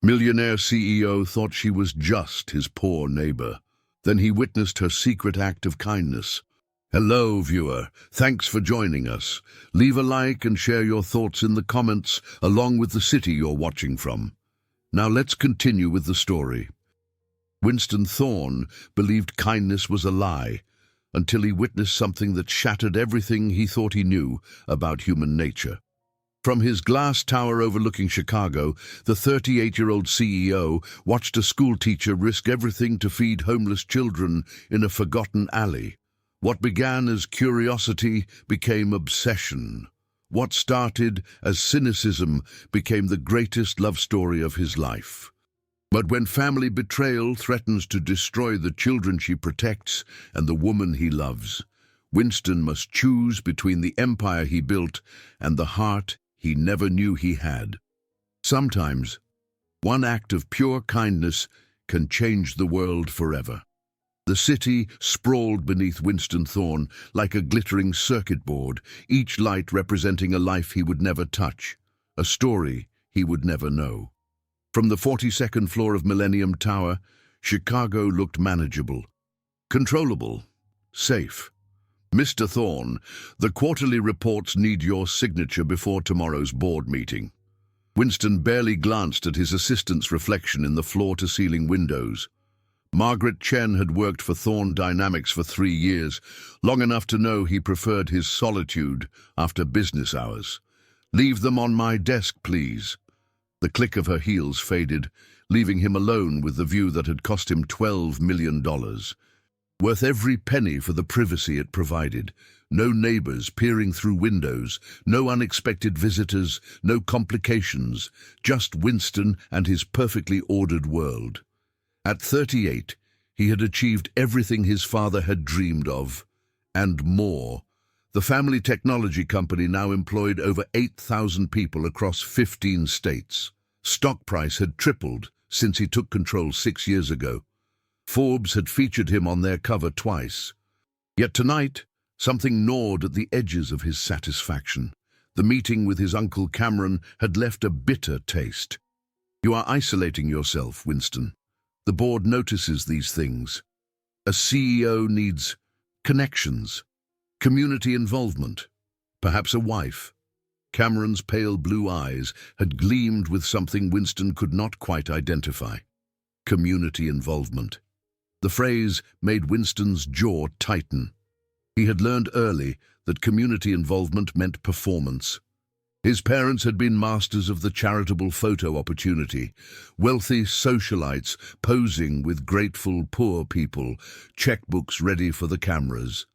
Millionaire CEO thought she was just his poor neighbor. Then he witnessed her secret act of kindness. Hello, viewer. Thanks for joining us. Leave a like and share your thoughts in the comments, along with the city you're watching from. Now let's continue with the story. Winston Thorne believed kindness was a lie until he witnessed something that shattered everything he thought he knew about human nature. From his glass tower overlooking Chicago, the 38-year-old CEO watched a schoolteacher risk everything to feed homeless children in a forgotten alley. What began as curiosity became obsession. What started as cynicism became the greatest love story of his life. But when family betrayal threatens to destroy the children she protects and the woman he loves, Winston must choose between the empire he built and the heart he never knew he had. Sometimes, one act of pure kindness can change the world forever. The city sprawled beneath Winston Thorne like a glittering circuit board, each light representing a life he would never touch, a story he would never know. From the 42nd floor of Millennium Tower, Chicago looked manageable, controllable, safe. Mr. Thorne, the quarterly reports need your signature before tomorrow's board meeting. Winston barely glanced at his assistant's reflection in the floor-to-ceiling windows. Margaret Chen had worked for Thorne Dynamics for 3 years, long enough to know he preferred his solitude after business hours. "Leave them on my desk, please." The click of her heels faded, leaving him alone with the view that had cost him $12 million. Worth every penny for the privacy it provided. No neighbors peering through windows, no unexpected visitors, no complications, just Winston and his perfectly ordered world. At 38, he had achieved everything his father had dreamed of, and more. The family technology company now employed over 8,000 people across 15 states. Stock price had tripled since he took control 6 years ago. Forbes had featured him on their cover twice. Yet tonight, something gnawed at the edges of his satisfaction. The meeting with his Uncle Cameron had left a bitter taste. "You are isolating yourself, Winston. The board notices these things. A CEO needs connections, community involvement, perhaps a wife." Cameron's pale blue eyes had gleamed with something Winston could not quite identify. Community involvement. The phrase made Winston's jaw tighten. He had learned early that community involvement meant performance. His parents had been masters of the charitable photo opportunity, wealthy socialites posing with grateful poor people, checkbooks ready for the cameras.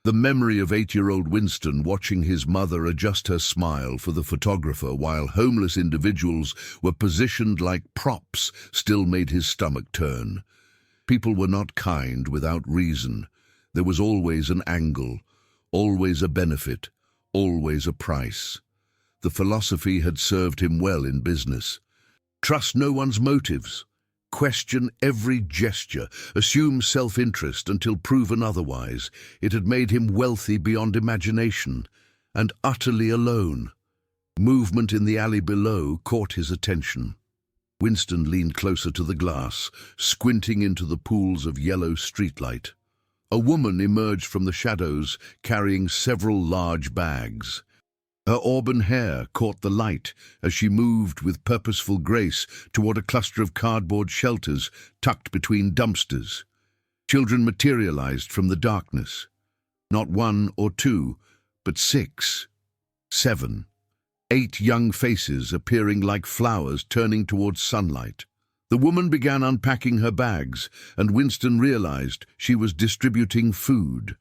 The memory of 8-year-old Winston watching his mother adjust her smile for the photographer while homeless individuals were positioned like props still made his stomach turn. People were not kind without reason. There was always an angle, always a benefit, always a price. The philosophy had served him well in business. Trust no one's motives. Question every gesture. Assume self-interest until proven otherwise. It had made him wealthy beyond imagination, and utterly alone. Movement in the alley below caught his attention. Winston leaned closer to the glass, squinting into the pools of yellow streetlight. A woman emerged from the shadows, carrying several large bags. Her auburn hair caught the light as she moved with purposeful grace toward a cluster of cardboard shelters tucked between dumpsters. Children materialized from the darkness. Not 1 or 2, but 6, 7. 8 young faces appearing like flowers turning towards sunlight. The woman began unpacking her bags, and Winston realized she was distributing food.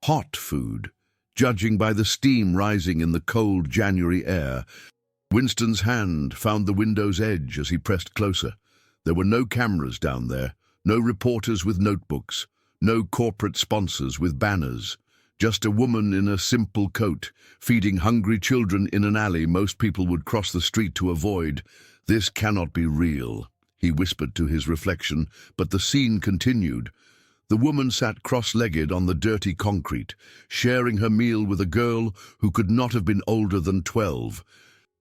Hot food, judging by the steam rising in the cold January air. Winston's hand found the window's edge as he pressed closer. There were no cameras down there, no reporters with notebooks, no corporate sponsors with banners. Just a woman in a simple coat, feeding hungry children in an alley most people would cross the street to avoid. "This cannot be real," he whispered to his reflection, but the scene continued. The woman sat cross-legged on the dirty concrete, sharing her meal with a girl who could not have been older than 12.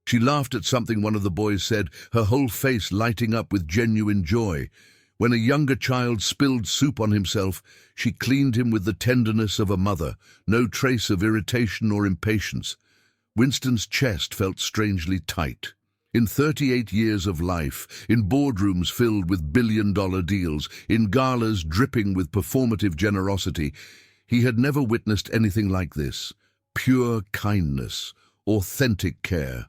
She laughed at something one of the boys said, her whole face lighting up with genuine joy. When a younger child spilled soup on himself, she cleaned him with the tenderness of a mother, no trace of irritation or impatience. Winston's chest felt strangely tight. In 38 years of life, in boardrooms filled with billion-dollar deals, in galas dripping with performative generosity, he had never witnessed anything like this. Pure kindness, authentic care.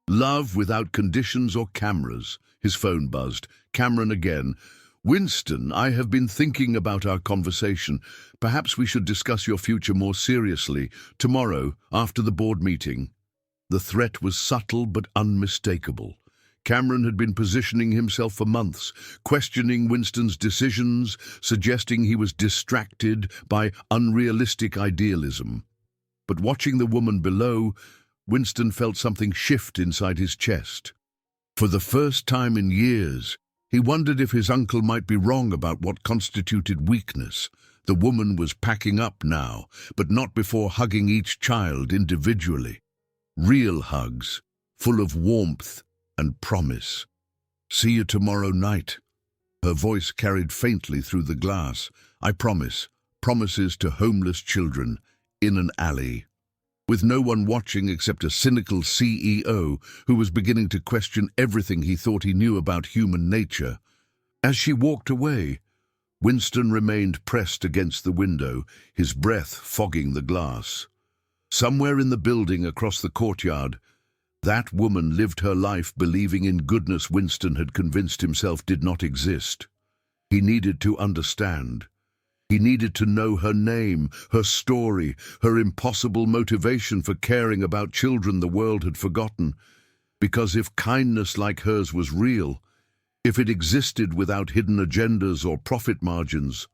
Love without conditions or cameras. His phone buzzed. Cameron again. Winston, I have been thinking about our conversation. Perhaps we should discuss your future more seriously, tomorrow, after the board meeting. The threat was subtle but unmistakable. Cameron had been positioning himself for months, questioning Winston's decisions, suggesting he was distracted by unrealistic idealism. But watching the woman below, Winston felt something shift inside his chest. For the first time in years, he wondered if his uncle might be wrong about what constituted weakness. The woman was packing up now, but not before hugging each child individually. Real hugs, full of warmth and promise. See you tomorrow night. Her voice carried faintly through the glass. I promise. Promises to homeless children in an alley. With no one watching except a cynical CEO who was beginning to question everything he thought he knew about human nature. As she walked away, Winston remained pressed against the window, his breath fogging the glass. Somewhere in the building across the courtyard, that woman lived her life believing in goodness Winston had convinced himself did not exist. He needed to understand. He needed to know her name, her story, her impossible motivation for caring about children the world had forgotten. Because if kindness like hers was real, if it existed without hidden agendas or profit margins,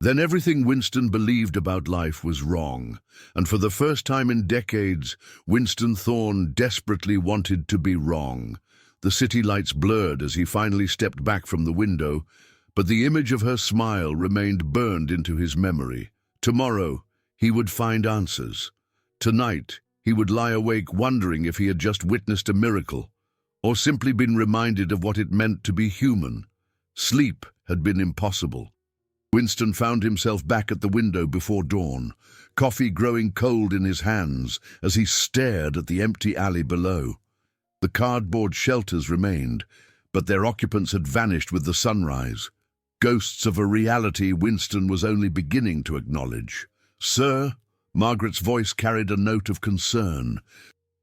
then everything Winston believed about life was wrong. And for the first time in decades, Winston Thorne desperately wanted to be wrong. The city lights blurred as he finally stepped back from the window, but the image of her smile remained burned into his memory. Tomorrow, he would find answers. Tonight, he would lie awake wondering if he had just witnessed a miracle, or simply been reminded of what it meant to be human. Sleep had been impossible. Winston found himself back at the window before dawn, coffee growing cold in his hands as he stared at the empty alley below. The cardboard shelters remained, but their occupants had vanished with the sunrise. Ghosts of a reality Winston was only beginning to acknowledge. "Sir," Margaret's voice carried a note of concern.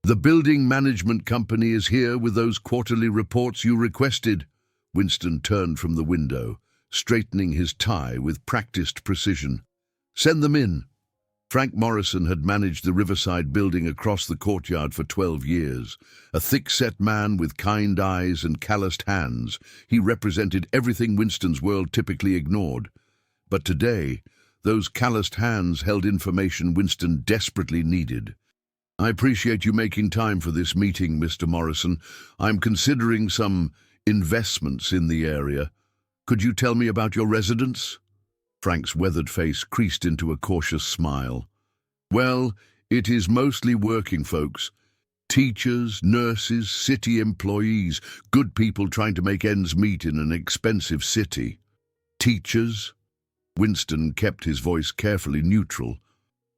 "The building management company is here with those quarterly reports you requested." Winston turned from the window, straightening his tie with practiced precision. "Send them in." Frank Morrison had managed the Riverside building across the courtyard for 12 years. A thick-set man with kind eyes and calloused hands, he represented everything Winston's world typically ignored. But today, those calloused hands held information Winston desperately needed. "I appreciate you making time for this meeting, Mr. Morrison. I'm considering some investments in the area. Could you tell me about your residence?" Frank's weathered face creased into a cautious smile. "Well, it is mostly working folks. Teachers, nurses, city employees, good people trying to make ends meet in an expensive city." "Teachers?" Winston kept his voice carefully neutral.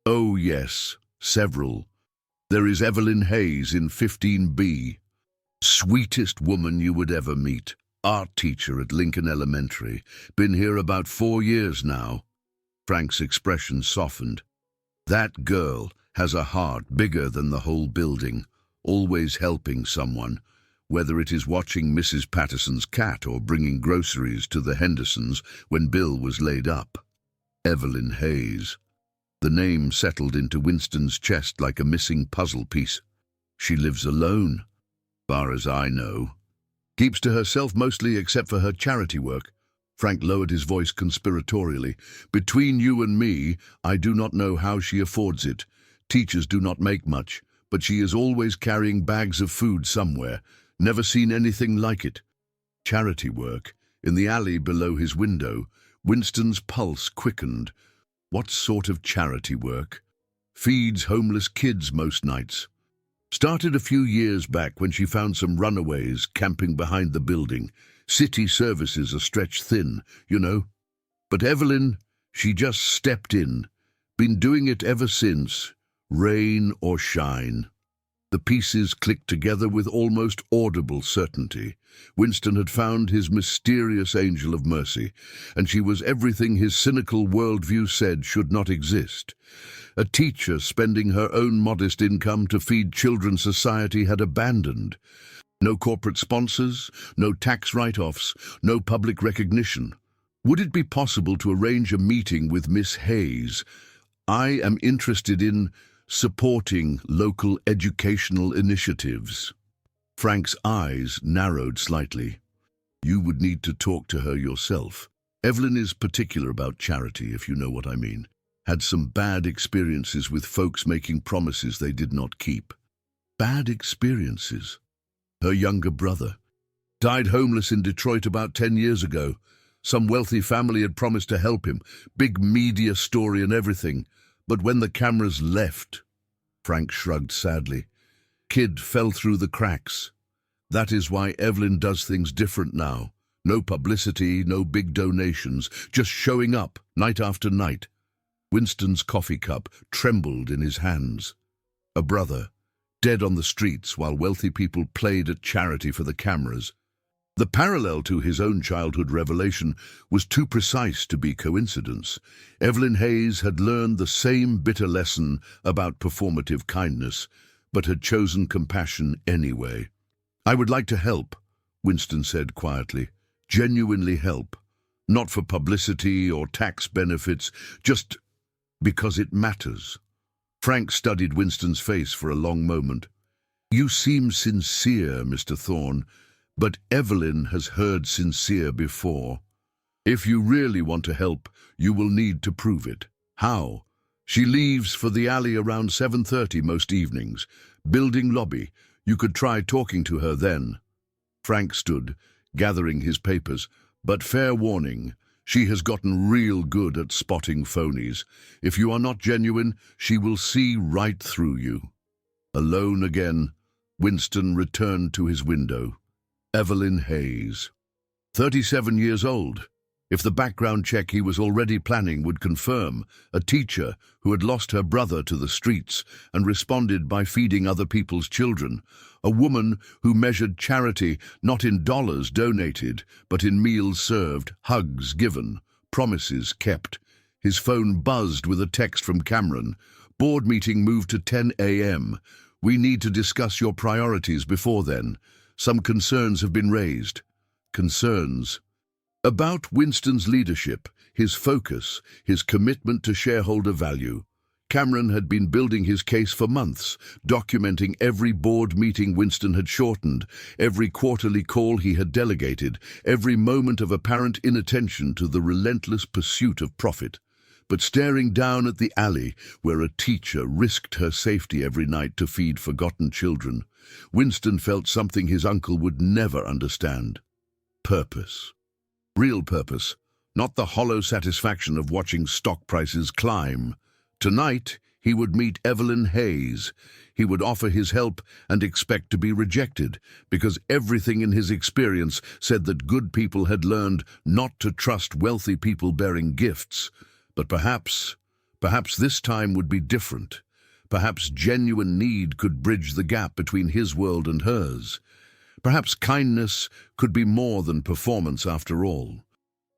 "Oh yes, several. There is Evelyn Hayes in 15B. Sweetest woman you would ever meet. Art teacher at Lincoln Elementary. Been here about 4 years now." Frank's expression softened. "That girl has a heart bigger than the whole building, always helping someone, whether it is watching Mrs. Patterson's cat or bringing groceries to the Hendersons when Bill was laid up." Evelyn Hayes. The name settled into Winston's chest like a missing puzzle piece. "She lives alone, far as I know. Keeps to herself mostly except for her charity work." Frank lowered his voice conspiratorially. "Between you and me, I do not know how she affords it. Teachers do not make much, but she is always carrying bags of food somewhere. Never seen anything like it." Charity work? In the alley below his window, Winston's pulse quickened. What sort of charity work? "Feeds homeless kids most nights." Started a few years back when she found some runaways camping behind the building. City services are stretched thin, you know. But Evelyn, she just stepped in. Been doing it ever since, rain or shine. The pieces clicked together with almost audible certainty. Winston had found his mysterious angel of mercy, and she was everything his cynical worldview said should not exist. A teacher spending her own modest income to feed children society had abandoned. No corporate sponsors, no tax write-offs, no public recognition. Would it be possible to arrange a meeting with Miss Hayes? I am interested in supporting local educational initiatives. Frank's eyes narrowed slightly. You would need to talk to her yourself. Evelyn is particular about charity, if you know what I mean. Had some bad experiences with folks making promises they did not keep. Bad experiences? Her younger brother died homeless in Detroit about 10 years ago. Some wealthy family had promised to help him. Big media story and everything. But when the cameras left, Frank shrugged sadly. Kid fell through the cracks. That is why Evelyn does things different now. No publicity, no big donations, just showing up night after night. Winston's coffee cup trembled in his hands. A brother, dead on the streets while wealthy people played at charity for the cameras. The parallel to his own childhood revelation was too precise to be coincidence. Evelyn Hayes had learned the same bitter lesson about performative kindness, but had chosen compassion anyway. I would like to help, Winston said quietly. Genuinely help. Not for publicity or tax benefits, just because it matters. Frank studied Winston's face for a long moment. You seem sincere, Mr. Thorne. But Evelyn has heard sincere before. If you really want to help, you will need to prove it. How? She leaves for the alley around 7:30 most evenings. Building lobby. You could try talking to her then. Frank stood, gathering his papers. But fair warning, she has gotten real good at spotting phonies. If you are not genuine, she will see right through you. Alone again, Winston returned to his window. Evelyn Hayes, 37 years old. If the background check he was already planning would confirm, a teacher who had lost her brother to the streets and responded by feeding other people's children, a woman who measured charity not in dollars donated, but in meals served, hugs given, promises kept. His phone buzzed with a text from Cameron. Board meeting moved to 10 a.m. We need to discuss your priorities before then. Some concerns have been raised. Concerns about Winston's leadership, his focus, his commitment to shareholder value. Cameron had been building his case for months, documenting every board meeting Winston had shortened, every quarterly call he had delegated, every moment of apparent inattention to the relentless pursuit of profit. But staring down at the alley where a teacher risked her safety every night to feed forgotten children, Winston felt something his uncle would never understand. Purpose. Real purpose, not the hollow satisfaction of watching stock prices climb. Tonight, he would meet Evelyn Hayes. He would offer his help and expect to be rejected, because everything in his experience said that good people had learned not to trust wealthy people bearing gifts. But perhaps this time would be different. Perhaps genuine need could bridge the gap between his world and hers. Perhaps kindness could be more than performance after all.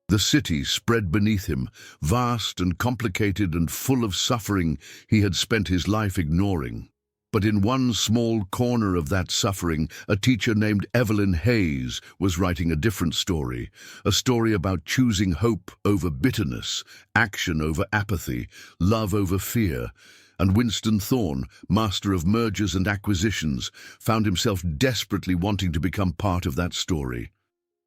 The city spread beneath him, vast and complicated and full of suffering he had spent his life ignoring. But in one small corner of that suffering, a teacher named Evelyn Hayes was writing a different story, a story about choosing hope over bitterness, action over apathy, love over fear. And Winston Thorne, master of mergers and acquisitions, found himself desperately wanting to become part of that story.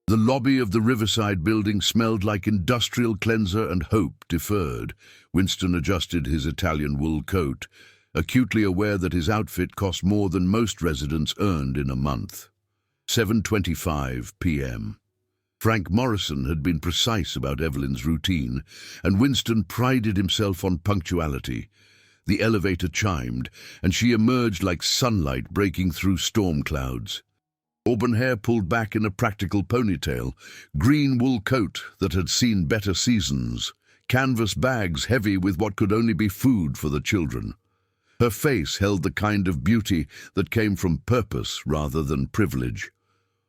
The lobby of the Riverside building smelled like industrial cleanser and hope deferred. Winston adjusted his Italian wool coat, acutely aware that his outfit cost more than most residents earned in a month. 7:25 p.m. Frank Morrison had been precise about Evelyn's routine, and Winston prided himself on punctuality. The elevator chimed, and she emerged like sunlight breaking through storm clouds. Auburn hair pulled back in a practical ponytail, green wool coat that had seen better seasons, canvas bags heavy with what could only be food for the children. Her face held the kind of beauty that came from purpose rather than privilege.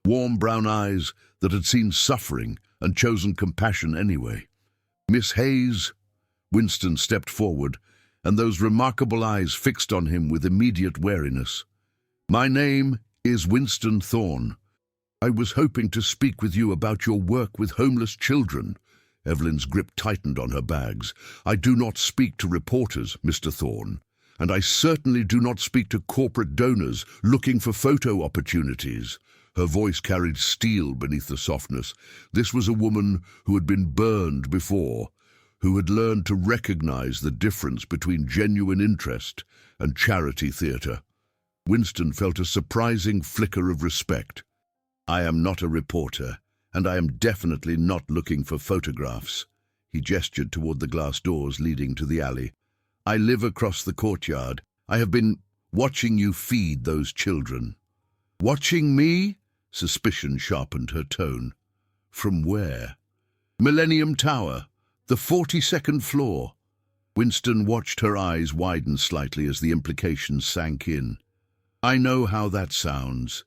Warm brown eyes that had seen suffering and chosen compassion anyway. "Miss Hayes?" Winston stepped forward, and those remarkable eyes fixed on him with immediate wariness. "My name is Winston Thorne. I was hoping to speak with you about your work with homeless children." Evelyn's grip tightened on her bags. "I do not speak to reporters, Mr. Thorne, and I certainly do not speak to corporate donors looking for photo opportunities." Her voice carried steel beneath the softness. This was a woman who had been burned before, who had learned to recognize the difference between genuine interest and charity theater. Winston felt a surprising flicker of respect. "I am not a reporter, and I am definitely not looking for photographs." He gestured toward the glass doors leading to the alley. "I live across the courtyard. I have been watching you feed those children." "Watching me?" Suspicion sharpened her tone. "From where?" "Millennium Tower, the 42nd floor." Winston watched her eyes widen slightly as the implications sank in. "I know how that sounds,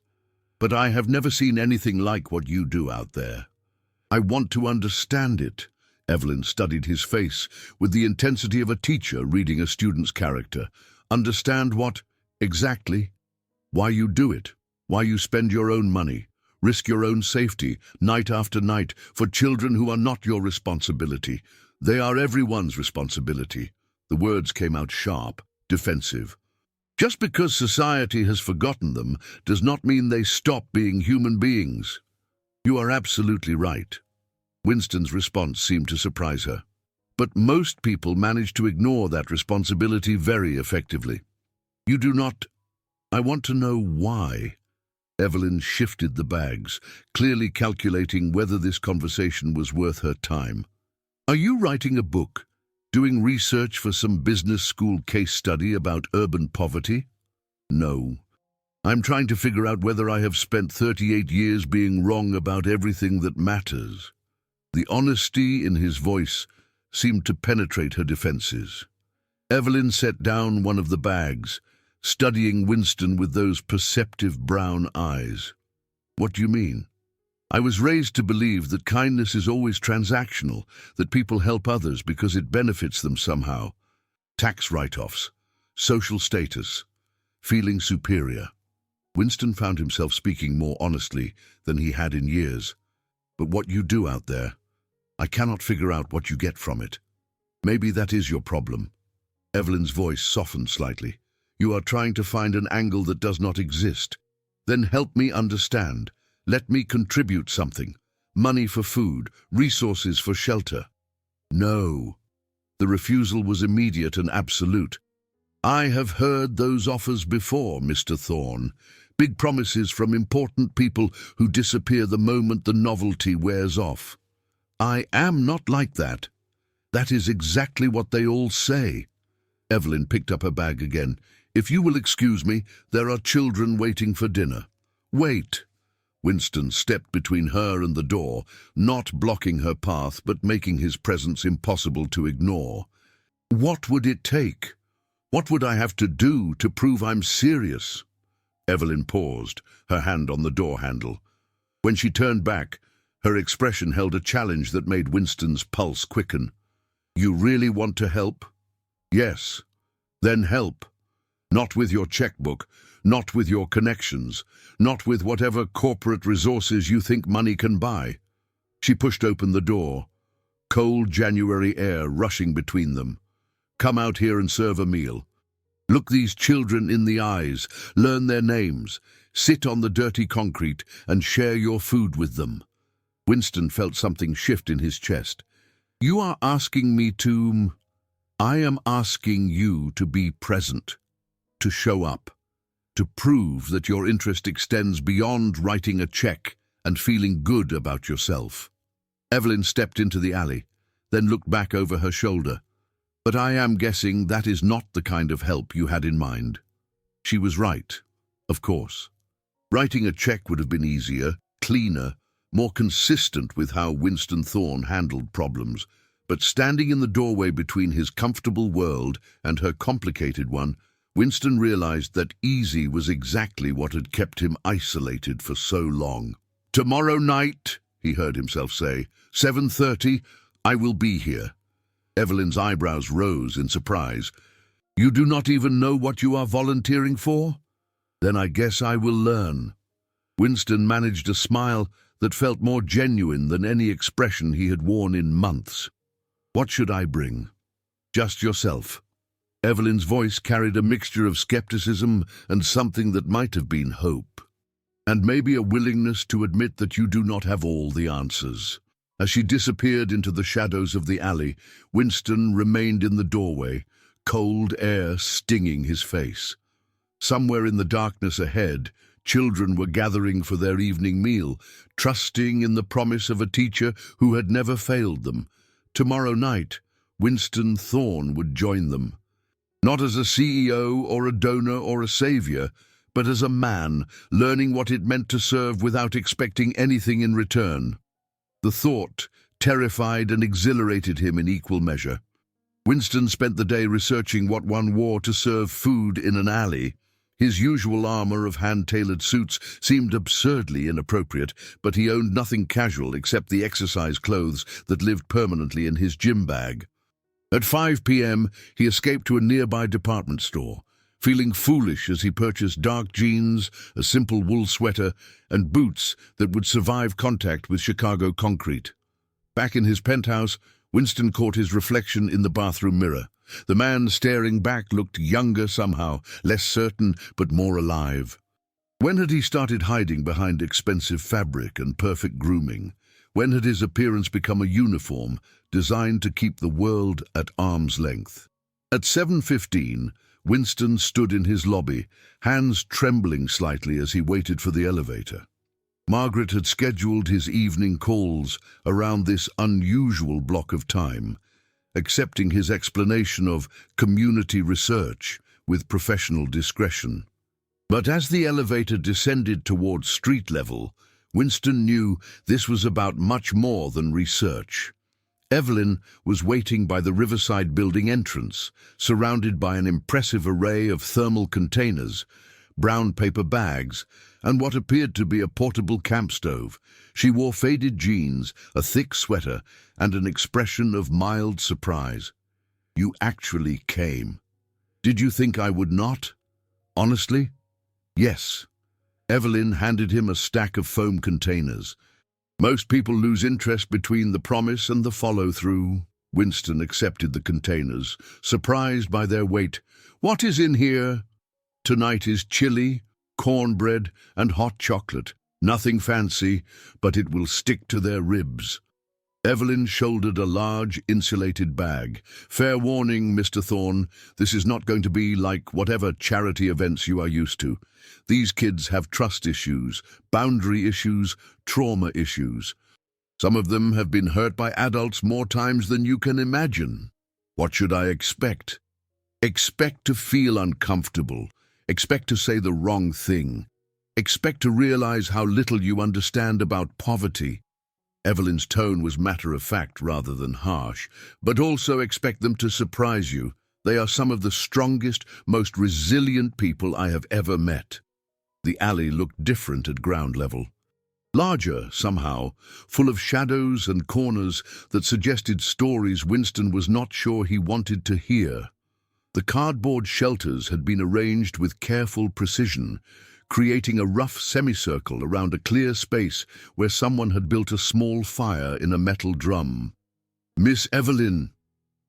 but I have never seen anything like what you do out there. I want to understand it." Evelyn studied his face with the intensity of a teacher reading a student's character. "Understand what, exactly? Why you do it, why you spend your own money, risk your own safety, night after night, for children who are not your responsibility. They are everyone's responsibility." The words came out sharp, defensive. "Just because society has forgotten them does not mean they stop being human beings." "You are absolutely right." Winston's response seemed to surprise her. "But most people manage to ignore that responsibility very effectively." "You do not." "I want to know why." Evelyn shifted the bags, clearly calculating whether this conversation was worth her time. "Are you writing a book? Doing research for some business school case study about urban poverty?" "No. I'm trying to figure out whether I have spent 38 years being wrong about everything that matters." The honesty in his voice seemed to penetrate her defenses. Evelyn set down one of the bags, studying Winston with those perceptive brown eyes. "What do you mean?" "I was raised to believe that kindness is always transactional, that people help others because it benefits them somehow. Tax write-offs, social status, feeling superior." Winston found himself speaking more honestly than he had in years. "But what you do out there, I cannot figure out what you get from it. Maybe that is your problem." Evelyn's voice softened slightly. "You are trying to find an angle that does not exist. Then help me understand. Let me contribute something. Money for food, resources for shelter." "No." The refusal was immediate and absolute. "I have heard those offers before, Mr. Thorne. Big promises from important people who disappear the moment the novelty wears off. I am not like that. That is exactly what they all say." Evelyn picked up her bag again. "If you will excuse me, there are children waiting for dinner." "Wait." Winston stepped between her and the door, not blocking her path but making his presence impossible to ignore. "What would it take? What would I have to do to prove I'm serious?" Evelyn paused, her hand on the door handle. When she turned back, her expression held a challenge that made Winston's pulse quicken. "You really want to help?" "Yes." "Then help. Not with your checkbook, not with your connections, not with whatever corporate resources you think money can buy." She pushed open the door, cold January air rushing between them. "Come out here and serve a meal. Look these children in the eyes, learn their names, sit on the dirty concrete and share your food with them." Winston felt something shift in his chest. "You are asking me to..." "I am asking you to be present, to show up, to prove that your interest extends beyond writing a check and feeling good about yourself." Evelyn stepped into the alley, then looked back over her shoulder. But I am guessing that is not the kind of help you had in mind. She was right, of course. Writing a check would have been easier, cleaner, more consistent with how Winston Thorne handled problems, but standing in the doorway between his comfortable world and her complicated one, Winston realized that easy was exactly what had kept him isolated for so long. "Tomorrow night," he heard himself say, "7:30, I will be here." Evelyn's eyebrows rose in surprise. "You do not even know what you are volunteering for? Then I guess I will learn." Winston managed a smile that felt more genuine than any expression he had worn in months. "What should I bring?" "Just yourself." Evelyn's voice carried a mixture of skepticism and something that might have been hope. "And maybe a willingness to admit that you do not have all the answers." As she disappeared into the shadows of the alley, Winston remained in the doorway, cold air stinging his face. Somewhere in the darkness ahead, children were gathering for their evening meal, trusting in the promise of a teacher who had never failed them. Tomorrow night, Winston Thorne would join them. Not as a CEO or a donor or a savior, but as a man, learning what it meant to serve without expecting anything in return. The thought terrified and exhilarated him in equal measure. Winston spent the day researching what one wore to serve food in an alley. His usual armor of hand-tailored suits seemed absurdly inappropriate, but he owned nothing casual except the exercise clothes that lived permanently in his gym bag. At 5 p.m., he escaped to a nearby department store, feeling foolish as he purchased dark jeans, a simple wool sweater, and boots that would survive contact with Chicago concrete. Back in his penthouse, Winston caught his reflection in the bathroom mirror. The man staring back looked younger somehow, less certain but more alive. When had he started hiding behind expensive fabric and perfect grooming? When had his appearance become a uniform designed to keep the world at arm's length? At 7:15, Winston stood in his lobby, hands trembling slightly as he waited for the elevator. Margaret had scheduled his evening calls around this unusual block of time, accepting his explanation of community research with professional discretion. But as the elevator descended towards street level, Winston knew this was about much more than research. Evelyn was waiting by the Riverside building entrance, surrounded by an impressive array of thermal containers, brown paper bags, and what appeared to be a portable camp stove. She wore faded jeans, a thick sweater, and an expression of mild surprise. "You actually came. Did you think I would not?" "Honestly?" "Yes." Evelyn handed him a stack of foam containers. "Most people lose interest between the promise and the follow-through." Winston accepted the containers, surprised by their weight. "What is in here?" "Tonight is chili, cornbread, and hot chocolate. Nothing fancy, but it will stick to their ribs." Evelyn shouldered a large, insulated bag. "Fair warning, Mr. Thorne, this is not going to be like whatever charity events you are used to. These kids have trust issues, boundary issues, trauma issues. Some of them have been hurt by adults more times than you can imagine. What should I expect?" "Expect to feel uncomfortable. Expect to say the wrong thing. Expect to realize how little you understand about poverty." Evelyn's tone was matter-of-fact rather than harsh. "But also expect them to surprise you. They are some of the strongest, most resilient people I have ever met." The alley looked different at ground level. Larger, somehow, full of shadows and corners that suggested stories Winston was not sure he wanted to hear. The cardboard shelters had been arranged with careful precision, creating a rough semicircle around a clear space where someone had built a small fire in a metal drum. "Miss Evelyn."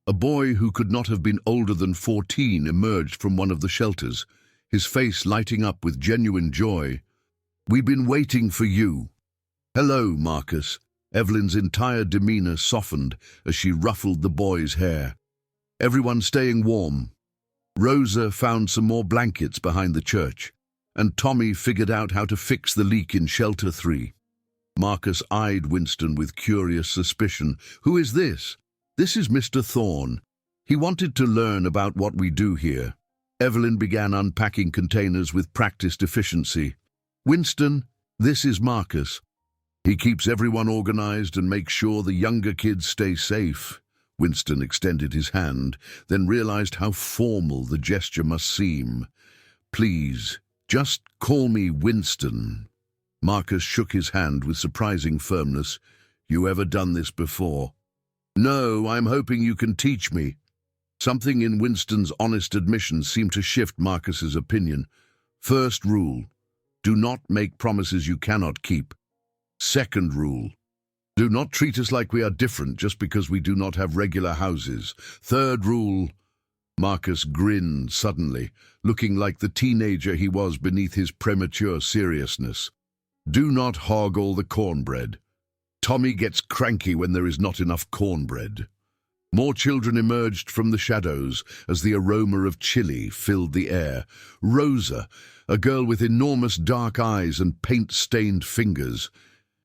A boy who could not have been older than 14 emerged from one of the shelters, his face lighting up with genuine joy. "We've been waiting for you." "Hello, Marcus." Evelyn's entire demeanor softened as she ruffled the boy's hair. "Everyone staying warm." Rosa found some more blankets behind the church, and Tommy figured out how to fix the leak in Shelter 3. Marcus eyed Winston with curious suspicion. "Who is this?" "This is Mr. Thorne." He wanted to learn about what we do here. Evelyn began unpacking containers with practiced efficiency. Winston, this is Marcus. He keeps everyone organized and makes sure the younger kids stay safe. Winston extended his hand, then realized how formal the gesture must seem. Please, just call me Winston. Marcus shook his hand with surprising firmness. You ever done this before? No, I'm hoping you can teach me. Something in Winston's honest admission seemed to shift Marcus's opinion. First rule, do not make promises you cannot keep. Second rule, do not treat us like we are different just because we do not have regular houses. Third rule, Marcus grinned suddenly, looking like the teenager he was beneath his premature seriousness. Do not hog all the cornbread. Tommy gets cranky when there is not enough cornbread. More children emerged from the shadows as the aroma of chili filled the air. Rosa, a girl with enormous dark eyes and paint-stained fingers.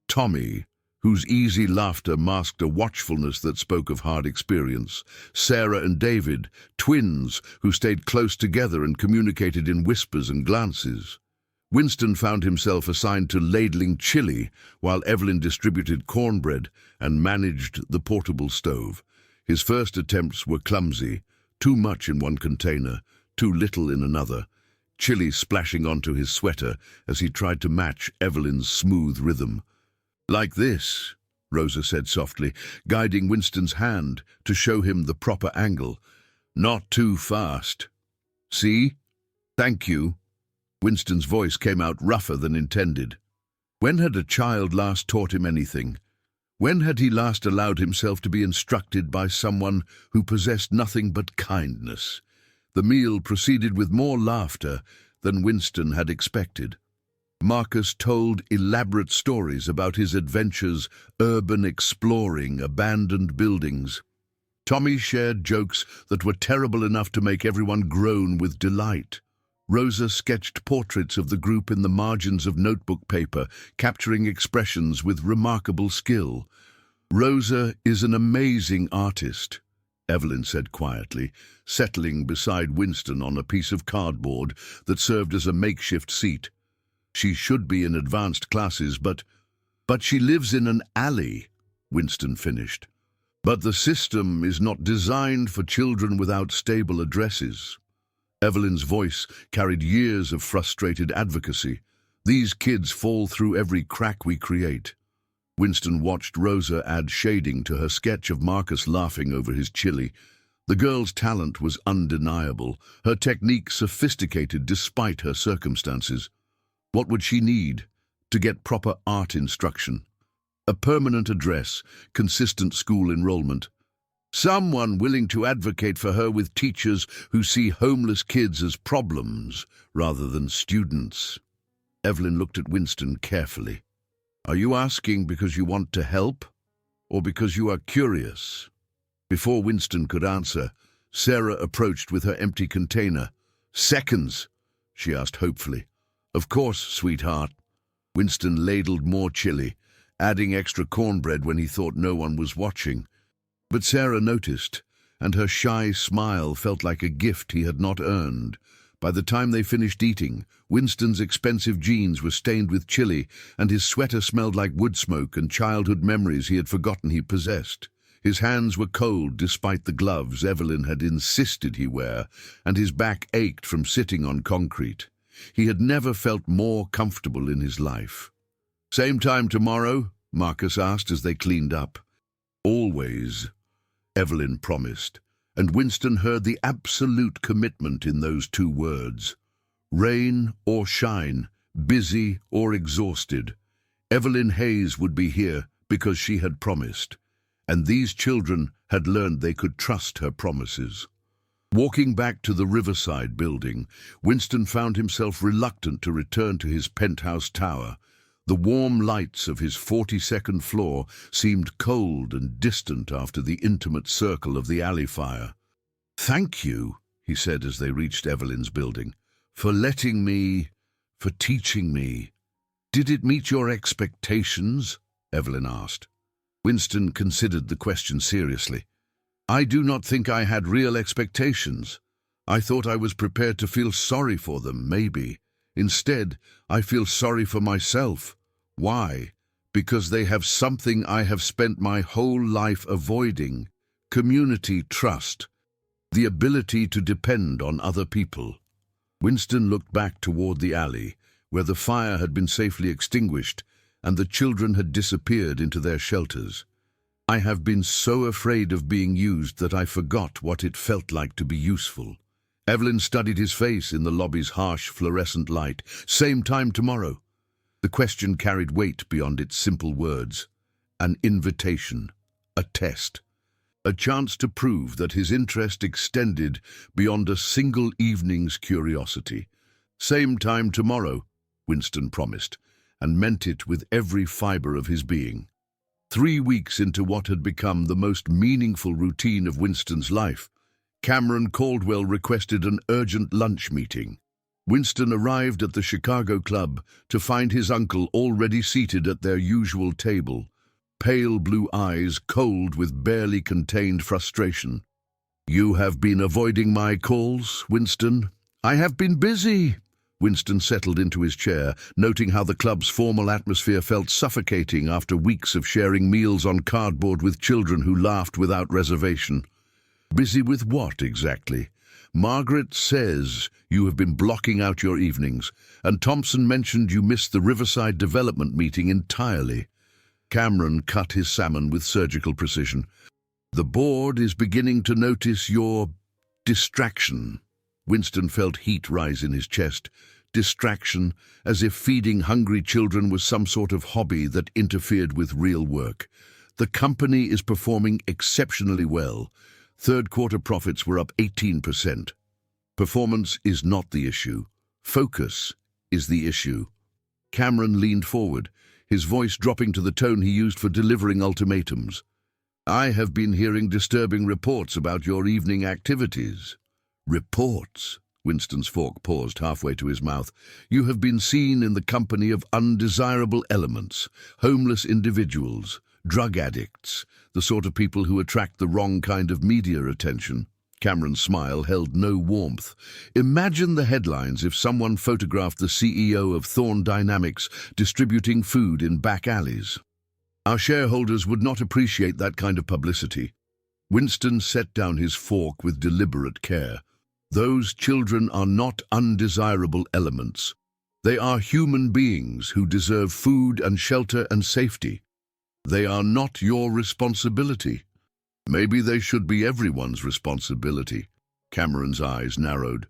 Tommy, whose easy laughter masked a watchfulness that spoke of hard experience. Sarah and David, twins who stayed close together and communicated in whispers and glances. Winston found himself assigned to ladling chili while Evelyn distributed cornbread and managed the portable stove. His first attempts were clumsy, too much in one container, too little in another, chili splashing onto his sweater as he tried to match Evelyn's smooth rhythm. Like this, Rosa said softly, guiding Winston's hand to show him the proper angle. Not too fast. See? Thank you. Winston's voice came out rougher than intended. When had a child last taught him anything? When had he last allowed himself to be instructed by someone who possessed nothing but kindness? The meal proceeded with more laughter than Winston had expected. Marcus told elaborate stories about his adventures, urban exploring, abandoned buildings. Tommy shared jokes that were terrible enough to make everyone groan with delight. Rosa sketched portraits of the group in the margins of notebook paper, capturing expressions with remarkable skill. Rosa is an amazing artist, Evelyn said quietly, settling beside Winston on a piece of cardboard that served as a makeshift seat. She should be in advanced classes, but she lives in an alley, Winston finished. But the system is not designed for children without stable addresses. Evelyn's voice carried years of frustrated advocacy. These kids fall through every crack we create. Winston watched Rosa add shading to her sketch of Marcus laughing over his chili. The girl's talent was undeniable, her technique sophisticated despite her circumstances. What would she need to get proper art instruction? A permanent address, consistent school enrollment. Someone willing to advocate for her with teachers who see homeless kids as problems rather than students. Evelyn looked at Winston carefully. Are you asking because you want to help, or because you are curious? Before Winston could answer, Sarah approached with her empty container. Seconds, she asked hopefully. Of course, sweetheart. Winston ladled more chili, adding extra cornbread when he thought no one was watching. But Sarah noticed, and her shy smile felt like a gift he had not earned. By the time they finished eating, Winston's expensive jeans were stained with chili, and his sweater smelled like wood smoke and childhood memories he had forgotten he possessed. His hands were cold despite the gloves Evelyn had insisted he wear, and his back ached from sitting on concrete. He had never felt more comfortable in his life. Same time tomorrow? Marcus asked as they cleaned up. Always, Evelyn promised, and Winston heard the absolute commitment in those two words. Rain or shine, busy or exhausted, Evelyn Hayes would be here because she had promised, and these children had learned they could trust her promises. Walking back to the Riverside building, Winston found himself reluctant to return to his penthouse tower. The warm lights of his 42nd floor seemed cold and distant after the intimate circle of the alley fire. Thank you, he said as they reached Evelyn's building, for teaching me. Did it meet your expectations? Evelyn asked. Winston considered the question seriously. I do not think I had real expectations. I thought I was prepared to feel sorry for them, maybe. Instead, I feel sorry for myself. Why? Because they have something I have spent my whole life avoiding: community trust, the ability to depend on other people. Winston looked back toward the alley, where the fire had been safely extinguished and the children had disappeared into their shelters. I have been so afraid of being used that I forgot what it felt like to be useful. Evelyn studied his face in the lobby's harsh fluorescent light. Same time tomorrow. The question carried weight beyond its simple words. An invitation, a test, a chance to prove that his interest extended beyond a single evening's curiosity. Same time tomorrow, Winston promised, and meant it with every fiber of his being. 3 weeks into what had become the most meaningful routine of Winston's life, Cameron Caldwell requested an urgent lunch meeting. Winston arrived at the Chicago club to find his uncle already seated at their usual table, pale blue eyes cold with barely contained frustration. "You have been avoiding my calls, Winston?" "I have been busy." Winston settled into his chair, noting how the club's formal atmosphere felt suffocating after weeks of sharing meals on cardboard with children who laughed without reservation. "Busy with what, exactly?" "Margaret says you have been blocking out your evenings, and Thompson mentioned you missed the Riverside Development meeting entirely." Cameron cut his salmon with surgical precision. "The board is beginning to notice your distraction." Winston felt heat rise in his chest. Distraction, as if feeding hungry children was some sort of hobby that interfered with real work. "The company is performing exceptionally well. Third-quarter profits were up 18%. Performance is not the issue. Focus is the issue." Cameron leaned forward, his voice dropping to the tone he used for delivering ultimatums. "I have been hearing disturbing reports about your evening activities." "Reports?" Winston's fork paused halfway to his mouth. "You have been seen in the company of undesirable elements, homeless individuals, drug addicts, the sort of people who attract the wrong kind of media attention." Cameron's smile held no warmth. "Imagine the headlines if someone photographed the CEO of Thorne Dynamics distributing food in back alleys. Our shareholders would not appreciate that kind of publicity." Winston set down his fork with deliberate care. "Those children are not undesirable elements. They are human beings who deserve food and shelter and safety. They are not your responsibility." "Maybe they should be everyone's responsibility." Cameron's eyes narrowed.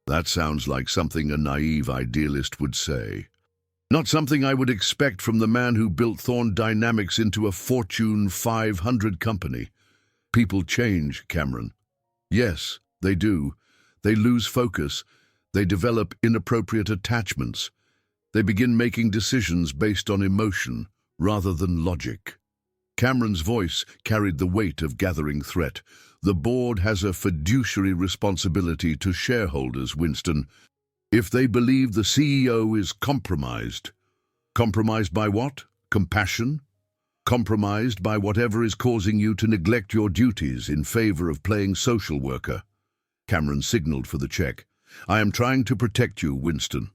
"That sounds like something a naive idealist would say. Not something I would expect from the man who built Thorne Dynamics into a Fortune 500 company. People change, Cameron. Yes, they do. They lose focus. They develop inappropriate attachments. They begin making decisions based on emotion rather than logic." Cameron's voice carried the weight of gathering threat. "The board has a fiduciary responsibility to shareholders, Winston. If they believe the CEO is compromised." "Compromised by what? Compassion? Compromised by whatever is causing you to neglect your duties in favor of playing social worker." Cameron signaled for the check. "I am trying to protect you, Winston,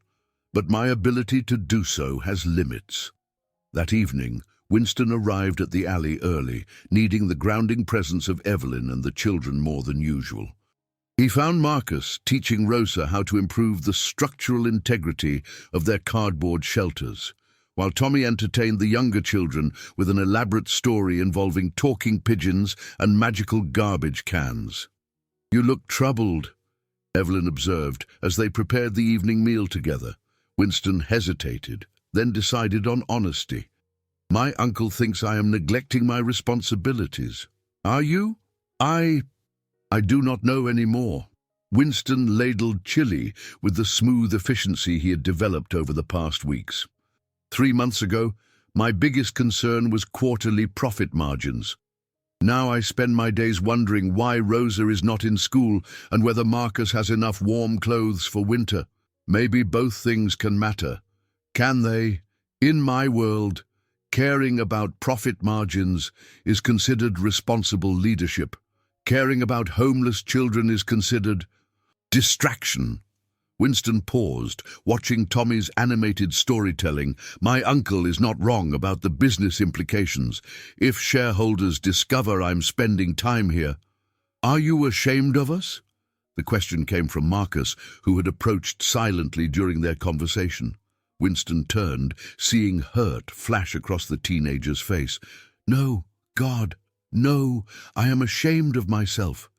but my ability to do so has limits." That evening, Winston arrived at the alley early, needing the grounding presence of Evelyn and the children more than usual. He found Marcus teaching Rosa how to improve the structural integrity of their cardboard shelters, while Tommy entertained the younger children with an elaborate story involving talking pigeons and magical garbage cans. "You look troubled," Evelyn observed as they prepared the evening meal together. Winston hesitated, then decided on honesty. "My uncle thinks I am neglecting my responsibilities." "Are you?" I do not know any more." Winston ladled chili with the smooth efficiency he had developed over the past weeks. 3 months ago, my biggest concern was quarterly profit margins. Now I spend my days wondering why Rosa is not in school and whether Marcus has enough warm clothes for winter. Maybe both things can matter. Can they? In my world, caring about profit margins is considered responsible leadership. Caring about homeless children is considered distraction. Winston paused, watching Tommy's animated storytelling. My uncle is not wrong about the business implications. If shareholders discover I'm spending time here, are you ashamed of us? The question came from Marcus, who had approached silently during their conversation. Winston turned, seeing hurt flash across the teenager's face. No, God, no, I am ashamed of myself.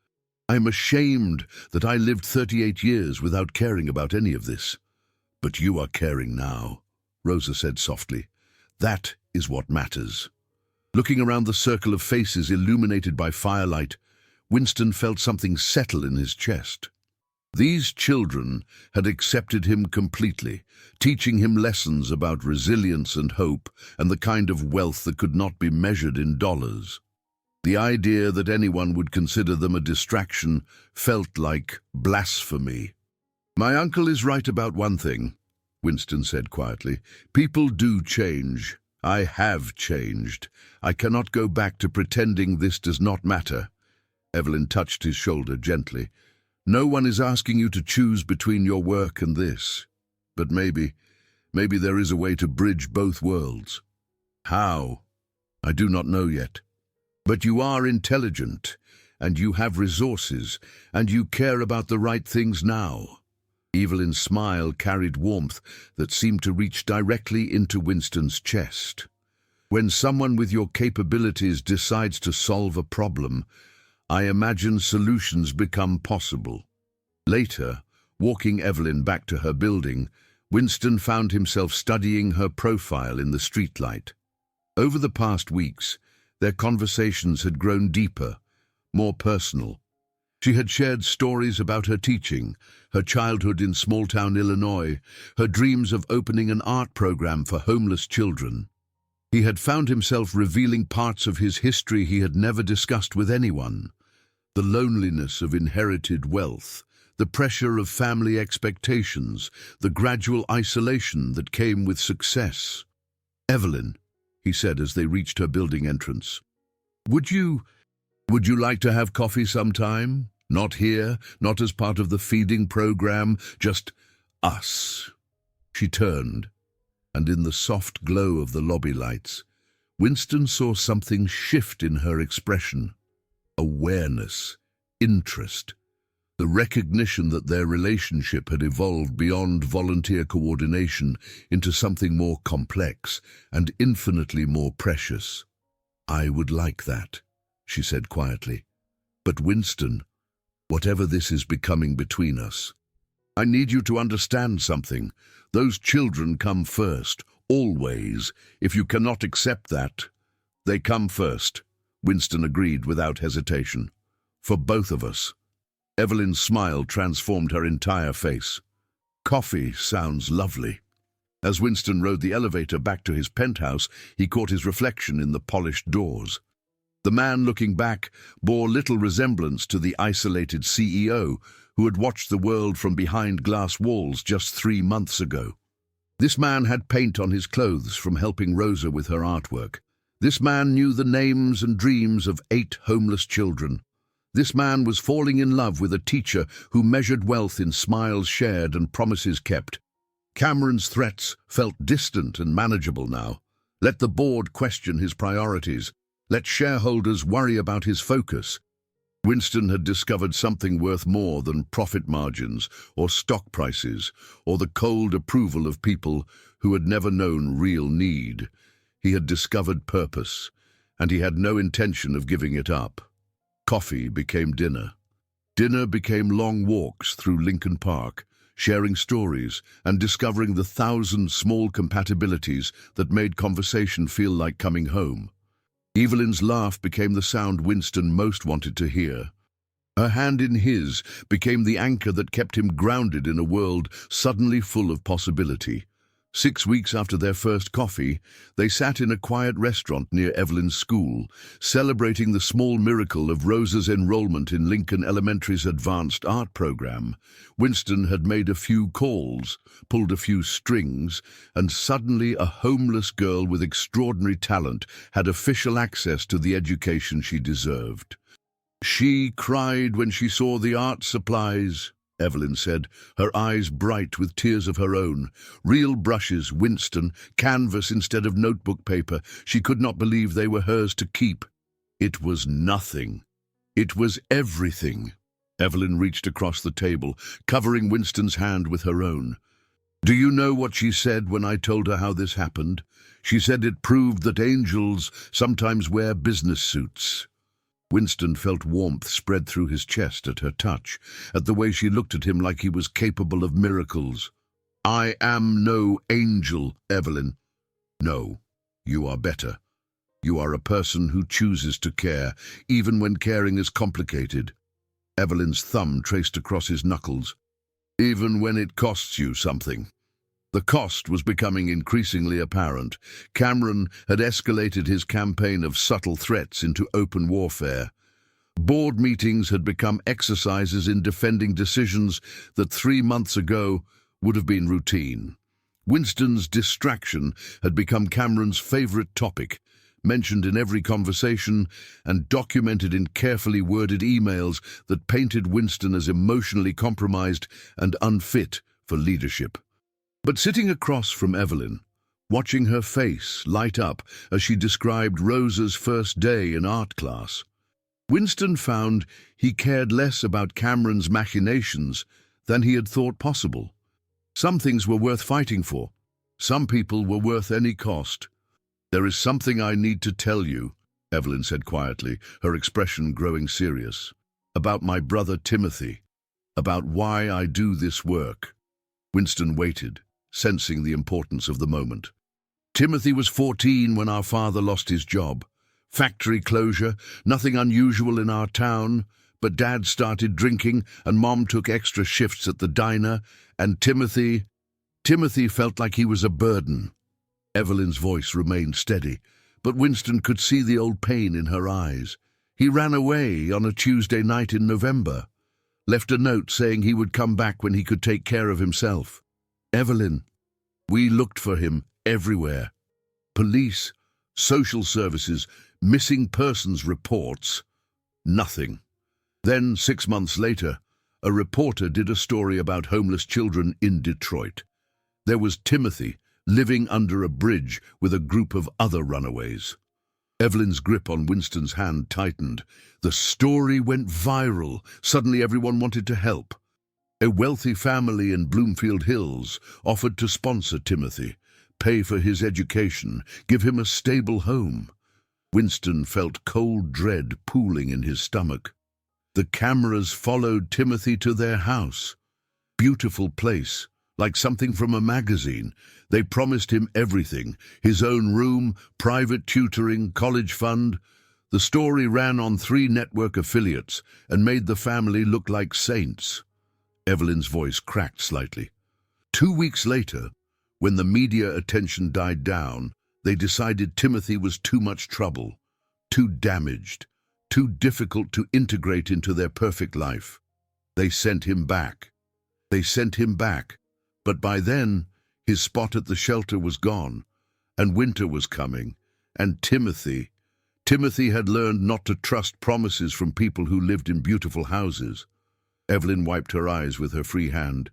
I am ashamed that I lived 38 years without caring about any of this. But you are caring now, Rosa said softly. That is what matters. Looking around the circle of faces illuminated by firelight, Winston felt something settle in his chest. These children had accepted him completely, teaching him lessons about resilience and hope and the kind of wealth that could not be measured in dollars. The idea that anyone would consider them a distraction felt like blasphemy. My uncle is right about one thing, Winston said quietly. People do change. I have changed. I cannot go back to pretending this does not matter. Evelyn touched his shoulder gently. No one is asking you to choose between your work and this. But maybe there is a way to bridge both worlds. How? I do not know yet. But you are intelligent, and you have resources, and you care about the right things now. Evelyn's smile carried warmth that seemed to reach directly into Winston's chest. When someone with your capabilities decides to solve a problem, I imagine solutions become possible. Later, walking Evelyn back to her building, Winston found himself studying her profile in the streetlight. Over the past weeks, their conversations had grown deeper, more personal. She had shared stories about her teaching, her childhood in small-town Illinois, her dreams of opening an art program for homeless children. He had found himself revealing parts of his history he had never discussed with anyone. The loneliness of inherited wealth, the pressure of family expectations, the gradual isolation that came with success. Evelyn, he said as they reached her building entrance, Would you like to have coffee sometime? Not here, not as part of the feeding program, just us. She turned, and in the soft glow of the lobby lights, Winston saw something shift in her expression. Awareness, interest, the recognition that their relationship had evolved beyond volunteer coordination into something more complex and infinitely more precious. I would like that, she said quietly. But Winston, whatever this is becoming between us, I need you to understand something. Those children come first, always. If you cannot accept that, they come first. Winston agreed without hesitation. For both of us. Evelyn's smile transformed her entire face. Coffee sounds lovely. As Winston rode the elevator back to his penthouse, he caught his reflection in the polished doors. The man looking back bore little resemblance to the isolated CEO who had watched the world from behind glass walls just 3 months ago. This man had paint on his clothes from helping Rosa with her artwork. This man knew the names and dreams of 8 homeless children. This man was falling in love with a teacher who measured wealth in smiles shared and promises kept. Cameron's threats felt distant and manageable now. Let the board question his priorities. Let shareholders worry about his focus. Winston had discovered something worth more than profit margins or stock prices or the cold approval of people who had never known real need. He had discovered purpose, and he had no intention of giving it up. Coffee became dinner. Dinner became long walks through Lincoln Park, sharing stories and discovering the 1,000 small compatibilities that made conversation feel like coming home. Evelyn's laugh became the sound Winston most wanted to hear. Her hand in his became the anchor that kept him grounded in a world suddenly full of possibility. 6 weeks after their first coffee, they sat in a quiet restaurant near Evelyn's school, celebrating the small miracle of Rosa's enrollment in Lincoln Elementary's advanced art program. Winston had made a few calls, pulled a few strings, and suddenly a homeless girl with extraordinary talent had official access to the education she deserved. She cried when she saw the art supplies, Evelyn said, her eyes bright with tears of her own. Real brushes, Winston, canvas instead of notebook paper. She could not believe they were hers to keep. It was nothing. It was everything. Evelyn reached across the table, covering Winston's hand with her own. Do you know what she said when I told her how this happened? She said it proved that angels sometimes wear business suits. Winston felt warmth spread through his chest at her touch, at the way she looked at him like he was capable of miracles. I am no angel, Evelyn. No, you are better. You are a person who chooses to care, even when caring is complicated. Evelyn's thumb traced across his knuckles. Even when it costs you something. The cost was becoming increasingly apparent. Cameron had escalated his campaign of subtle threats into open warfare. Board meetings had become exercises in defending decisions that 3 months ago would have been routine. Winston's distraction had become Cameron's favorite topic, mentioned in every conversation and documented in carefully worded emails that painted Winston as emotionally compromised and unfit for leadership. But sitting across from Evelyn, watching her face light up as she described Rosa's first day in art class, Winston found he cared less about Cameron's machinations than he had thought possible. Some things were worth fighting for. Some people were worth any cost. There is something I need to tell you, Evelyn said quietly, her expression growing serious. About my brother Timothy. About why I do this work. Winston waited, sensing the importance of the moment. Timothy was 14 when our father lost his job. Factory closure, nothing unusual in our town, but Dad started drinking and Mom took extra shifts at the diner, and Timothy felt like he was a burden. Evelyn's voice remained steady, but Winston could see the old pain in her eyes. He ran away on a Tuesday night in November, left a note saying he would come back when he could take care of himself. Evelyn, we looked for him everywhere. Police, social services, missing persons reports. Nothing. Then, 6 months later, a reporter did a story about homeless children in Detroit. There was Timothy living under a bridge with a group of other runaways. Evelyn's grip on Winston's hand tightened. The story went viral. Suddenly everyone wanted to help. A wealthy family in Bloomfield Hills offered to sponsor Timothy, pay for his education, give him a stable home. Winston felt cold dread pooling in his stomach. The cameras followed Timothy to their house. Beautiful place, like something from a magazine. They promised him everything, his own room, private tutoring, college fund. The story ran on 3 network affiliates and made the family look like saints. Evelyn's voice cracked slightly. 2 weeks later, when the media attention died down, they decided Timothy was too much trouble, too damaged, too difficult to integrate into their perfect life. They sent him back. But by then, his spot at the shelter was gone, and winter was coming, and Timothy had learned not to trust promises from people who lived in beautiful houses. Evelyn wiped her eyes with her free hand.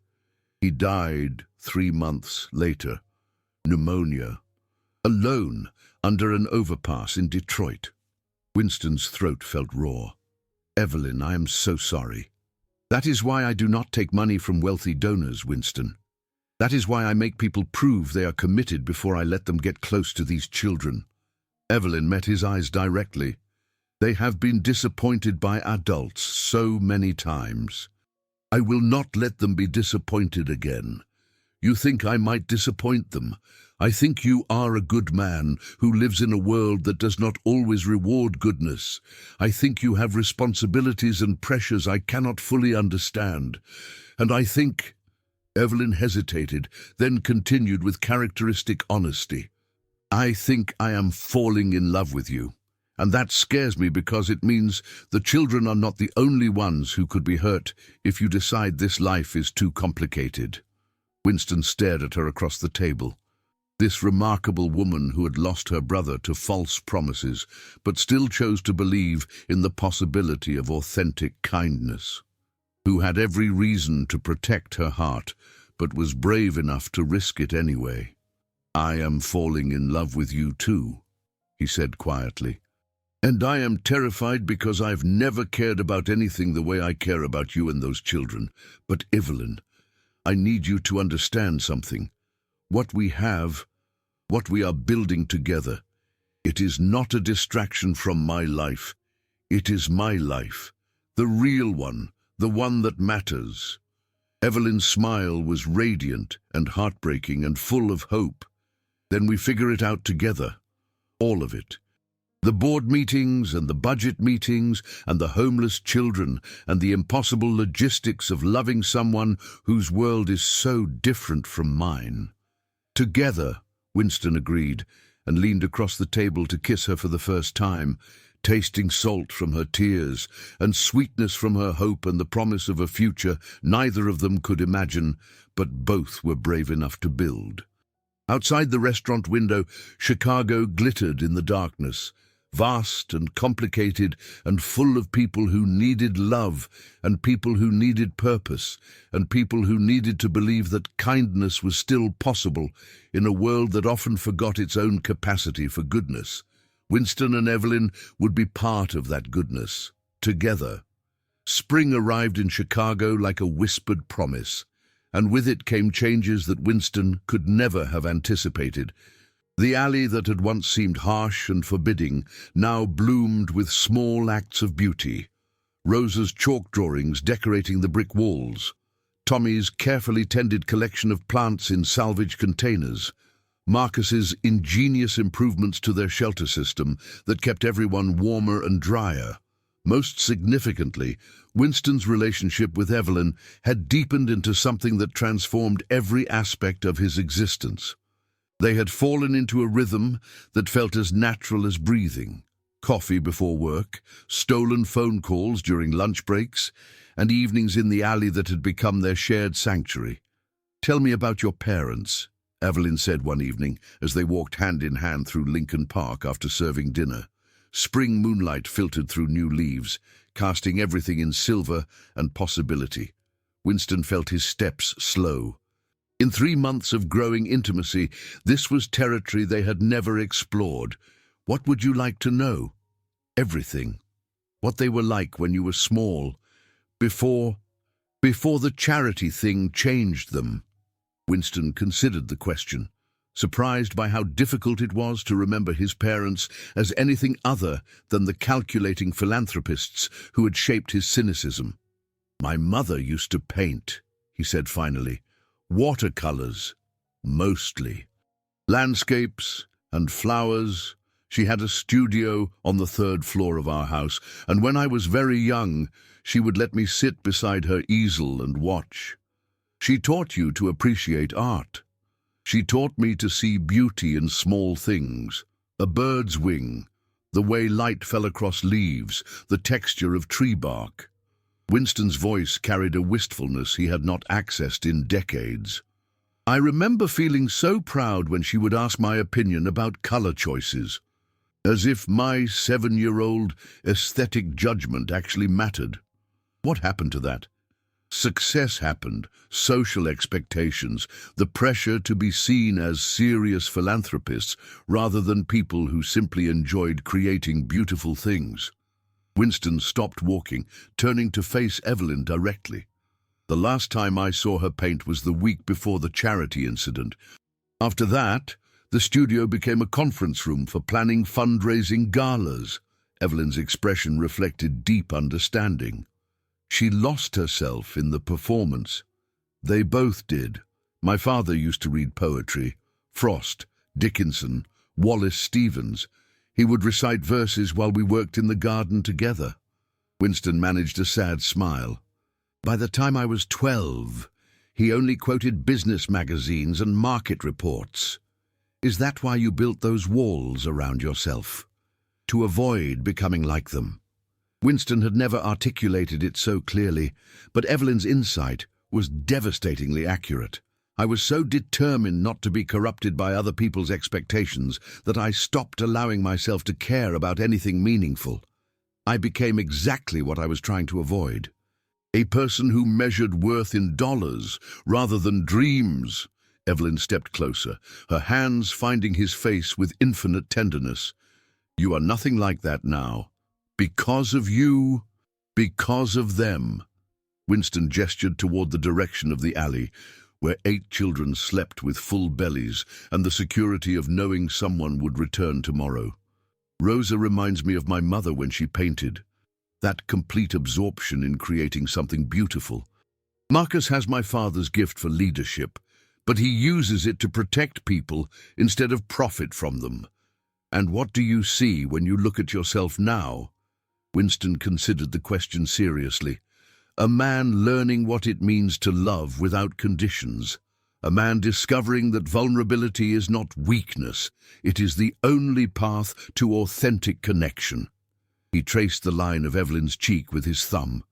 He died 3 months later. Pneumonia. Alone, under an overpass in Detroit. Winston's throat felt raw. Evelyn, I am so sorry. That is why I do not take money from wealthy donors, Winston. That is why I make people prove they are committed before I let them get close to these children. Evelyn met his eyes directly. They have been disappointed by adults so many times. I will not let them be disappointed again. You think I might disappoint them. I think you are a good man who lives in a world that does not always reward goodness. I think you have responsibilities and pressures I cannot fully understand. And I think... Evelyn hesitated, then continued with characteristic honesty. I think I am falling in love with you. And that scares me because it means the children are not the only ones who could be hurt if you decide this life is too complicated. Winston stared at her across the table. This remarkable woman who had lost her brother to false promises, but still chose to believe in the possibility of authentic kindness. Who had every reason to protect her heart, but was brave enough to risk it anyway. "I am falling in love with you too," he said quietly. "And I am terrified because I've never cared about anything the way I care about you and those children. But Evelyn, I need you to understand something. What we have, what we are building together, it is not a distraction from my life. It is my life, the real one, the one that matters." Evelyn's smile was radiant and heartbreaking and full of hope. "Then we figure it out together. All of it. The board meetings and the budget meetings and the homeless children and the impossible logistics of loving someone whose world is so different from mine." "Together," Winston agreed and leaned across the table to kiss her for the first time, tasting salt from her tears and sweetness from her hope and the promise of a future neither of them could imagine, but both were brave enough to build. Outside the restaurant window, Chicago glittered in the darkness, vast and complicated and full of people who needed love and people who needed purpose and people who needed to believe that kindness was still possible in a world that often forgot its own capacity for goodness. Winston and Evelyn would be part of that goodness, together. Spring arrived in Chicago like a whispered promise, and with it came changes that Winston could never have anticipated. The alley that had once seemed harsh and forbidding now bloomed with small acts of beauty. Rosa's chalk drawings decorating the brick walls, Tommy's carefully tended collection of plants in salvage containers, Marcus's ingenious improvements to their shelter system that kept everyone warmer and drier. Most significantly, Winston's relationship with Evelyn had deepened into something that transformed every aspect of his existence. They had fallen into a rhythm that felt as natural as breathing. Coffee before work, stolen phone calls during lunch breaks, and evenings in the alley that had become their shared sanctuary. "Tell me about your parents," Evelyn said one evening as they walked hand in hand through Lincoln Park after serving dinner. Spring moonlight filtered through new leaves, casting everything in silver and possibility. Winston felt his steps slow. In 3 months of growing intimacy, this was territory they had never explored. "What would you like to know?" "Everything. What they were like when you were small, before the charity thing changed them." Winston considered the question, surprised by how difficult it was to remember his parents as anything other than the calculating philanthropists who had shaped his cynicism. "My mother used to paint," he said finally. "Watercolors, mostly. Landscapes and flowers. She had a studio on the 3rd floor of our house, and when I was very young, she would let me sit beside her easel and watch. She taught you to appreciate art. She taught me to see beauty in small things, a bird's wing, the way light fell across leaves, the texture of tree bark." Winston's voice carried a wistfulness he had not accessed in decades. "I remember feeling so proud when she would ask my opinion about color choices, as if my 7-year-old aesthetic judgment actually mattered. What happened to that? Success happened, social expectations, the pressure to be seen as serious philanthropists rather than people who simply enjoyed creating beautiful things." Winston stopped walking, turning to face Evelyn directly. "The last time I saw her paint was the week before the charity incident. After that, the studio became a conference room for planning fundraising galas." Evelyn's expression reflected deep understanding. "She lost herself in the performance." "They both did. My father used to read poetry, Frost, Dickinson, Wallace Stevens. He would recite verses while we worked in the garden together." Winston managed a sad smile. "By the time I was 12, he only quoted business magazines and market reports. Is that why you built those walls around yourself? To avoid becoming like them?" Winston had never articulated it so clearly, but Evelyn's insight was devastatingly accurate. I was so determined not to be corrupted by other people's expectations that I stopped allowing myself to care about anything meaningful. I became exactly what I was trying to avoid. A person who measured worth in dollars rather than dreams. Evelyn stepped closer, her hands finding his face with infinite tenderness. You are nothing like that now. Because of you, because of them. Winston gestured toward the direction of the alley, where 8 children slept with full bellies and the security of knowing someone would return tomorrow. Rosa reminds me of my mother when she painted. That complete absorption in creating something beautiful. Marcus has my father's gift for leadership, but he uses it to protect people instead of profit from them. And what do you see when you look at yourself now? Winston considered the question seriously. A man learning what it means to love without conditions. A man discovering that vulnerability is not weakness. It is the only path to authentic connection. He traced the line of Evelyn's cheek with his thumb.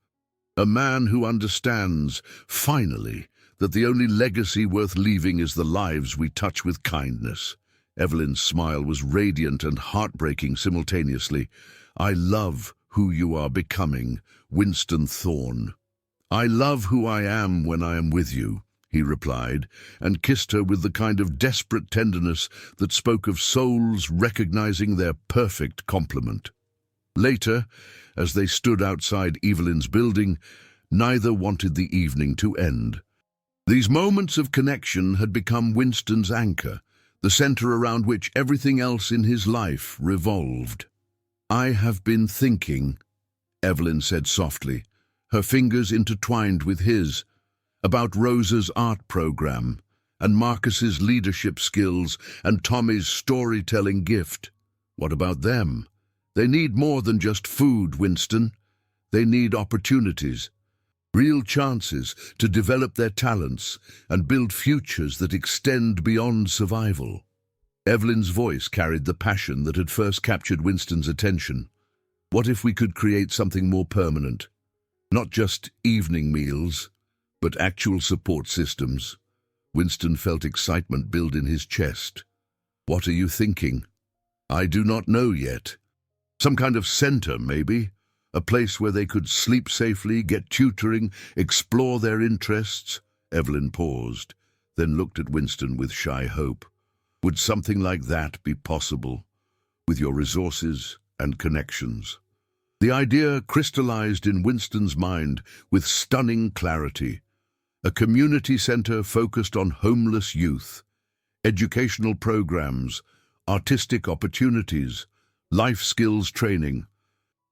A man who understands, finally, that the only legacy worth leaving is the lives we touch with kindness. Evelyn's smile was radiant and heartbreaking simultaneously. I love who you are becoming, Winston Thorne. I love who I am when I am with you, he replied, and kissed her with the kind of desperate tenderness that spoke of souls recognizing their perfect complement. Later, as they stood outside Evelyn's building, neither wanted the evening to end. These moments of connection had become Winston's anchor, the center around which everything else in his life revolved. I have been thinking, Evelyn said softly, her fingers intertwined with his, about Rosa's art program, and Marcus's leadership skills, and Tommy's storytelling gift. What about them? They need more than just food, Winston. They need opportunities, real chances to develop their talents and build futures that extend beyond survival. Evelyn's voice carried the passion that had first captured Winston's attention. What if we could create something more permanent? Not just evening meals, but actual support systems. Winston felt excitement build in his chest. What are you thinking? I do not know yet. Some kind of center, maybe. A place where they could sleep safely, get tutoring, explore their interests. Evelyn paused, then looked at Winston with shy hope. Would something like that be possible, with your resources and connections? The idea crystallized in Winston's mind with stunning clarity. A community center focused on homeless youth, educational programs, artistic opportunities, life skills training.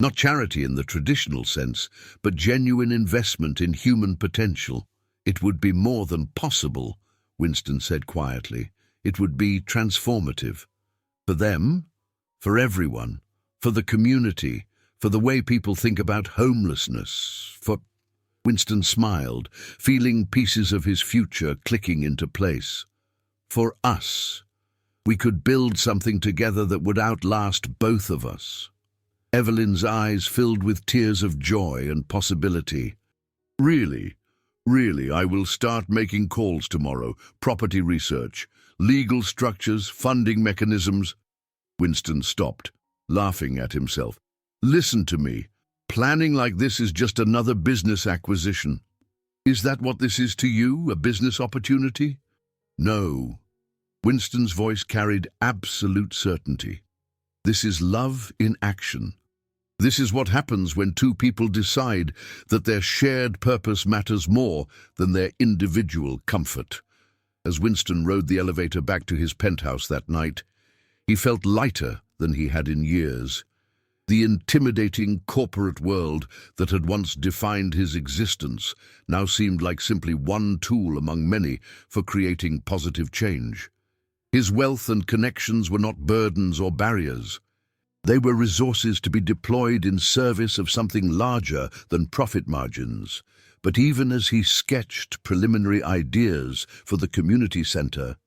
Not charity in the traditional sense, but genuine investment in human potential. It would be more than possible, Winston said quietly. It would be transformative. For them, for everyone, for the community, for the way people think about homelessness, for... Winston smiled, feeling pieces of his future clicking into place. For us, we could build something together that would outlast both of us. Evelyn's eyes filled with tears of joy and possibility. Really, I will start making calls tomorrow. Property research, legal structures, funding mechanisms. Winston stopped, laughing at himself. Listen to me. Planning like this is just another business acquisition. Is that what this is to you, a business opportunity? No. Winston's voice carried absolute certainty. This is love in action. This is what happens when two people decide that their shared purpose matters more than their individual comfort. As Winston rode the elevator back to his penthouse that night, he felt lighter than he had in years. The intimidating corporate world that had once defined his existence now seemed like simply one tool among many for creating positive change. His wealth and connections were not burdens or barriers. They were resources to be deployed in service of something larger than profit margins. But even as he sketched preliminary ideas for the community center,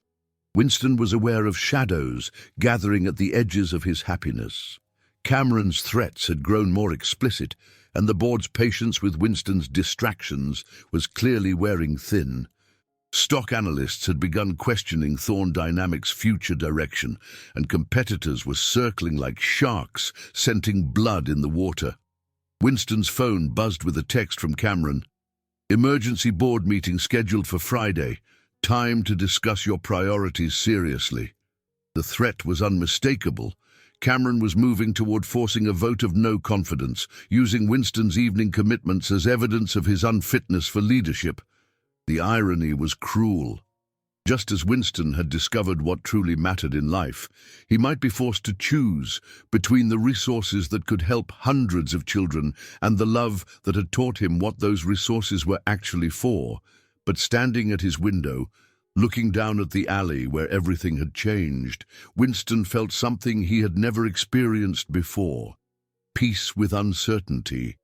Winston was aware of shadows gathering at the edges of his happiness. Cameron's threats had grown more explicit, and the board's patience with Winston's distractions was clearly wearing thin. Stock analysts had begun questioning Thorne Dynamics' future direction, and competitors were circling like sharks, scenting blood in the water. Winston's phone buzzed with a text from Cameron. "Emergency board meeting scheduled for Friday. Time to discuss your priorities seriously." The threat was unmistakable. Cameron was moving toward forcing a vote of no confidence, using Winston's evening commitments as evidence of his unfitness for leadership. The irony was cruel. Just as Winston had discovered what truly mattered in life, he might be forced to choose between the resources that could help hundreds of children and the love that had taught him what those resources were actually for. But standing at his window, looking down at the alley where everything had changed, Winston felt something he had never experienced before: peace with uncertainty.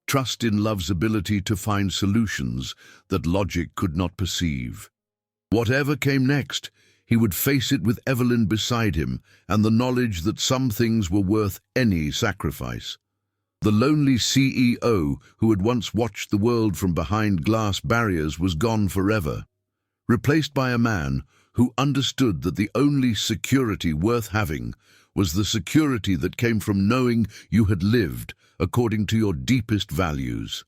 Trust in love's ability to find solutions that logic could not perceive. Whatever came next, he would face it with Evelyn beside him and the knowledge that some things were worth any sacrifice. The lonely CEO who had once watched the world from behind glass barriers was gone forever, replaced by a man who understood that the only security worth having was the security that came from knowing you had lived according to your deepest values,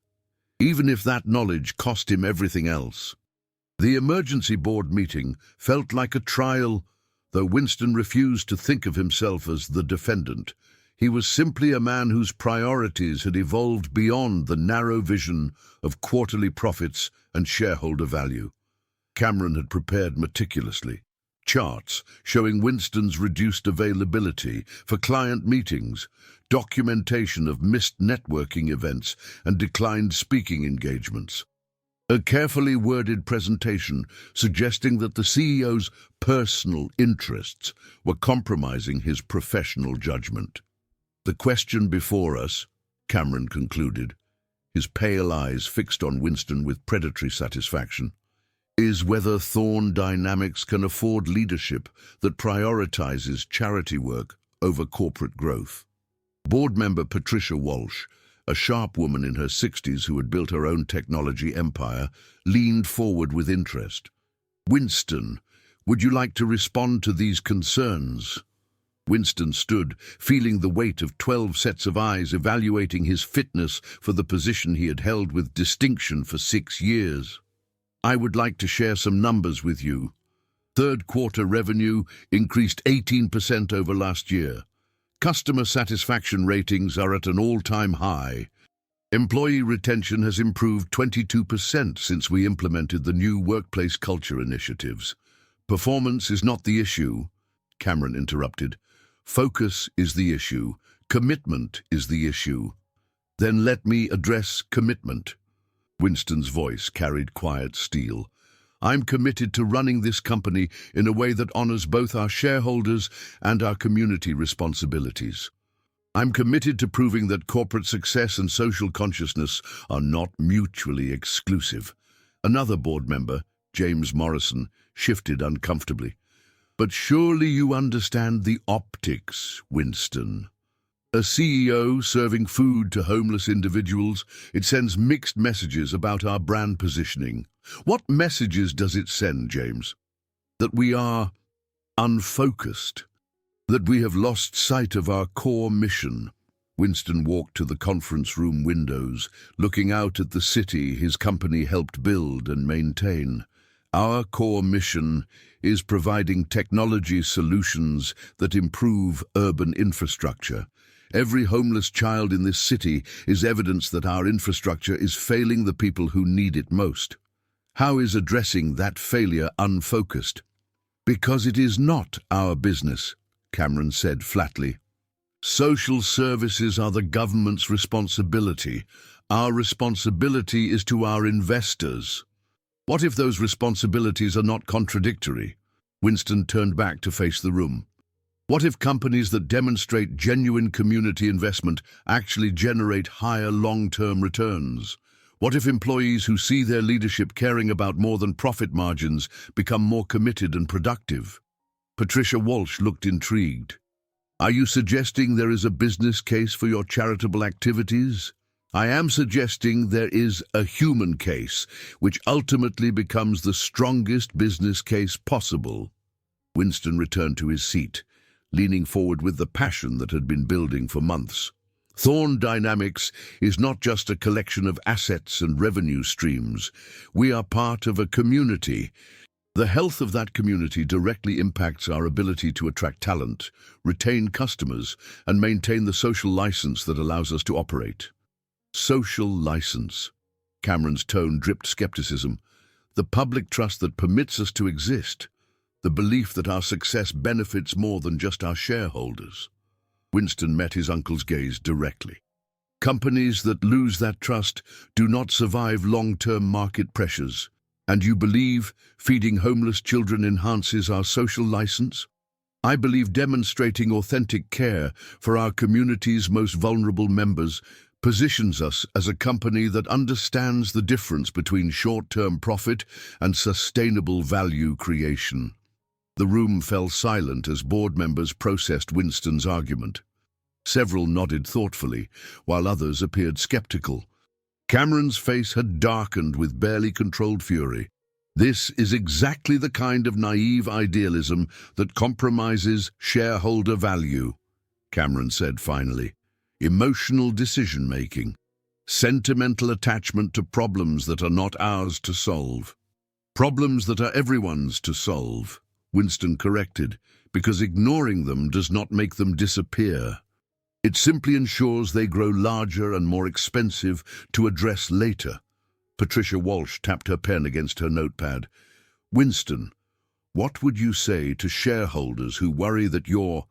even if that knowledge cost him everything else. The emergency board meeting felt like a trial, though Winston refused to think of himself as the defendant. He was simply a man whose priorities had evolved beyond the narrow vision of quarterly profits and shareholder value. Cameron had prepared meticulously. Charts showing Winston's reduced availability for client meetings, documentation of missed networking events and declined speaking engagements. A carefully worded presentation suggesting that the CEO's personal interests were compromising his professional judgment. "The question before us," Cameron concluded, his pale eyes fixed on Winston with predatory satisfaction, "is whether Thorne Dynamics can afford leadership that prioritizes charity work over corporate growth." Board member Patricia Walsh, a sharp woman in her 60s who had built her own technology empire, leaned forward with interest. "Winston, would you like to respond to these concerns?" Winston stood, feeling the weight of 12 sets of eyes evaluating his fitness for the position he had held with distinction for 6 years. "I would like to share some numbers with you. Third quarter revenue increased 18% over last year. Customer satisfaction ratings are at an all-time high. Employee retention has improved 22% since we implemented the new workplace culture initiatives. Performance is not the issue," Cameron interrupted. "Focus is the issue. Commitment is the issue." "Then let me address commitment." Winston's voice carried quiet steel. "I'm committed to running this company in a way that honors both our shareholders and our community responsibilities. I'm committed to proving that corporate success and social consciousness are not mutually exclusive." Another board member, James Morrison, shifted uncomfortably. "But surely you understand the optics, Winston. A CEO serving food to homeless individuals, it sends mixed messages about our brand positioning. What messages does it send, James? That we are unfocused, that we have lost sight of our core mission." Winston walked to the conference room windows, looking out at the city his company helped build and maintain. "Our core mission is providing technology solutions that improve urban infrastructure. Every homeless child in this city is evidence that our infrastructure is failing the people who need it most. How is addressing that failure unfocused?" "Because it is not our business," Cameron said flatly. "Social services are the government's responsibility. Our responsibility is to our investors." "What if those responsibilities are not contradictory?" Winston turned back to face the room. "What if companies that demonstrate genuine community investment actually generate higher long-term returns? What if employees who see their leadership caring about more than profit margins become more committed and productive?" Patricia Walsh looked intrigued. "Are you suggesting there is a business case for your charitable activities?" I am suggesting there is a human case, which ultimately becomes the strongest business case possible. Winston returned to his seat, leaning forward with the passion that had been building for months. Thorne Dynamics is not just a collection of assets and revenue streams. We are part of a community. The health of that community directly impacts our ability to attract talent, retain customers, and maintain the social license that allows us to operate. Social license. Cameron's tone dripped skepticism. The public trust that permits us to exist. The belief that our success benefits more than just our shareholders. Winston met his uncle's gaze directly. Companies that lose that trust do not survive long-term market pressures. And you believe feeding homeless children enhances our social license? I believe demonstrating authentic care for our community's most vulnerable members positions us as a company that understands the difference between short-term profit and sustainable value creation. The room fell silent as board members processed Winston's argument. Several nodded thoughtfully, while others appeared skeptical. Cameron's face had darkened with barely controlled fury. This is exactly the kind of naive idealism that compromises shareholder value, Cameron said finally. Emotional decision-making. Sentimental attachment to problems that are not ours to solve. Problems that are everyone's to solve, Winston corrected, because ignoring them does not make them disappear. It simply ensures they grow larger and more expensive to address later. Patricia Walsh tapped her pen against her notepad. Winston, what would you say to shareholders who worry that your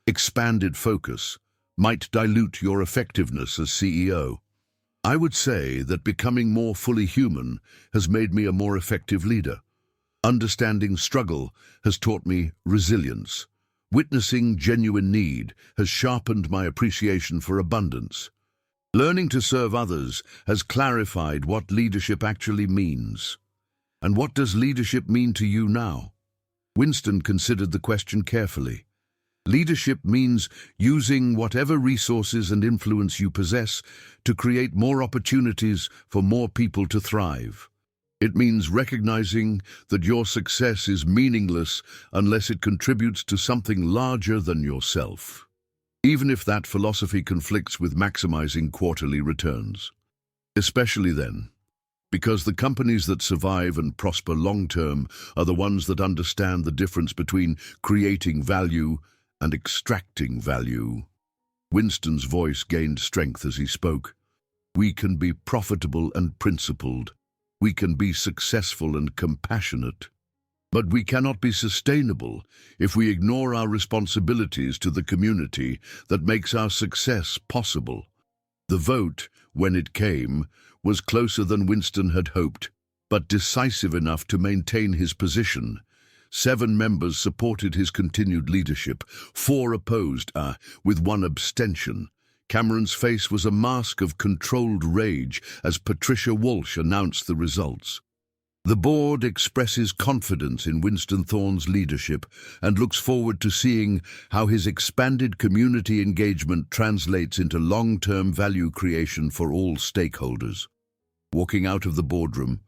expanded focus might dilute your effectiveness as CEO? I would say that becoming more fully human has made me a more effective leader. Understanding struggle has taught me resilience. Witnessing genuine need has sharpened my appreciation for abundance. Learning to serve others has clarified what leadership actually means. And what does leadership mean to you now? Winston considered the question carefully. Leadership means using whatever resources and influence you possess to create more opportunities for more people to thrive. It means recognizing that your success is meaningless unless it contributes to something larger than yourself, even if that philosophy conflicts with maximizing quarterly returns. Especially then, because the companies that survive and prosper long-term are the ones that understand the difference between creating value and extracting value. Winston's voice gained strength as he spoke. We can be profitable and principled. We can be successful and compassionate. But we cannot be sustainable if we ignore our responsibilities to the community that makes our success possible. The vote, when it came, was closer than Winston had hoped, but decisive enough to maintain his position. 7 members supported his continued leadership, 4 opposed, with 1 abstention. Cameron's face was a mask of controlled rage as Patricia Walsh announced the results. The board expresses confidence in Winston Thorne's leadership and looks forward to seeing how his expanded community engagement translates into long-term value creation for all stakeholders. Walking out of the boardroom,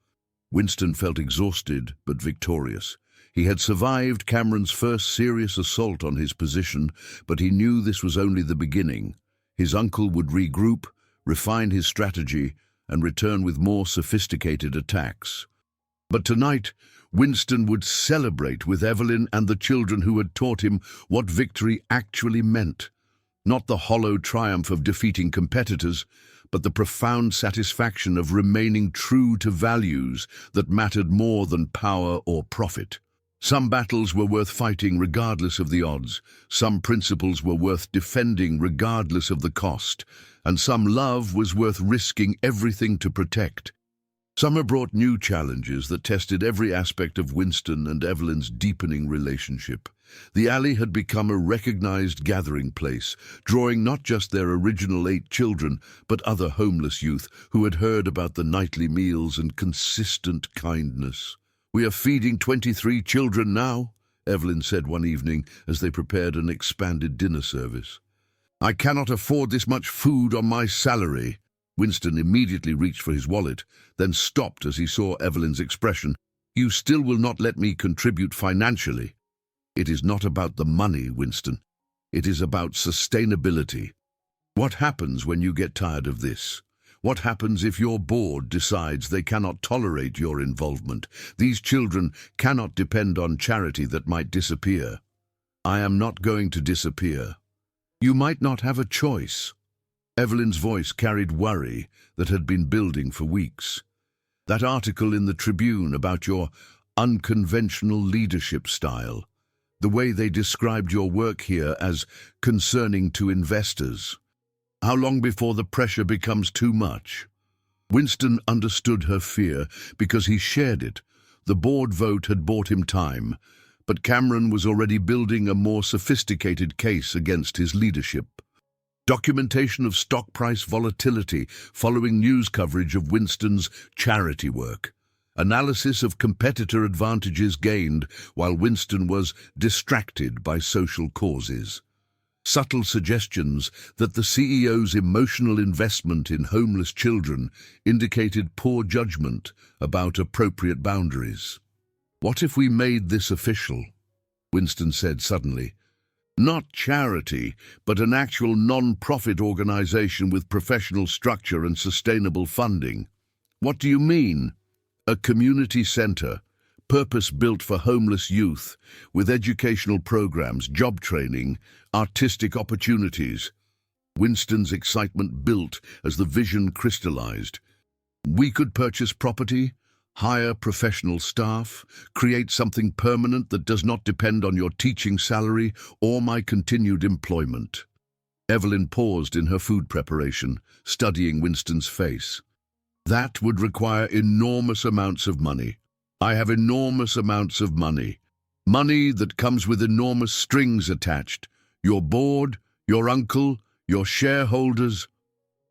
Winston felt exhausted but victorious. He had survived Cameron's first serious assault on his position, but he knew this was only the beginning. His uncle would regroup, refine his strategy, and return with more sophisticated attacks. But tonight, Winston would celebrate with Evelyn and the children who had taught him what victory actually meant. Not the hollow triumph of defeating competitors, but the profound satisfaction of remaining true to values that mattered more than power or profit. Some battles were worth fighting regardless of the odds, some principles were worth defending regardless of the cost, and some love was worth risking everything to protect. Summer brought new challenges that tested every aspect of Winston and Evelyn's deepening relationship. The alley had become a recognized gathering place, drawing not just their original 8 children, but other homeless youth who had heard about the nightly meals and consistent kindness. "We are feeding 23 children now," Evelyn said one evening as they prepared an expanded dinner service. "I cannot afford this much food on my salary." Winston immediately reached for his wallet, then stopped as he saw Evelyn's expression. "You still will not let me contribute financially." "It is not about the money, Winston. It is about sustainability. What happens when you get tired of this? What happens if your board decides they cannot tolerate your involvement? These children cannot depend on charity that might disappear." "I am not going to disappear." "You might not have a choice." Evelyn's voice carried worry that had been building for weeks. "That article in the Tribune about your unconventional leadership style, the way they described your work here as concerning to investors. How long before the pressure becomes too much?" Winston understood her fear because he shared it. The board vote had bought him time, but Cameron was already building a more sophisticated case against his leadership. Documentation of stock price volatility following news coverage of Winston's charity work. Analysis of competitor advantages gained while Winston was distracted by social causes. Subtle suggestions that the CEO's emotional investment in homeless children indicated poor judgment about appropriate boundaries. "What if we made this official?" Winston said suddenly. "Not charity, but an actual non-profit organization with professional structure and sustainable funding." "What do you mean?" "A community center, purpose-built for homeless youth, with educational programs, job training, artistic opportunities." Winston's excitement built as the vision crystallized. "We could purchase property, hire professional staff, create something permanent that does not depend on your teaching salary or my continued employment." Evelyn paused in her food preparation, studying Winston's face. "That would require enormous amounts of money. I have enormous amounts of money. Money that comes with enormous strings attached. Your board, your uncle, your shareholders.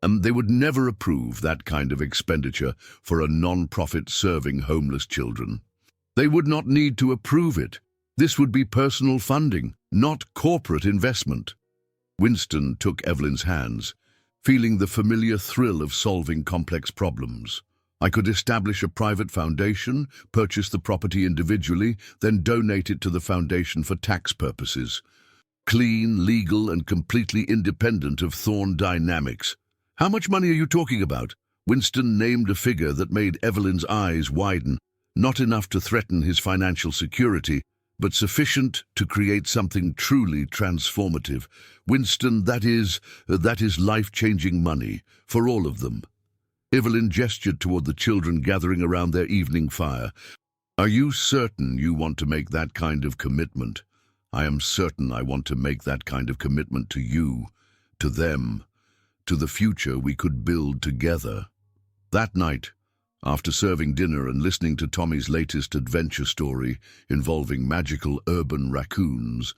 And they would never approve that kind of expenditure for a non-profit serving homeless children. They would not need to approve it. This would be personal funding, not corporate investment." Winston took Evelyn's hands, feeling the familiar thrill of solving complex problems. "I could establish a private foundation, purchase the property individually, then donate it to the foundation for tax purposes. Clean, legal, and completely independent of Thorne dynamics." "How much money are you talking about?" Winston named a figure that made Evelyn's eyes widen. Not enough to threaten his financial security, but sufficient to create something truly transformative. "Winston, that is life-changing money, for all of them." Evelyn gestured toward the children gathering around their evening fire. "Are you certain you want to make that kind of commitment?" "I am certain I want to make that kind of commitment to you, to them, to the future we could build together." That night, after serving dinner and listening to Tommy's latest adventure story involving magical urban raccoons,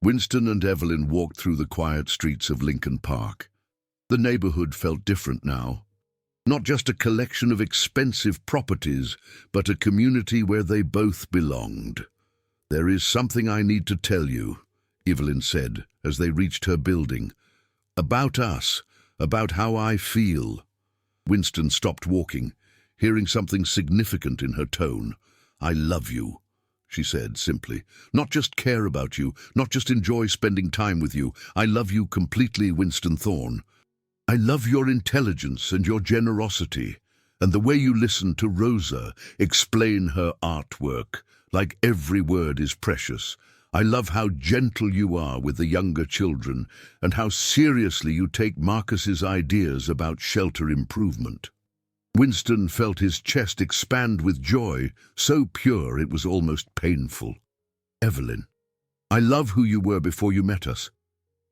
Winston and Evelyn walked through the quiet streets of Lincoln Park. The neighborhood felt different now. Not just a collection of expensive properties, but a community where they both belonged. "There is something I need to tell you," Evelyn said as they reached her building. "About us. About how I feel." Winston stopped walking, hearing something significant in her tone. "I love you," she said simply. "Not just care about you, not just enjoy spending time with you. I love you completely, Winston Thorne. I love your intelligence and your generosity, and the way you listen to Rosa explain her artwork, like every word is precious. I love how gentle you are with the younger children and how seriously you take Marcus's ideas about shelter improvement." Winston felt his chest expand with joy, so pure it was almost painful. "Evelyn, I love who you were before you met us,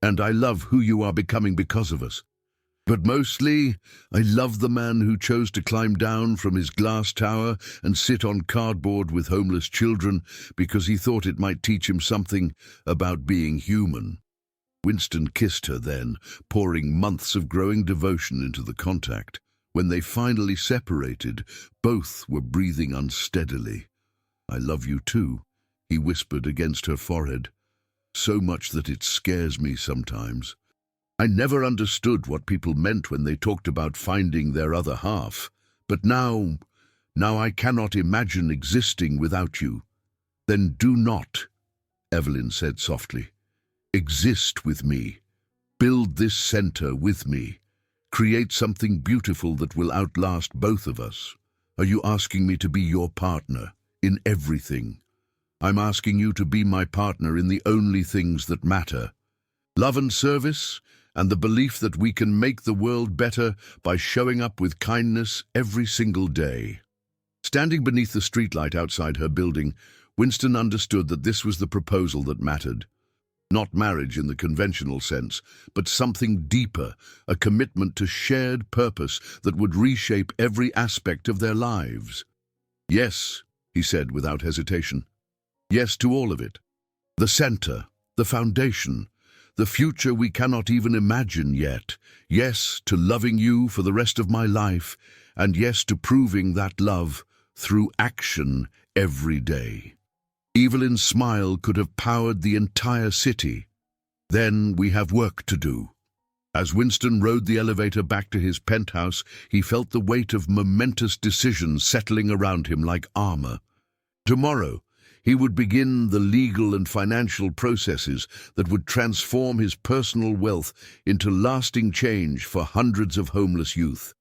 and I love who you are becoming because of us. But mostly, I love the man who chose to climb down from his glass tower and sit on cardboard with homeless children because he thought it might teach him something about being human." Winston kissed her then, pouring months of growing devotion into the contact. When they finally separated, both were breathing unsteadily. "I love you too," he whispered against her forehead. "So much that it scares me sometimes." I never understood what people meant when they talked about finding their other half. But now I cannot imagine existing without you. Then do not, Evelyn said softly. Exist with me. Build this center with me. Create something beautiful that will outlast both of us. Are you asking me to be your partner in everything? I'm asking you to be my partner in the only things that matter. Love and service, and the belief that we can make the world better by showing up with kindness every single day. Standing beneath the streetlight outside her building, Winston understood that this was the proposal that mattered. Not marriage in the conventional sense, but something deeper, a commitment to shared purpose that would reshape every aspect of their lives. Yes, he said without hesitation. Yes to all of it. The center, the foundation, the future we cannot even imagine yet. Yes to loving you for the rest of my life, and yes to proving that love through action every day. Evelyn's smile could have powered the entire city. Then we have work to do. As Winston rode the elevator back to his penthouse, he felt the weight of momentous decisions settling around him like armor. Tomorrow, he would begin the legal and financial processes that would transform his personal wealth into lasting change for hundreds of homeless youth.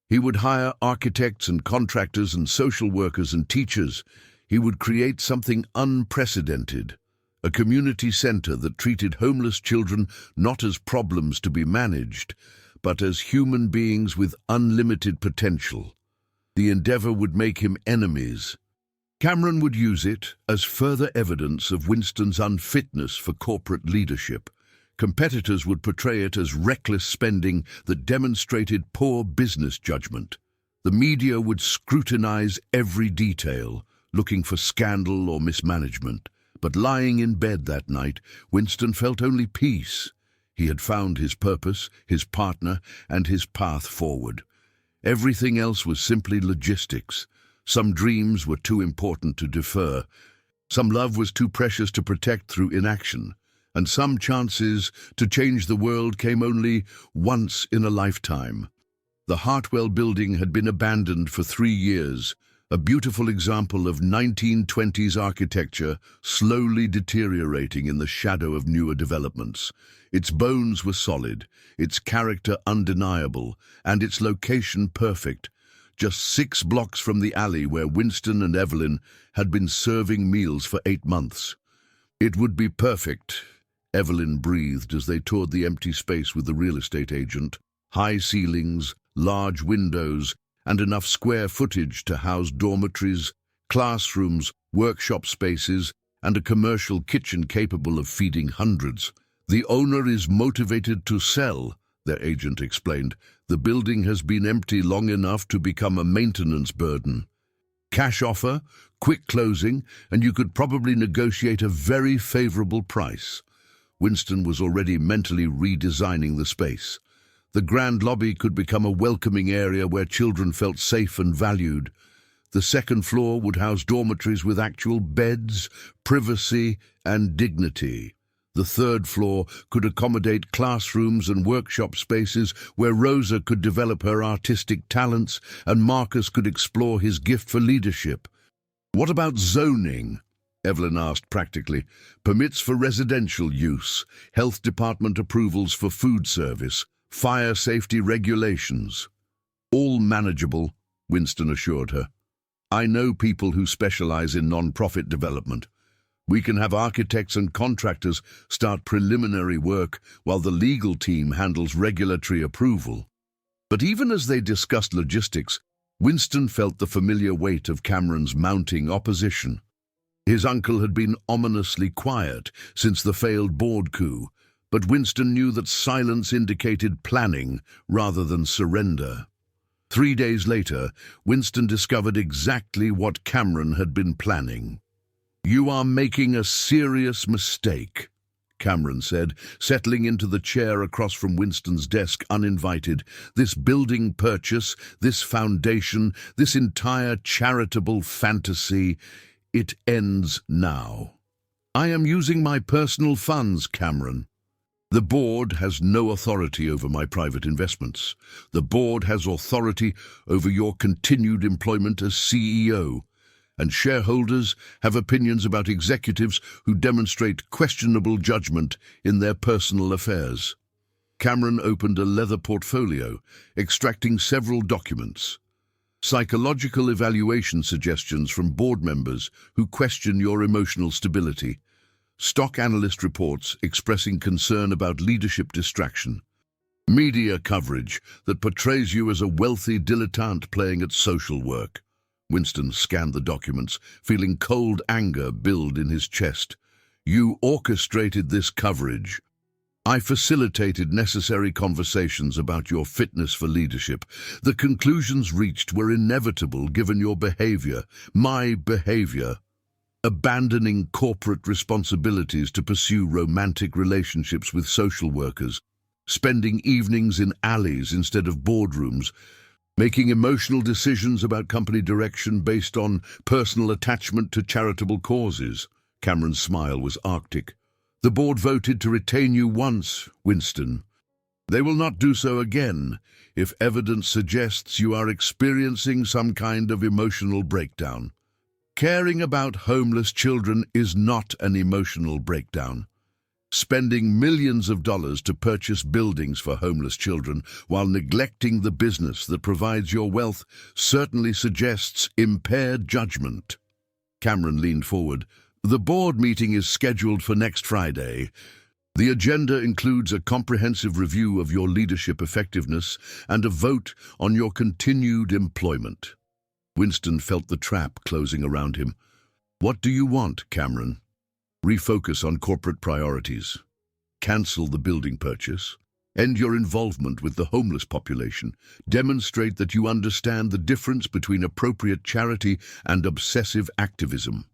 He would hire architects and contractors and social workers and teachers. He would create something unprecedented, a community center that treated homeless children not as problems to be managed, but as human beings with unlimited potential. The endeavor would make him enemies. Cameron would use it as further evidence of Winston's unfitness for corporate leadership. Competitors would portray it as reckless spending that demonstrated poor business judgment. The media would scrutinize every detail, looking for scandal or mismanagement. But lying in bed that night, Winston felt only peace. He had found his purpose, his partner, and his path forward. Everything else was simply logistics. Some dreams were too important to defer. Some love was too precious to protect through inaction. And some chances to change the world came only once in a lifetime. The Hartwell building had been abandoned for 3 years, a beautiful example of 1920s architecture slowly deteriorating in the shadow of newer developments. Its bones were solid, its character undeniable, and its location perfect. Just 6 blocks from the alley where Winston and Evelyn had been serving meals for 8 months. It would be perfect, Evelyn breathed as they toured the empty space with the real estate agent. High ceilings, large windows, and enough square footage to house dormitories, classrooms, workshop spaces, and a commercial kitchen capable of feeding hundreds. The owner is motivated to sell, their agent explained. The building has been empty long enough to become a maintenance burden. Cash offer, quick closing, and you could probably negotiate a very favorable price. Winston was already mentally redesigning the space. The grand lobby could become a welcoming area where children felt safe and valued. The second floor would house dormitories with actual beds, privacy, and dignity. The third floor could accommodate classrooms and workshop spaces where Rosa could develop her artistic talents and Marcus could explore his gift for leadership. What about zoning? Evelyn asked practically. Permits for residential use, health department approvals for food service, fire safety regulations. All manageable, Winston assured her. I know people who specialize in non-profit development. We can have architects and contractors start preliminary work while the legal team handles regulatory approval. But even as they discussed logistics, Winston felt the familiar weight of Cameron's mounting opposition. His uncle had been ominously quiet since the failed board coup, but Winston knew that silence indicated planning rather than surrender. 3 days later, Winston discovered exactly what Cameron had been planning. You are making a serious mistake, Cameron said, settling into the chair across from Winston's desk uninvited. This building purchase, this foundation, this entire charitable fantasy, it ends now. I am using my personal funds, Cameron. The board has no authority over my private investments. The board has authority over your continued employment as CEO, and shareholders have opinions about executives who demonstrate questionable judgment in their personal affairs. Cameron opened a leather portfolio, extracting several documents. Psychological evaluation suggestions from board members who question your emotional stability. Stock analyst reports expressing concern about leadership distraction. Media coverage that portrays you as a wealthy dilettante playing at social work. Winston scanned the documents, feeling cold anger build in his chest. You orchestrated this coverage. I facilitated necessary conversations about your fitness for leadership. The conclusions reached were inevitable given your behavior, my behavior. Abandoning corporate responsibilities to pursue romantic relationships with social workers, spending evenings in alleys instead of boardrooms, making emotional decisions about company direction based on personal attachment to charitable causes. Cameron's smile was arctic. The board voted to retain you once, Winston. They will not do so again if evidence suggests you are experiencing some kind of emotional breakdown. Caring about homeless children is not an emotional breakdown. Spending millions of dollars to purchase buildings for homeless children while neglecting the business that provides your wealth certainly suggests impaired judgment. Cameron leaned forward. The board meeting is scheduled for next Friday. The agenda includes a comprehensive review of your leadership effectiveness and a vote on your continued employment. Winston felt the trap closing around him. What do you want, Cameron? Refocus on corporate priorities. Cancel the building purchase. End your involvement with the homeless population. Demonstrate that you understand the difference between appropriate charity and obsessive activism.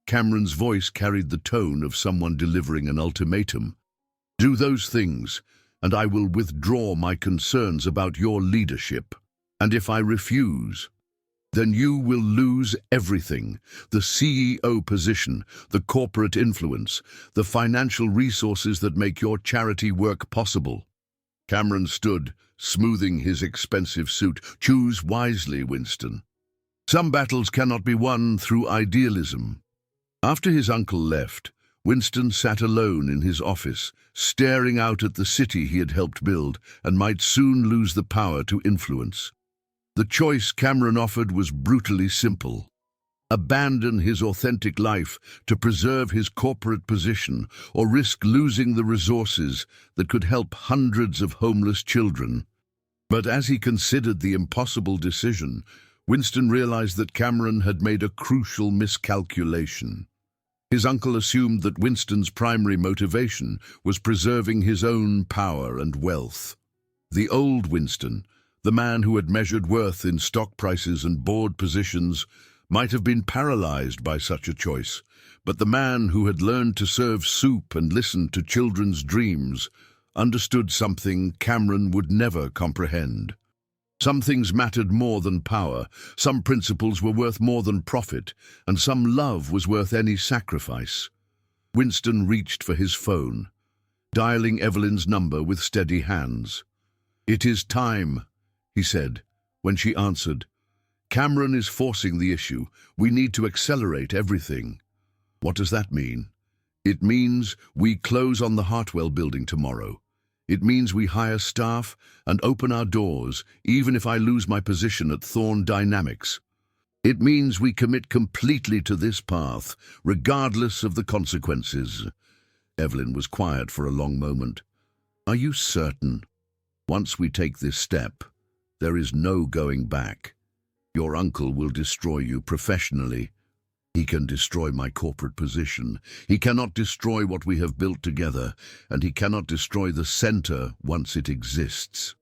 Cameron's voice carried the tone of someone delivering an ultimatum. Do those things, and I will withdraw my concerns about your leadership. And if I refuse, then you will lose everything: the CEO position, the corporate influence, the financial resources that make your charity work possible. Cameron stood, smoothing his expensive suit. Choose wisely, Winston. Some battles cannot be won through idealism. After his uncle left, Winston sat alone in his office, staring out at the city he had helped build and might soon lose the power to influence. The choice Cameron offered was brutally simple. Abandon his authentic life to preserve his corporate position, or risk losing the resources that could help hundreds of homeless children. But as he considered the impossible decision, Winston realized that Cameron had made a crucial miscalculation. His uncle assumed that Winston's primary motivation was preserving his own power and wealth. The old Winston, the man who had measured worth in stock prices and board positions, might have been paralyzed by such a choice, but the man who had learned to serve soup and listen to children's dreams understood something Cameron would never comprehend. Some things mattered more than power, some principles were worth more than profit, and some love was worth any sacrifice. Winston reached for his phone, dialing Evelyn's number with steady hands. "It is time," he said, when she answered. "Cameron is forcing the issue. We need to accelerate everything." "What does that mean?" "It means we close on the Hartwell building tomorrow. It means we hire staff and open our doors, even if I lose my position at Thorne Dynamics. It means we commit completely to this path, regardless of the consequences." Evelyn was quiet for a long moment. "Are you certain? Once we take this step, there is no going back. Your uncle will destroy you professionally. He can destroy my corporate position. He cannot destroy what we have built together, and he cannot destroy the center once it exists."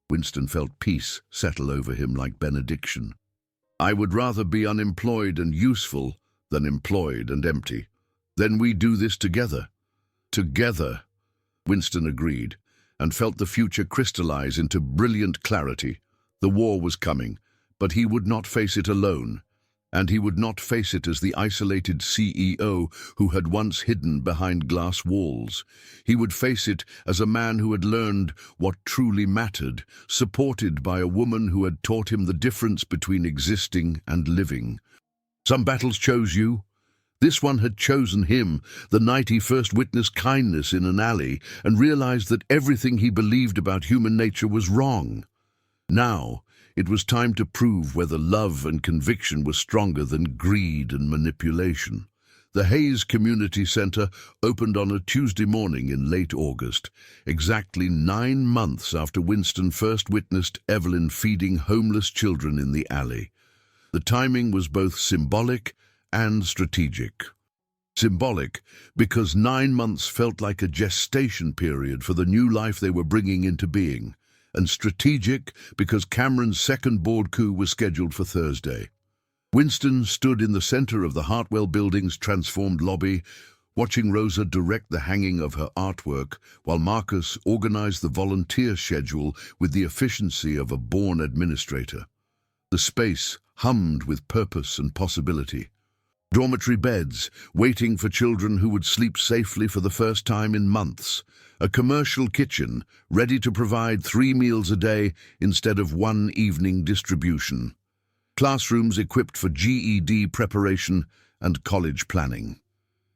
Winston felt peace settle over him like benediction. "I would rather be unemployed and useful than employed and empty. Then we do this together." "Together," Winston agreed, and felt the future crystallize into brilliant clarity. The war was coming, but he would not face it alone. And he would not face it as the isolated CEO who had once hidden behind glass walls. He would face it as a man who had learned what truly mattered, supported by a woman who had taught him the difference between existing and living. Some battles chose you. This one had chosen him the night he first witnessed kindness in an alley and realized that everything he believed about human nature was wrong. Now, it was time to prove whether love and conviction were stronger than greed and manipulation. The Hayes Community Center opened on a Tuesday morning in late August, exactly 9 months after Winston first witnessed Evelyn feeding homeless children in the alley. The timing was both symbolic and strategic. Symbolic because 9 months felt like a gestation period for the new life they were bringing into being, and strategic because Cameron's second board coup was scheduled for Thursday. Winston stood in the center of the Hartwell building's transformed lobby, watching Rosa direct the hanging of her artwork, while Marcus organized the volunteer schedule with the efficiency of a born administrator. The space hummed with purpose and possibility. Dormitory beds, waiting for children who would sleep safely for the first time in months. A commercial kitchen, ready to provide 3 meals a day instead of 1 evening distribution. Classrooms equipped for GED preparation and college planning.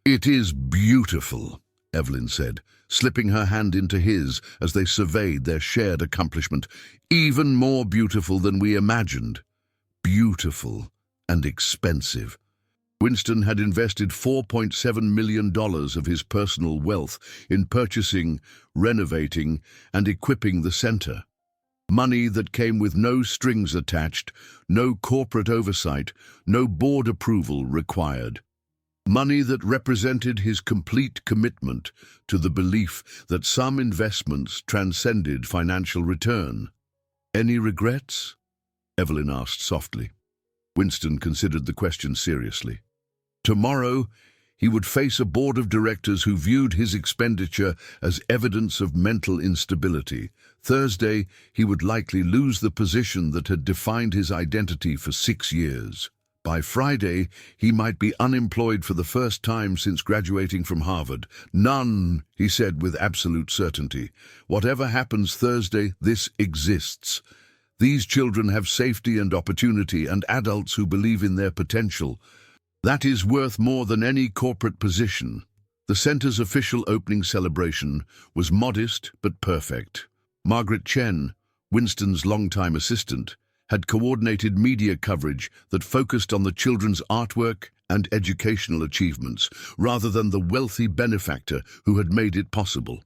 "It is beautiful," Evelyn said, slipping her hand into his as they surveyed their shared accomplishment. "Even more beautiful than we imagined. Beautiful and expensive." Winston had invested $4.7 million of his personal wealth in purchasing, renovating, and equipping the center. Money that came with no strings attached, no corporate oversight, no board approval required. Money that represented his complete commitment to the belief that some investments transcended financial return. "Any regrets?" Evelyn asked softly. Winston considered the question seriously. Tomorrow, he would face a board of directors who viewed his expenditure as evidence of mental instability. Thursday, he would likely lose the position that had defined his identity for 6 years. By Friday, he might be unemployed for the first time since graduating from Harvard. "None," he said with absolute certainty. "Whatever happens Thursday, this exists. These children have safety and opportunity and adults who believe in their potential. That is worth more than any corporate position." The center's official opening celebration was modest but perfect. Margaret Chen, Winston's longtime assistant, had coordinated media coverage that focused on the children's artwork and educational achievements, rather than the wealthy benefactor who had made it possible.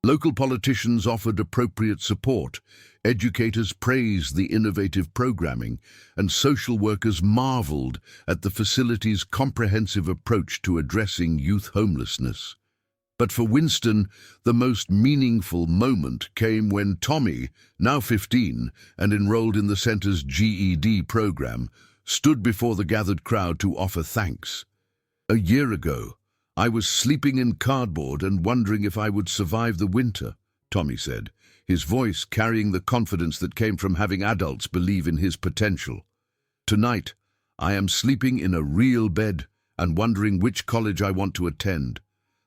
Local politicians offered appropriate support, educators praised the innovative programming, and social workers marveled at the facility's comprehensive approach to addressing youth homelessness. But for Winston, the most meaningful moment came when Tommy, now 15 and enrolled in the center's GED program, stood before the gathered crowd to offer thanks. "A year ago, I was sleeping in cardboard and wondering if I would survive the winter," Tommy said, his voice carrying the confidence that came from having adults believe in his potential. "Tonight, I am sleeping in a real bed and wondering which college I want to attend.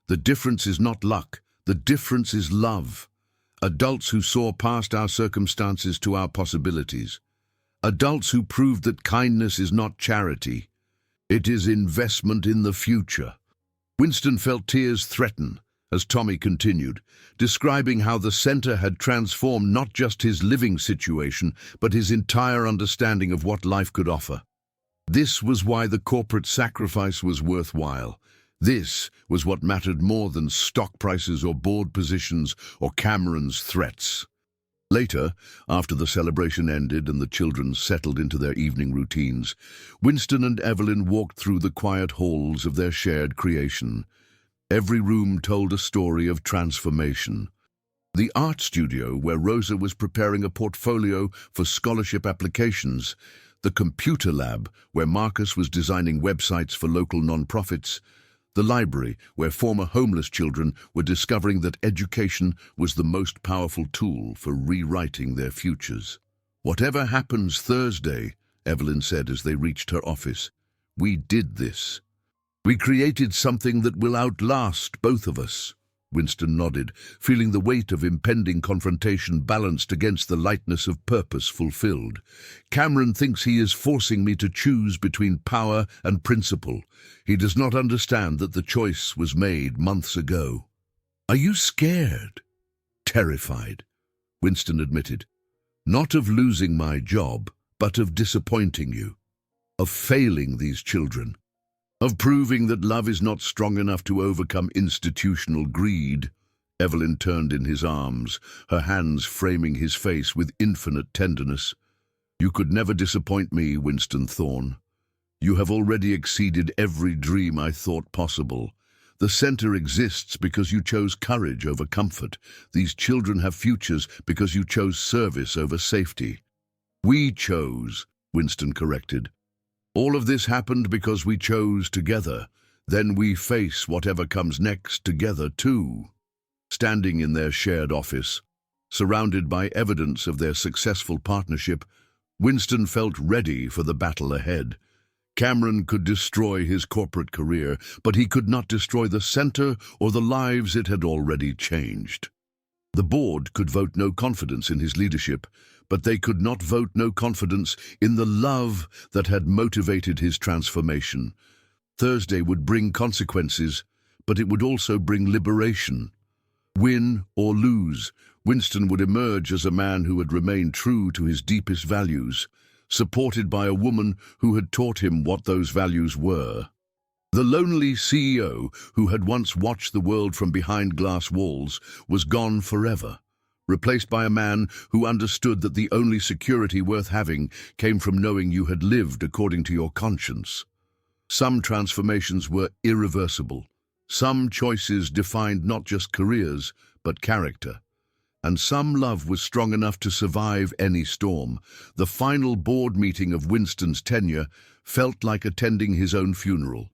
The difference is not luck, the difference is love. Adults who saw past our circumstances to our possibilities. Adults who proved that kindness is not charity. It is investment in the future." Winston felt tears threaten as Tommy continued, describing how the center had transformed not just his living situation, but his entire understanding of what life could offer. This was why the corporate sacrifice was worthwhile. This was what mattered more than stock prices or board positions or Cameron's threats. Later, after the celebration ended and the children settled into their evening routines, Winston and Evelyn walked through the quiet halls of their shared creation. Every room told a story of transformation. The art studio, where Rosa was preparing a portfolio for scholarship applications, the computer lab, where Marcus was designing websites for local nonprofits, the library, where former homeless children were discovering that education was the most powerful tool for rewriting their futures. "Whatever happens Thursday," Evelyn said as they reached her office. "We did this. We created something that will outlast both of us." Winston nodded, feeling the weight of impending confrontation balanced against the lightness of purpose fulfilled. "Cameron thinks he is forcing me to choose between power and principle. He does not understand that the choice was made months ago." "Are you scared?" "Terrified," Winston admitted. "Not of losing my job, but of disappointing you, of failing these children, of proving that love is not strong enough to overcome institutional greed." Evelyn turned in his arms, her hands framing his face with infinite tenderness. "You could never disappoint me, Winston Thorne. You have already exceeded every dream I thought possible. The center exists because you chose courage over comfort. These children have futures because you chose service over safety." "We chose," Winston corrected. "All of this happened because we chose together. Then we face whatever comes next together too." Standing in their shared office, surrounded by evidence of their successful partnership, Winston felt ready for the battle ahead. Cameron could destroy his corporate career, but he could not destroy the center or the lives it had already changed. The board could vote no confidence in his leadership, but they could not vote no confidence in the love that had motivated his transformation. Thursday would bring consequences, but it would also bring liberation. Win or lose, Winston would emerge as a man who had remained true to his deepest values, supported by a woman who had taught him what those values were. The lonely CEO who had once watched the world from behind glass walls was gone forever, replaced by a man who understood that the only security worth having came from knowing you had lived according to your conscience. Some transformations were irreversible. Some choices defined not just careers, but character. And some love was strong enough to survive any storm. The final board meeting of Winston's tenure felt like attending his own funeral.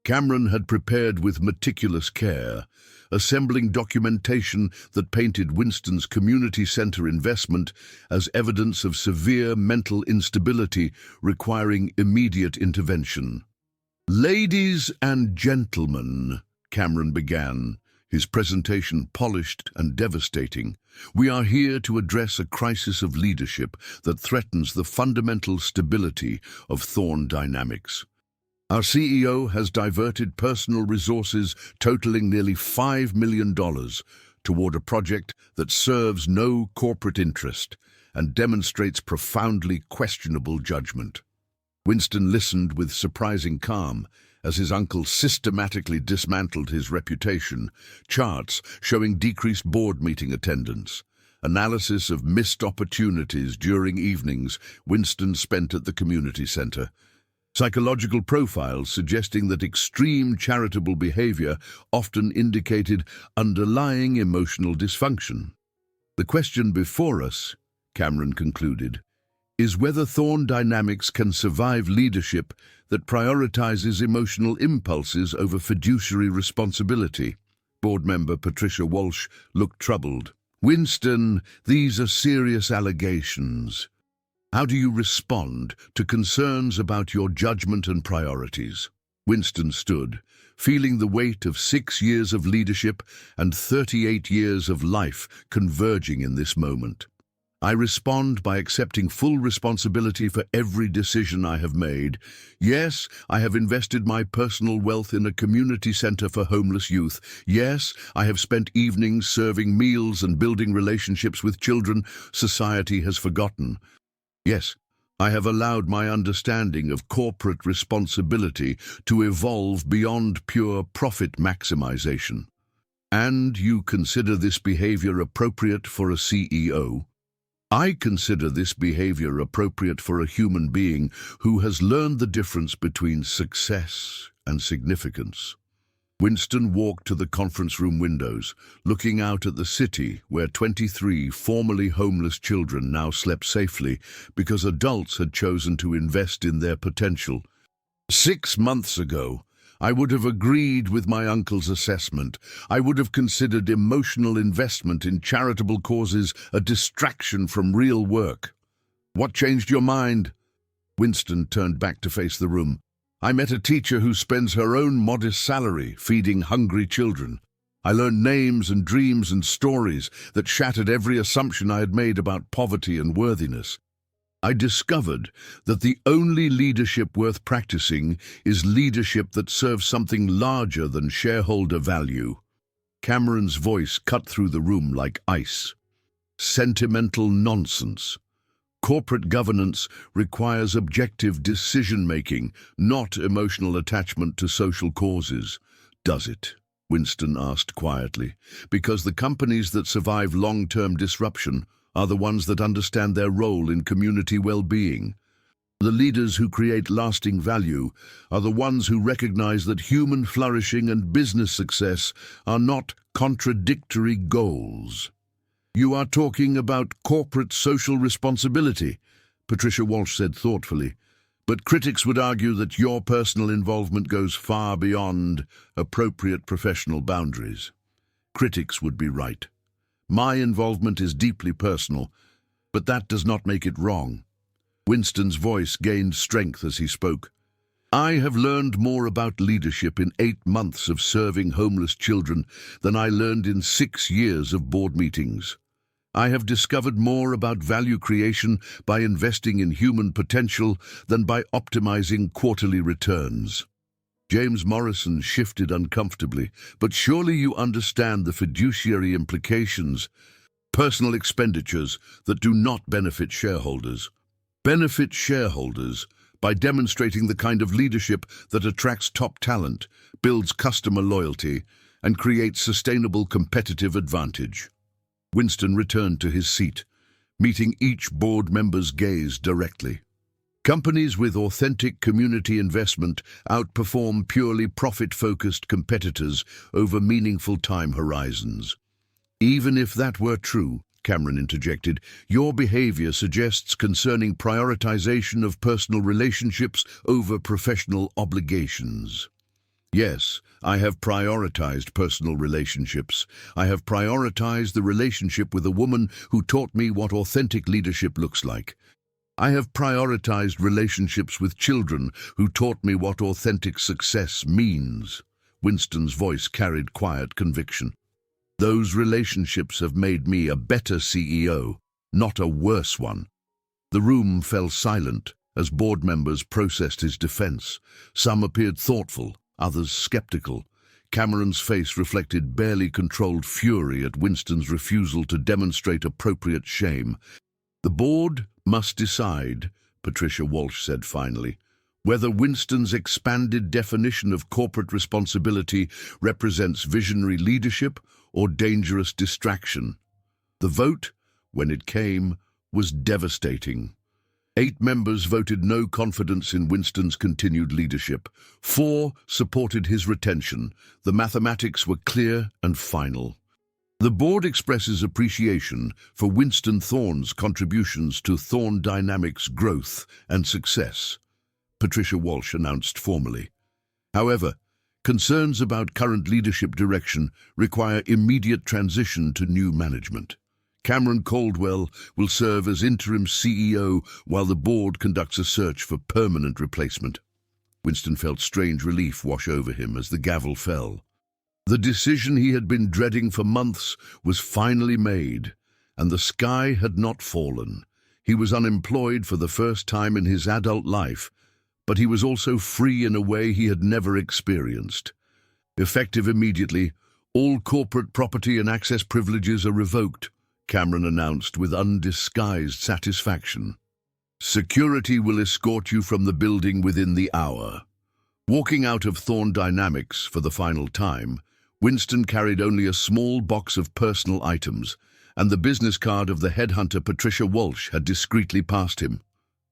Cameron had prepared with meticulous care, assembling documentation that painted Winston's community center investment as evidence of severe mental instability requiring immediate intervention. "Ladies and gentlemen," Cameron began, his presentation polished and devastating, "we are here to address a crisis of leadership that threatens the fundamental stability of Thorne Dynamics. Our CEO has diverted personal resources totaling nearly $5 million toward a project that serves no corporate interest and demonstrates profoundly questionable judgment." Winston listened with surprising calm as his uncle systematically dismantled his reputation, charts showing decreased board meeting attendance, analysis of missed opportunities during evenings Winston spent at the community center, psychological profiles suggesting that extreme charitable behavior often indicated underlying emotional dysfunction. "The question before us," Cameron concluded, "is whether Thorne Dynamics can survive leadership that prioritizes emotional impulses over fiduciary responsibility." Board member Patricia Walsh looked troubled. "Winston, these are serious allegations. How do you respond to concerns about your judgment and priorities?" Winston stood, feeling the weight of 6 years of leadership and 38 years of life converging in this moment. "I respond by accepting full responsibility for every decision I have made. Yes, I have invested my personal wealth in a community center for homeless youth. Yes, I have spent evenings serving meals and building relationships with children society has forgotten. Yes, I have allowed my understanding of corporate responsibility to evolve beyond pure profit maximization." "And you consider this behavior appropriate for a CEO?" "I consider this behavior appropriate for a human being who has learned the difference between success and significance." Winston walked to the conference room windows, looking out at the city where 23 formerly homeless children now slept safely because adults had chosen to invest in their potential. 6 months ago, I would have agreed with my uncle's assessment. I would have considered emotional investment in charitable causes a distraction from real work. What changed your mind?" Winston turned back to face the room. I met a teacher who spends her own modest salary feeding hungry children. I learned names and dreams and stories that shattered every assumption I had made about poverty and worthiness. I discovered that the only leadership worth practicing is leadership that serves something larger than shareholder value. Cameron's voice cut through the room like ice. Sentimental nonsense. Corporate governance requires objective decision-making, not emotional attachment to social causes. Does it? Winston asked quietly. Because the companies that survive long-term disruption are the ones that understand their role in community well-being. The leaders who create lasting value are the ones who recognize that human flourishing and business success are not contradictory goals. You are talking about corporate social responsibility, Patricia Walsh said thoughtfully, but critics would argue that your personal involvement goes far beyond appropriate professional boundaries. Critics would be right. My involvement is deeply personal, but that does not make it wrong. Winston's voice gained strength as he spoke. I have learned more about leadership in 8 months of serving homeless children than I learned in 6 years of board meetings. I have discovered more about value creation by investing in human potential than by optimizing quarterly returns. James Morrison shifted uncomfortably, but surely you understand the fiduciary implications. Personal expenditures that do not benefit shareholders. Benefit shareholders by demonstrating the kind of leadership that attracts top talent, builds customer loyalty, and creates sustainable competitive advantage. Winston returned to his seat, meeting each board member's gaze directly. Companies with authentic community investment outperform purely profit-focused competitors over meaningful time horizons. Even if that were true, Cameron interjected, your behavior suggests concerning prioritization of personal relationships over professional obligations. Yes, I have prioritized personal relationships. I have prioritized the relationship with a woman who taught me what authentic leadership looks like. I have prioritized relationships with children who taught me what authentic success means. Winston's voice carried quiet conviction. Those relationships have made me a better CEO, not a worse one. The room fell silent as board members processed his defense. Some appeared thoughtful, others skeptical. Cameron's face reflected barely controlled fury at Winston's refusal to demonstrate appropriate shame. The board must decide, Patricia Walsh said finally, whether Winston's expanded definition of corporate responsibility represents visionary leadership or dangerous distraction. The vote, when it came, was devastating. 8 members voted no confidence in Winston's continued leadership. 4 supported his retention. The mathematics were clear and final. The board expresses appreciation for Winston Thorne's contributions to Thorne Dynamics' growth and success, Patricia Walsh announced formally. However, concerns about current leadership direction require immediate transition to new management. Cameron Caldwell will serve as interim CEO while the board conducts a search for permanent replacement. Winston felt strange relief wash over him as the gavel fell. The decision he had been dreading for months was finally made, and the sky had not fallen. He was unemployed for the first time in his adult life, but he was also free in a way he had never experienced. Effective immediately, all corporate property and access privileges are revoked, Cameron announced with undisguised satisfaction. Security will escort you from the building within the hour. Walking out of Thorne Dynamics for the final time, Winston carried only a small box of personal items, and the business card of the headhunter Patricia Walsh had discreetly passed him.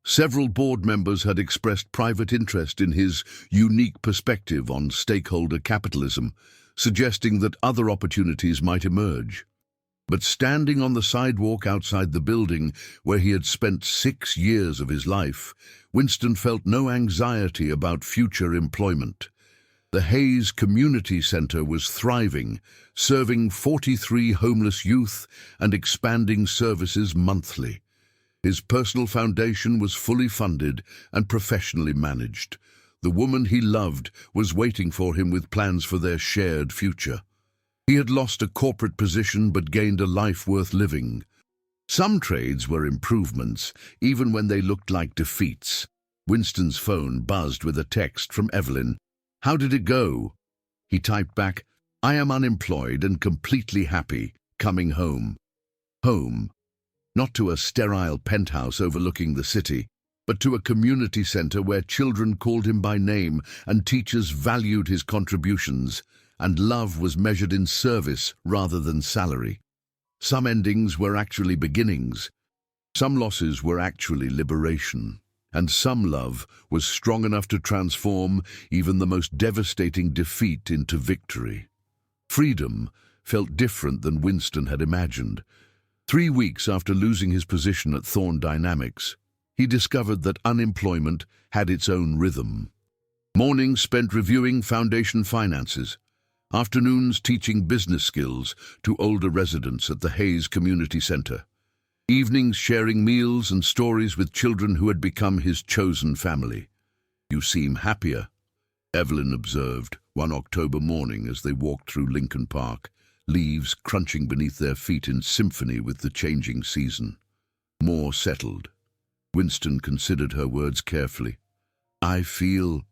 Several board members had expressed private interest in his unique perspective on stakeholder capitalism, suggesting that other opportunities might emerge. But standing on the sidewalk outside the building where he had spent 6 years of his life, Winston felt no anxiety about future employment. The Hayes Community Center was thriving, serving 43 homeless youth and expanding services monthly. His personal foundation was fully funded and professionally managed. The woman he loved was waiting for him with plans for their shared future. He had lost a corporate position but gained a life worth living. Some trades were improvements, even when they looked like defeats. Winston's phone buzzed with a text from Evelyn. "How did it go?" He typed back, "I am unemployed and completely happy, coming home." Home. Not to a sterile penthouse overlooking the city, but to a community center where children called him by name and teachers valued his contributions, and love was measured in service rather than salary. Some endings were actually beginnings. Some losses were actually liberation. And some love was strong enough to transform even the most devastating defeat into victory. Freedom felt different than Winston had imagined. 3 weeks after losing his position at Thorne Dynamics, he discovered that unemployment had its own rhythm. Mornings spent reviewing foundation finances, afternoons teaching business skills to older residents at the Hayes Community Center, evenings sharing meals and stories with children who had become his chosen family. "You seem happier," Evelyn observed one October morning as they walked through Lincoln Park, leaves crunching beneath their feet in symphony with the changing season. "More settled." Winston considered her words carefully. "I feel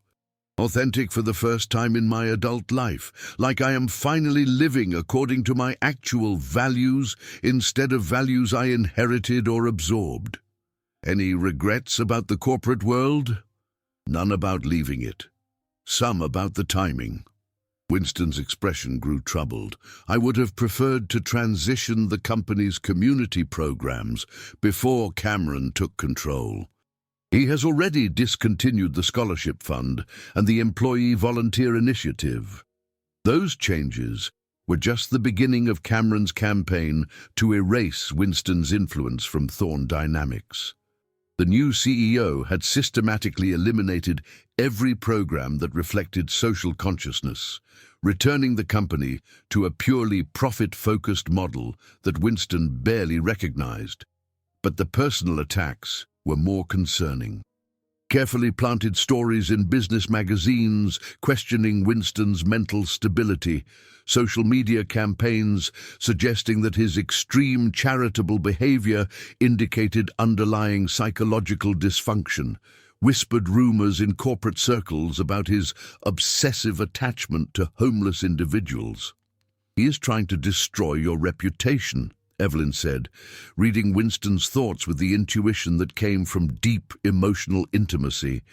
authentic for the first time in my adult life, like I am finally living according to my actual values instead of values I inherited or absorbed." "Any regrets about the corporate world?" "None about leaving it. Some about the timing." Winston's expression grew troubled. "I would have preferred to transition the company's community programs before Cameron took control. He has already discontinued the scholarship fund and the employee volunteer initiative. Those changes were just the beginning of Cameron's campaign to erase Winston's influence from Thorne Dynamics. The new CEO had systematically eliminated every program that reflected social consciousness, returning the company to a purely profit-focused model that Winston barely recognized. But the personal attacks were more concerning. Carefully planted stories in business magazines questioning Winston's mental stability, social media campaigns suggesting that his extreme charitable behavior indicated underlying psychological dysfunction, whispered rumors in corporate circles about his obsessive attachment to homeless individuals. "He is trying to destroy your reputation," Evelyn said, reading Winston's thoughts with the intuition that came from deep emotional intimacy.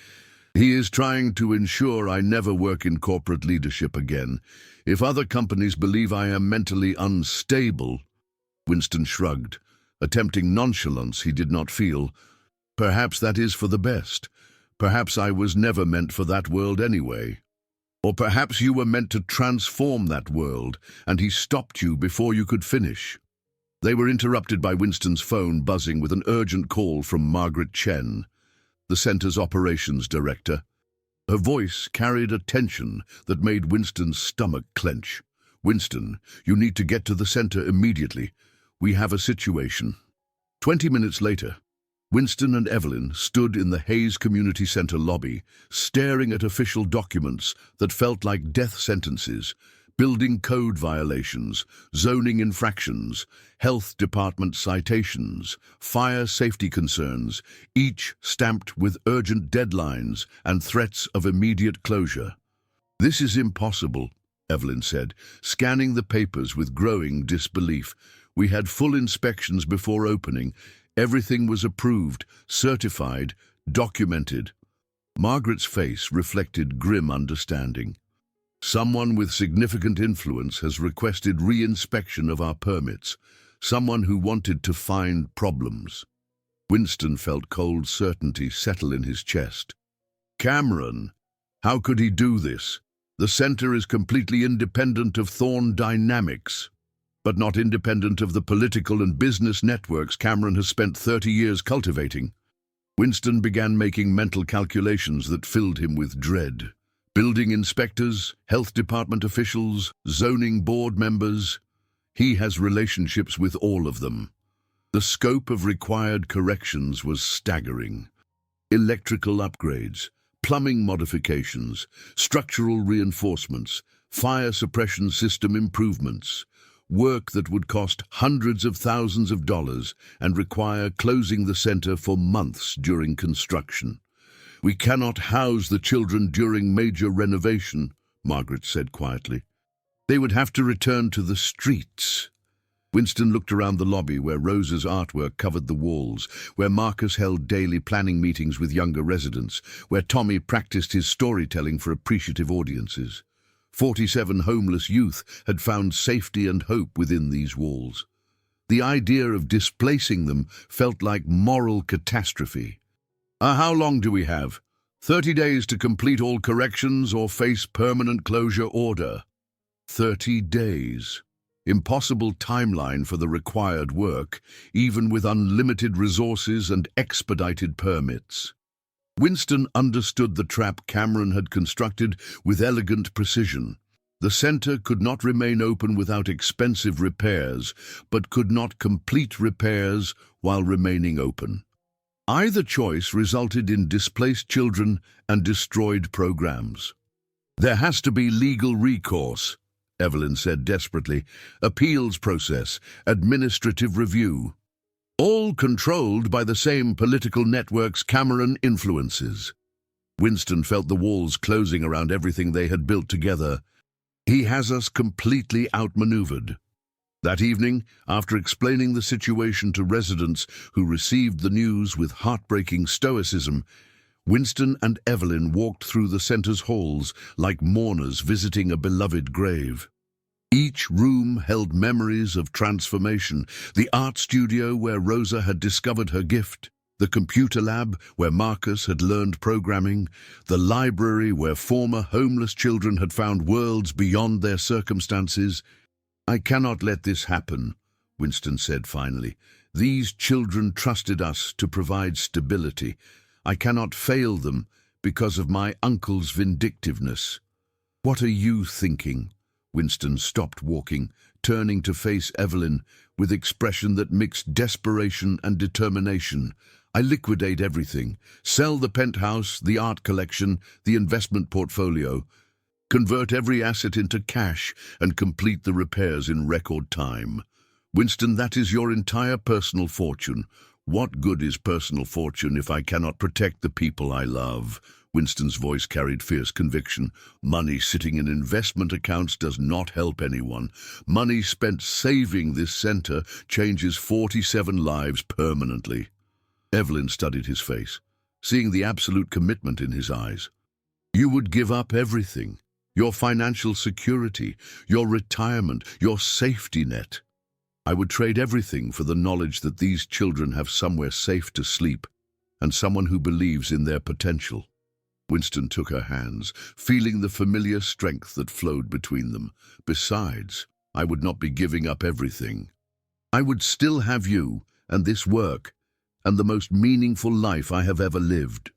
"He is trying to ensure I never work in corporate leadership again. If other companies believe I am mentally unstable—" Winston shrugged, attempting nonchalance he did not feel. "Perhaps that is for the best. Perhaps I was never meant for that world anyway. Or perhaps you were meant to transform that world, and he stopped you before you could finish." They were interrupted by Winston's phone buzzing with an urgent call from Margaret Chen, the center's operations director. Her voice carried a tension that made Winston's stomach clench. "Winston, you need to get to the center immediately. We have a situation." 20 minutes later, Winston and Evelyn stood in the Hayes Community Center lobby, staring at official documents that felt like death sentences, building code violations, zoning infractions, health department citations, fire safety concerns, each stamped with urgent deadlines and threats of immediate closure. "This is impossible," Evelyn said, scanning the papers with growing disbelief. "We had full inspections before opening. Everything was approved, certified, documented." Margaret's face reflected grim understanding. "Someone with significant influence has requested re-inspection of our permits. Someone who wanted to find problems." Winston felt cold certainty settle in his chest. "Cameron, how could he do this? The center is completely independent of Thorne Dynamics, but not independent of the political and business networks Cameron has spent 30 years cultivating." Winston began making mental calculations that filled him with dread. Building inspectors, health department officials, zoning board members. He has relationships with all of them. The scope of required corrections was staggering. Electrical upgrades, plumbing modifications, structural reinforcements, fire suppression system improvements, work that would cost hundreds of thousands of dollars and require closing the center for months during construction. "We cannot house the children during major renovation," Margaret said quietly. "They would have to return to the streets." Winston looked around the lobby where Rosa's artwork covered the walls, where Marcus held daily planning meetings with younger residents, where Tommy practiced his storytelling for appreciative audiences. 47 homeless youth had found safety and hope within these walls. The idea of displacing them felt like moral catastrophe. How long do we have? 30 days to complete all corrections or face permanent closure order." 30 days. Impossible timeline for the required work, even with unlimited resources and expedited permits. Winston understood the trap Cameron had constructed with elegant precision. The center could not remain open without expensive repairs, but could not complete repairs while remaining open. Either choice resulted in displaced children and destroyed programs. "There has to be legal recourse," Evelyn said desperately. "Appeals process, administrative review. All controlled by the same political networks Cameron influences." Winston felt the walls closing around everything they had built together. "He has us completely outmaneuvered." That evening, after explaining the situation to residents who received the news with heartbreaking stoicism, Winston and Evelyn walked through the center's halls like mourners visiting a beloved grave. Each room held memories of transformation: the art studio where Rosa had discovered her gift, the computer lab where Marcus had learned programming, the library where former homeless children had found worlds beyond their circumstances. "I cannot let this happen," Winston said finally. "These children trusted us to provide stability. I cannot fail them because of my uncle's vindictiveness." "What are you thinking?" Winston stopped walking, turning to face Evelyn with expression that mixed desperation and determination. "I liquidate everything. Sell the penthouse, the art collection, the investment portfolio. Convert every asset into cash and complete the repairs in record time. Winston, that is your entire personal fortune. What good is personal fortune if I cannot protect the people I love?" Winston's voice carried fierce conviction. "Money sitting in investment accounts does not help anyone. Money spent saving this center changes 47 lives permanently." Evelyn studied his face, seeing the absolute commitment in his eyes. "You would give up everything. Your financial security, your retirement, your safety net." "I would trade everything for the knowledge that these children have somewhere safe to sleep and someone who believes in their potential." Winston took her hands, feeling the familiar strength that flowed between them. "Besides, I would not be giving up everything. I would still have you and this work and the most meaningful life I have ever lived.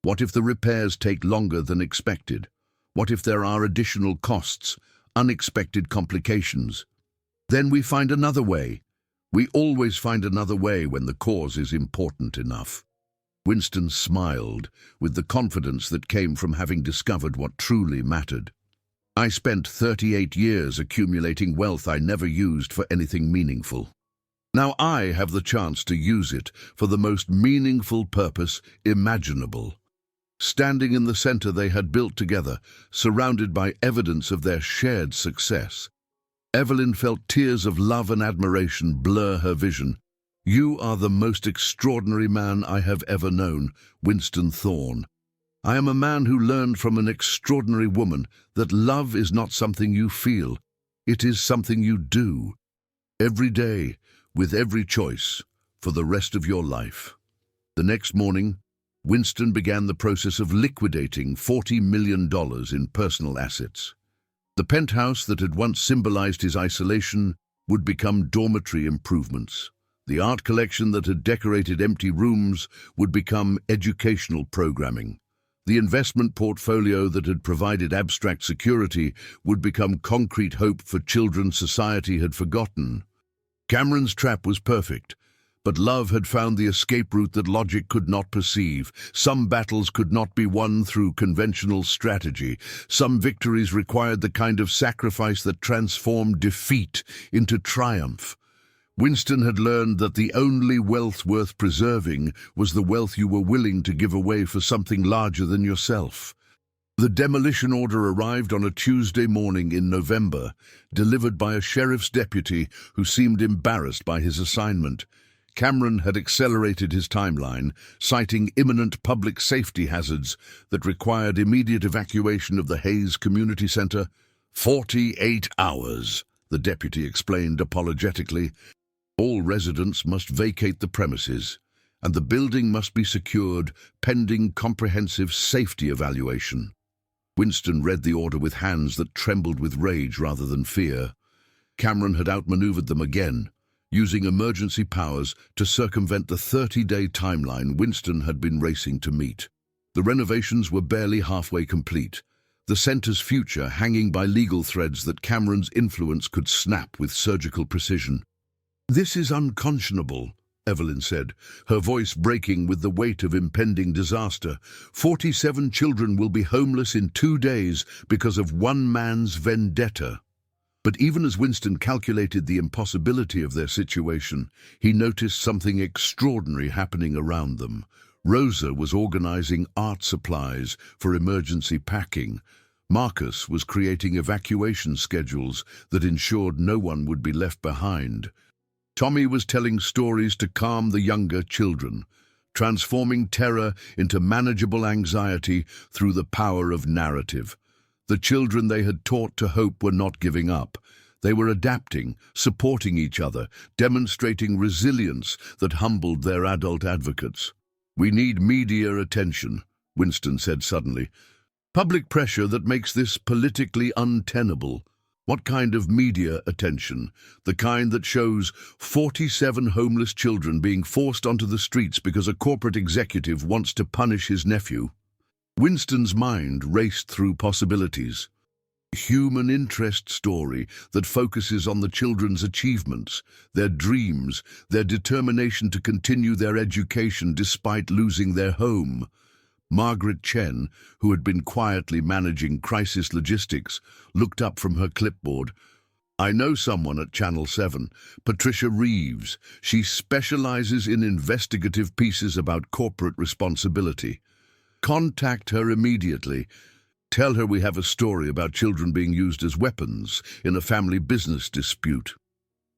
What if the repairs take longer than expected? What if there are additional costs, unexpected complications? Then we find another way. We always find another way when the cause is important enough." Winston smiled with the confidence that came from having discovered what truly mattered. "I spent 38 years accumulating wealth I never used for anything meaningful. Now I have the chance to use it for the most meaningful purpose imaginable." Standing in the center they had built together, surrounded by evidence of their shared success, Evelyn felt tears of love and admiration blur her vision. "You are the most extraordinary man I have ever known, Winston Thorne. I am a man who learned from an extraordinary woman that love is not something you feel, it is something you do. Every day, with every choice, for the rest of your life." The next morning, Winston began the process of liquidating $40 million in personal assets. The penthouse that had once symbolized his isolation would become dormitory improvements. The art collection that had decorated empty rooms would become educational programming. The investment portfolio that had provided abstract security would become concrete hope for children society had forgotten. Cameron's trap was perfect, But love had found the escape route that logic could not perceive. Some battles could not be won through conventional strategy. Some victories required the kind of sacrifice that transformed defeat into triumph. Winston had learned that the only wealth worth preserving was the wealth you were willing to give away for something larger than yourself. The demolition order arrived on a Tuesday morning in November, delivered by a sheriff's deputy who seemed embarrassed by his assignment. Cameron had accelerated his timeline, citing imminent public safety hazards that required immediate evacuation of the Hayes Community Center. 48 hours, the deputy explained apologetically. All residents must vacate the premises, and the building must be secured pending comprehensive safety evaluation. Winston read the order with hands that trembled with rage rather than fear. Cameron had outmaneuvered them again, using emergency powers to circumvent the 30-day timeline Winston had been racing to meet. The renovations were barely halfway complete, the center's future hanging by legal threads that Cameron's influence could snap with surgical precision. "This is unconscionable," Evelyn said, her voice breaking with the weight of impending disaster. 47 children will be homeless in 2 days because of one man's vendetta. But even as Winston calculated the impossibility of their situation, he noticed something extraordinary happening around them. Rosa was organizing art supplies for emergency packing. Marcus was creating evacuation schedules that ensured no one would be left behind. Tommy was telling stories to calm the younger children, transforming terror into manageable anxiety through the power of narrative. The children they had taught to hope were not giving up. They were adapting, supporting each other, demonstrating resilience that humbled their adult advocates. "We need media attention," Winston said suddenly. "Public pressure that makes this politically untenable." "What kind of media attention?" "The kind that shows 47 homeless children being forced onto the streets because a corporate executive wants to punish his nephew." Winston's mind raced through possibilities. A human interest story that focuses on the children's achievements, their dreams, their determination to continue their education despite losing their home. Margaret Chen, who had been quietly managing crisis logistics, looked up from her clipboard. "I know someone at Channel 7, Patricia Reeves. She specializes in investigative pieces about corporate responsibility. Contact her immediately. Tell her we have a story about children being used as weapons in a family business dispute."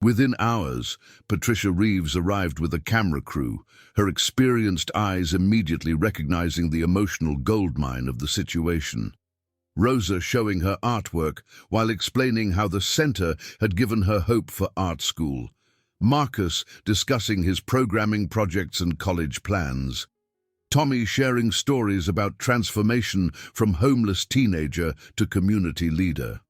Within hours, Patricia Reeves arrived with a camera crew, her experienced eyes immediately recognizing the emotional goldmine of the situation. Rosa showing her artwork while explaining how the center had given her hope for art school. Marcus discussing his programming projects and college plans. Tommy sharing stories about transformation from homeless teenager to community leader.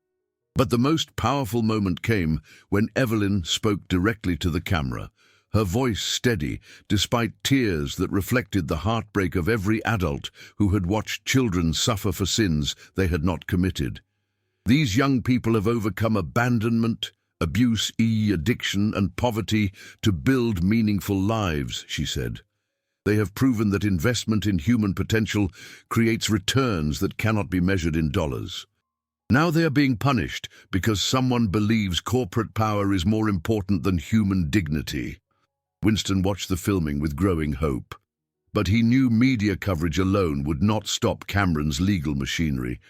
But the most powerful moment came when Evelyn spoke directly to the camera, her voice steady despite tears that reflected the heartbreak of every adult who had watched children suffer for sins they had not committed. "These young people have overcome abandonment, abuse, addiction, and poverty to build meaningful lives," she said. "They have proven that investment in human potential creates returns that cannot be measured in dollars. Now they are being punished because someone believes corporate power is more important than human dignity." Winston watched the filming with growing hope. But he knew media coverage alone would not stop Cameron's legal machinery.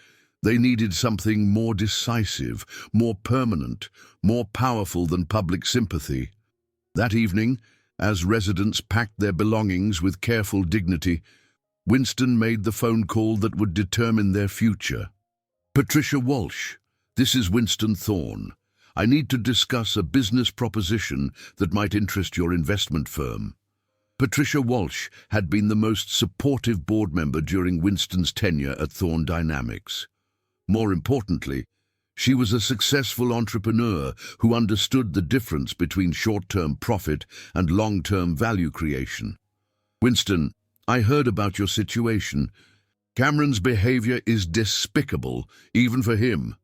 They needed something more decisive, more permanent, more powerful than public sympathy. That evening, as residents packed their belongings with careful dignity, Winston made the phone call that would determine their future. "Patricia Walsh, this is Winston Thorne. I need to discuss a business proposition that might interest your investment firm." Patricia Walsh had been the most supportive board member during Winston's tenure at Thorne Dynamics. More importantly, she was a successful entrepreneur who understood the difference between short-term profit and long-term value creation. "Winston, I heard about your situation. Cameron's behavior is despicable, even for him.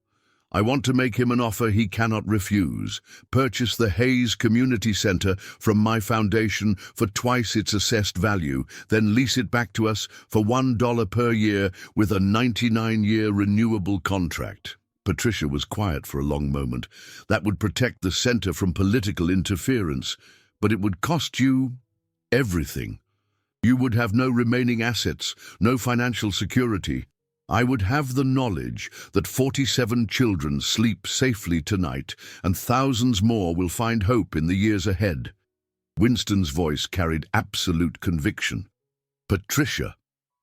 I want to make him an offer he cannot refuse. Purchase the Hayes Community Center from my foundation for twice its assessed value, then lease it back to us for $1 per year with a 99-year renewable contract. Patricia was quiet for a long moment. That would protect the center from political interference, but it would cost you everything. You would have no remaining assets, no financial security. I would have the knowledge that 47 children sleep safely tonight and thousands more will find hope in the years ahead. Winston's voice carried absolute conviction. Patricia,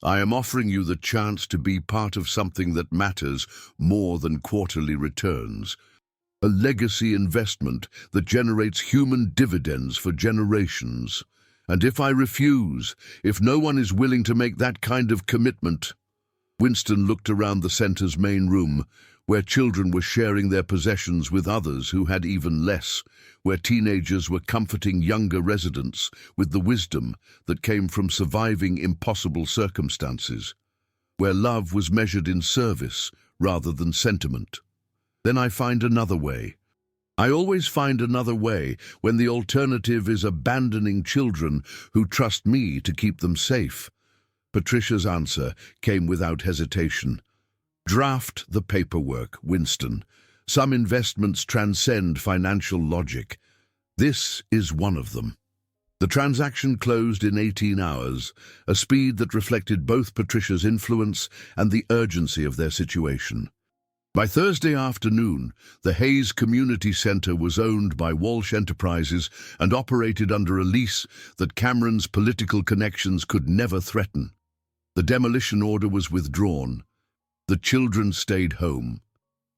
I am offering you the chance to be part of something that matters more than quarterly returns. A legacy investment that generates human dividends for generations. And if I refuse, if no one is willing to make that kind of commitment... Winston looked around the center's main room, where children were sharing their possessions with others who had even less, where teenagers were comforting younger residents with the wisdom that came from surviving impossible circumstances, where love was measured in service rather than sentiment. Then I find another way. I always find another way when the alternative is abandoning children who trust me to keep them safe. Patricia's answer came without hesitation. Draft the paperwork, Winston. Some investments transcend financial logic. This is one of them. The transaction closed in 18 hours, a speed that reflected both Patricia's influence and the urgency of their situation. By Thursday afternoon, the Hayes Community Center was owned by Walsh Enterprises and operated under a lease that Cameron's political connections could never threaten. The demolition order was withdrawn. The children stayed home.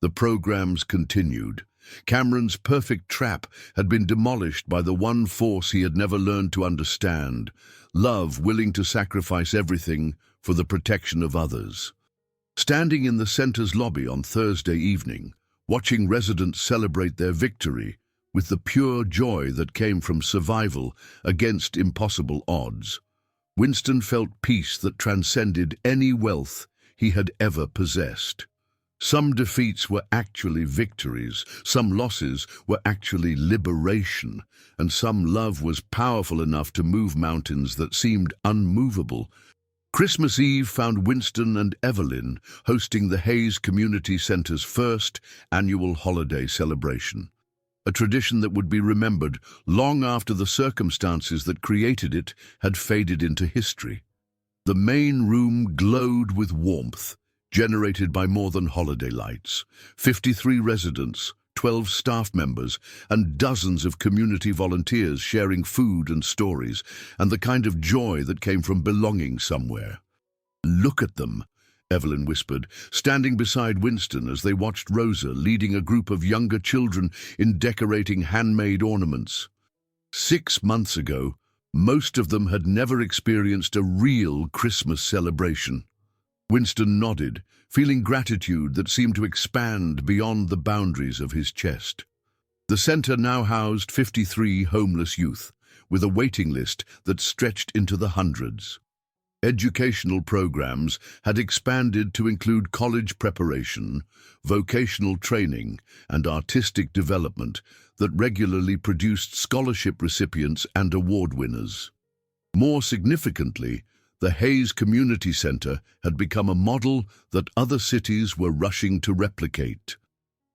The programs continued. Cameron's perfect trap had been demolished by the one force he had never learned to understand: love willing to sacrifice everything for the protection of others. Standing in the center's lobby on Thursday evening, watching residents celebrate their victory with the pure joy that came from survival against impossible odds, Winston felt peace that transcended any wealth he had ever possessed. Some defeats were actually victories, some losses were actually liberation, and some love was powerful enough to move mountains that seemed unmovable. Christmas Eve found Winston and Evelyn hosting the Hayes Community Center's first annual holiday celebration, a tradition that would be remembered long after the circumstances that created it had faded into history. The main room glowed with warmth, generated by more than holiday lights. 53 residents, 12 staff members, and dozens of community volunteers sharing food and stories, and the kind of joy that came from belonging somewhere. "Look at them," Evelyn whispered, standing beside Winston as they watched Rosa leading a group of younger children in decorating handmade ornaments. 6 months ago, most of them had never experienced a real Christmas celebration. Winston nodded, feeling gratitude that seemed to expand beyond the boundaries of his chest. The center now housed 53 homeless youth, with a waiting list that stretched into the hundreds. Educational programs had expanded to include college preparation, vocational training, and artistic development that regularly produced scholarship recipients and award winners. More significantly, the Hayes Community Center had become a model that other cities were rushing to replicate.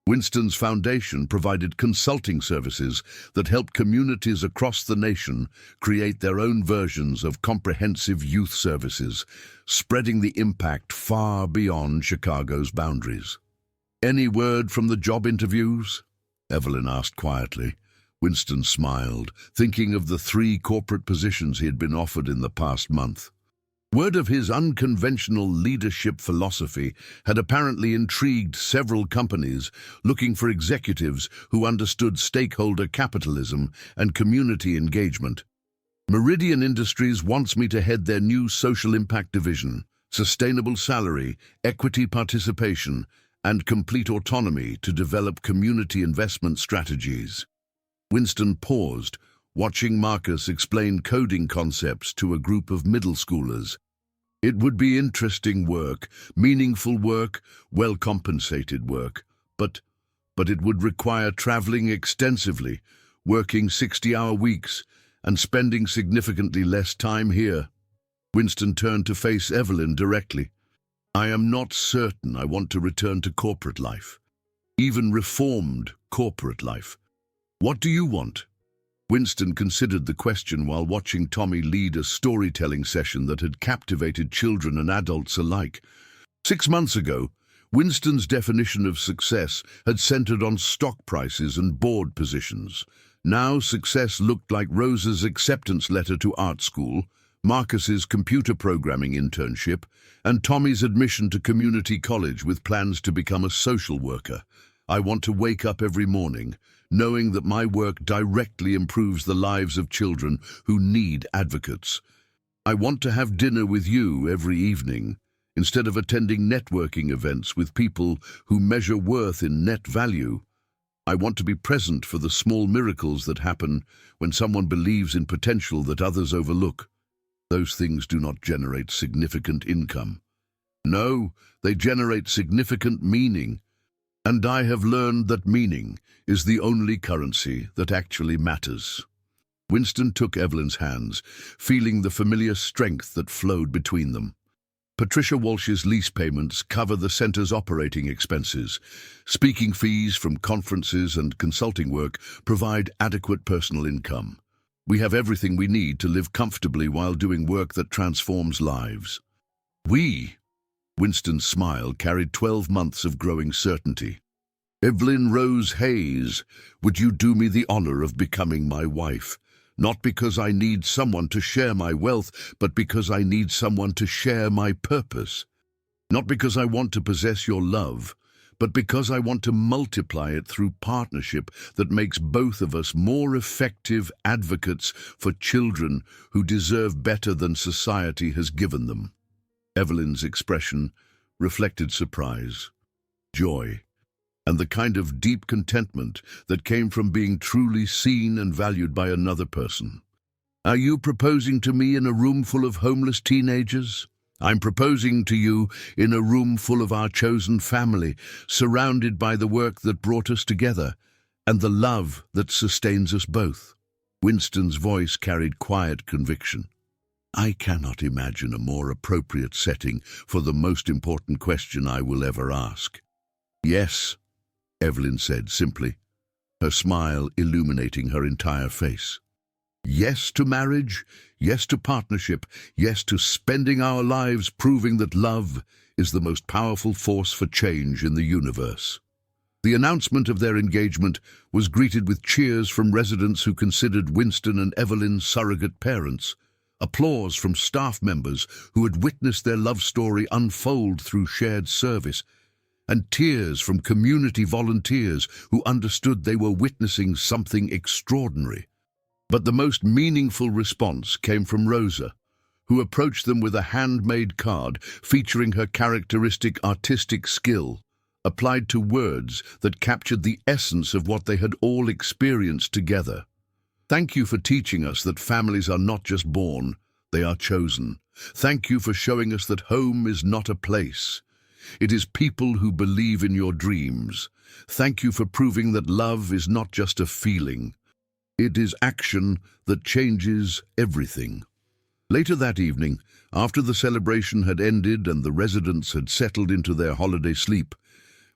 Winston's foundation provided consulting services that helped communities across the nation create their own versions of comprehensive youth services, spreading the impact far beyond Chicago's boundaries. "Any word from the job interviews?" Evelyn asked quietly. Winston smiled, thinking of the 3 corporate positions he had been offered in the past month. Word of his unconventional leadership philosophy had apparently intrigued several companies looking for executives who understood stakeholder capitalism and community engagement. Meridian Industries wants me to head their new social impact division, sustainable salary, equity participation, and complete autonomy to develop community investment strategies. Winston paused, watching Marcus explain coding concepts to a group of middle schoolers. It would be interesting work, meaningful work, well-compensated work, But, but it would require traveling extensively, working 60-hour weeks, and spending significantly less time here. Winston turned to face Evelyn directly. I am not certain I want to return to corporate life, even reformed corporate life. What do you want? Winston considered the question while watching Tommy lead a storytelling session that had captivated children and adults alike. 6 months ago, Winston's definition of success had centered on stock prices and board positions. Now success looked like Rosa's acceptance letter to art school, Marcus's computer programming internship, and Tommy's admission to community college with plans to become a social worker. I want to wake up every morning knowing that my work directly improves the lives of children who need advocates. I want to have dinner with you every evening, instead of attending networking events with people who measure worth in net value. I want to be present for the small miracles that happen when someone believes in potential that others overlook. Those things do not generate significant income. No, they generate significant meaning. And I have learned that meaning is the only currency that actually matters. Winston took Evelyn's hands, feeling the familiar strength that flowed between them. Patricia Walsh's lease payments cover the center's operating expenses. Speaking fees from conferences and consulting work provide adequate personal income. We have everything we need to live comfortably while doing work that transforms lives. Winston's smile carried 12 months of growing certainty. Evelyn Rose Hayes, would you do me the honor of becoming my wife? Not because I need someone to share my wealth, but because I need someone to share my purpose. Not because I want to possess your love, but because I want to multiply it through partnership that makes both of us more effective advocates for children who deserve better than society has given them. Evelyn's expression reflected surprise, joy, and the kind of deep contentment that came from being truly seen and valued by another person. Are you proposing to me in a room full of homeless teenagers? I'm proposing to you in a room full of our chosen family, surrounded by the work that brought us together and the love that sustains us both. Winston's voice carried quiet conviction. I cannot imagine a more appropriate setting for the most important question I will ever ask. Yes, Evelyn said simply, her smile illuminating her entire face. Yes to marriage, yes to partnership, yes to spending our lives proving that love is the most powerful force for change in the universe. The announcement of their engagement was greeted with cheers from residents who considered Winston and Evelyn surrogate parents, applause from staff members who had witnessed their love story unfold through shared service, and tears from community volunteers who understood they were witnessing something extraordinary. But the most meaningful response came from Rosa, who approached them with a handmade card featuring her characteristic artistic skill, applied to words that captured the essence of what they had all experienced together. Thank you for teaching us that families are not just born, they are chosen. Thank you for showing us that home is not a place. It is people who believe in your dreams. Thank you for proving that love is not just a feeling. It is action that changes everything. Later that evening, after the celebration had ended and the residents had settled into their holiday sleep,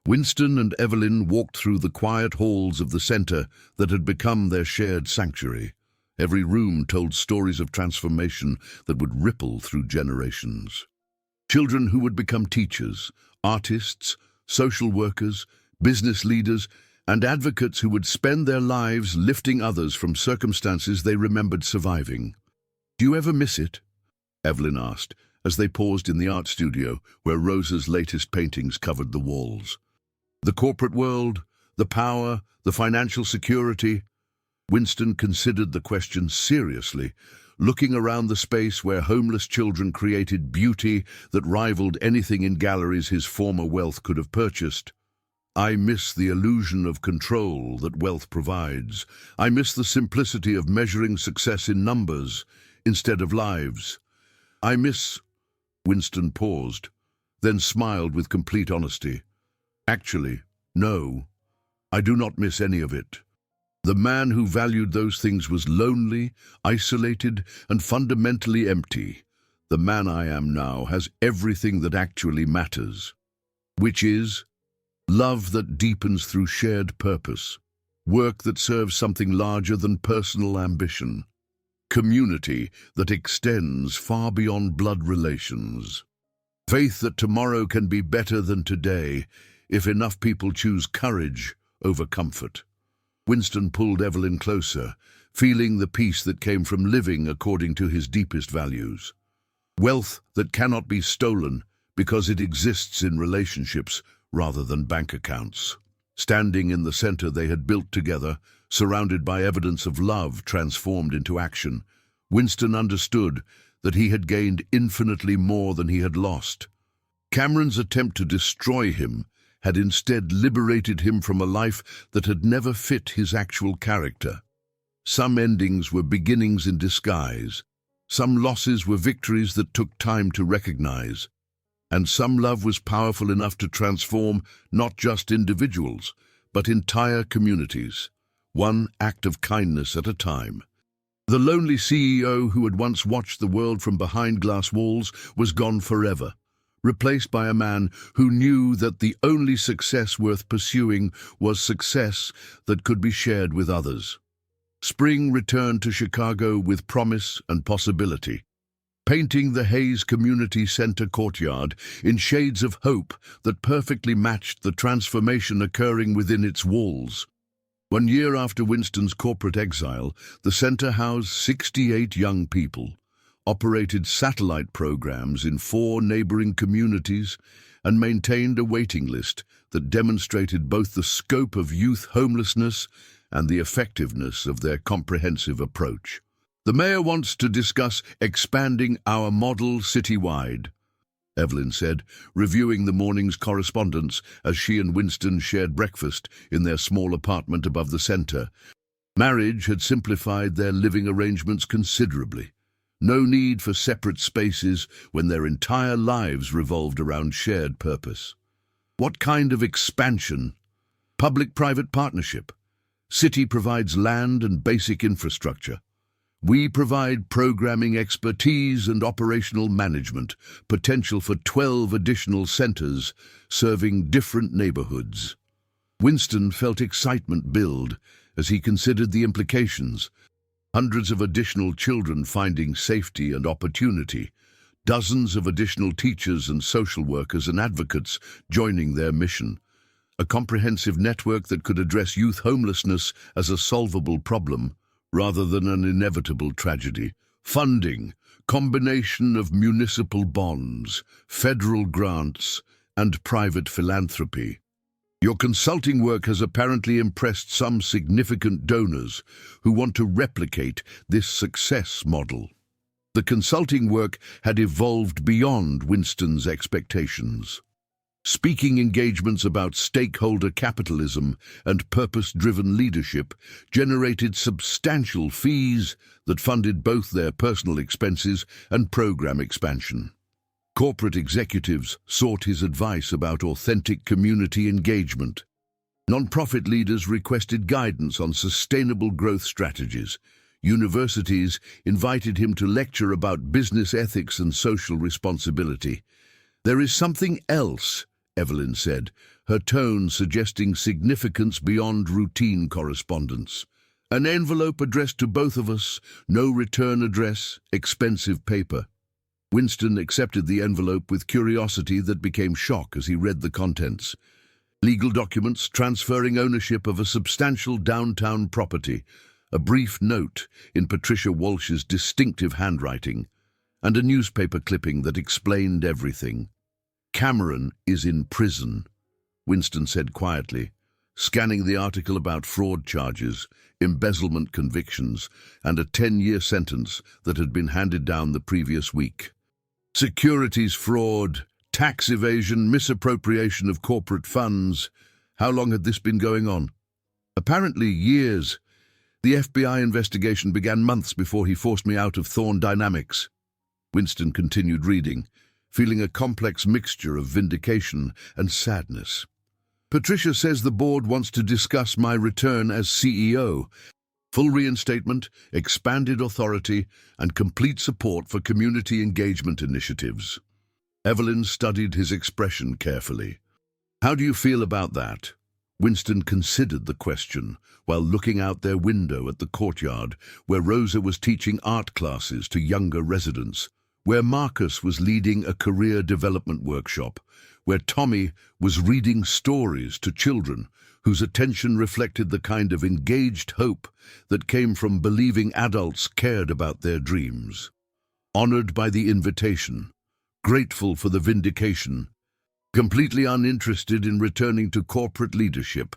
Winston and Evelyn walked through the quiet halls of the center that had become their shared sanctuary. Every room told stories of transformation that would ripple through generations. Children who would become teachers, artists, social workers, business leaders, and advocates who would spend their lives lifting others from circumstances they remembered surviving. Do you ever miss it? Evelyn asked, as they paused in the art studio where Rosa's latest paintings covered the walls. The corporate world, the power, the financial security. Winston considered the question seriously, looking around the space where homeless children created beauty that rivaled anything in galleries his former wealth could have purchased. I miss the illusion of control that wealth provides. I miss the simplicity of measuring success in numbers instead of lives. I miss... Winston paused, then smiled with complete honesty. Actually, No, I do not miss any of it. The man who valued those things was lonely, isolated, and fundamentally empty. The man I am now has everything that actually matters, which is love that deepens through shared purpose, work that serves something larger than personal ambition, community that extends far beyond blood relations, faith that tomorrow can be better than today if enough people choose courage over comfort. Winston pulled Evelyn closer, feeling the peace that came from living according to his deepest values. Wealth that cannot be stolen because it exists in relationships rather than bank accounts. Standing in the center they had built together, surrounded by evidence of love transformed into action, Winston understood that he had gained infinitely more than he had lost. Cameron's attempt to destroy him had instead liberated him from a life that had never fit his actual character. Some endings were beginnings in disguise, some losses were victories that took time to recognize, and some love was powerful enough to transform not just individuals, but entire communities, one act of kindness at a time. The lonely CEO who had once watched the world from behind glass walls was gone forever, replaced by a man who knew that the only success worth pursuing was success that could be shared with others. Spring returned to Chicago with promise and possibility, painting the Hayes Community Center courtyard in shades of hope that perfectly matched the transformation occurring within its walls. 1 year after Winston's corporate exile, the center housed 68 young people, operated satellite programs in 4 neighboring communities, and maintained a waiting list that demonstrated both the scope of youth homelessness and the effectiveness of their comprehensive approach. The mayor wants to discuss expanding our model citywide, Evelyn said, reviewing the morning's correspondence as she and Winston shared breakfast in their small apartment above the center. Marriage had simplified their living arrangements considerably. No need for separate spaces when their entire lives revolved around shared purpose. What kind of expansion? Public-private partnership. City provides land and basic infrastructure. We provide programming expertise and operational management, potential for 12 additional centers serving different neighborhoods. Winston felt excitement build as he considered the implications. Hundreds of additional children finding safety and opportunity, dozens of additional teachers and social workers and advocates joining their mission, a comprehensive network that could address youth homelessness as a solvable problem rather than an inevitable tragedy. Funding, combination of municipal bonds, federal grants, and private philanthropy. Your consulting work has apparently impressed some significant donors who want to replicate this success model. The consulting work had evolved beyond Winston's expectations. Speaking engagements about stakeholder capitalism and purpose-driven leadership generated substantial fees that funded both their personal expenses and program expansion. Corporate executives sought his advice about authentic community engagement. Nonprofit leaders requested guidance on sustainable growth strategies. Universities invited him to lecture about business ethics and social responsibility. "There is something else," Evelyn said, her tone suggesting significance beyond routine correspondence. "An envelope addressed to both of us, no return address, expensive paper." Winston accepted the envelope with curiosity that became shock as he read the contents. Legal documents transferring ownership of a substantial downtown property, a brief note in Patricia Walsh's distinctive handwriting, and a newspaper clipping that explained everything. "Cameron is in prison," Winston said quietly, scanning the article about fraud charges, embezzlement convictions, and a 10-year sentence that had been handed down the previous week. Securities fraud, tax evasion, misappropriation of corporate funds. How long had this been going on? Apparently years. The FBI investigation began months before he forced me out of Thorne Dynamics. Winston continued reading, feeling a complex mixture of vindication and sadness. Patricia says the board wants to discuss my return as CEO. Full reinstatement, expanded authority, and complete support for community engagement initiatives. Evelyn studied his expression carefully. How do you feel about that? Winston considered the question while looking out their window at the courtyard where Rosa was teaching art classes to younger residents, where Marcus was leading a career development workshop, where Tommy was reading stories to children whose attention reflected the kind of engaged hope that came from believing adults cared about their dreams. Honored by the invitation, grateful for the vindication, completely uninterested in returning to corporate leadership,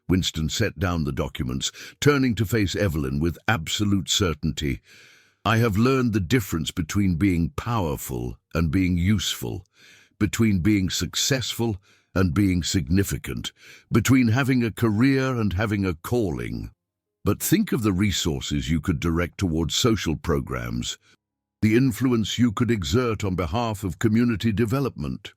Winston set down the documents, turning to face Evelyn with absolute certainty. I have learned the difference between being powerful and being useful, between being successful and being significant, between having a career and having a calling. But think of the resources you could direct towards social programs, the influence you could exert on behalf of community development.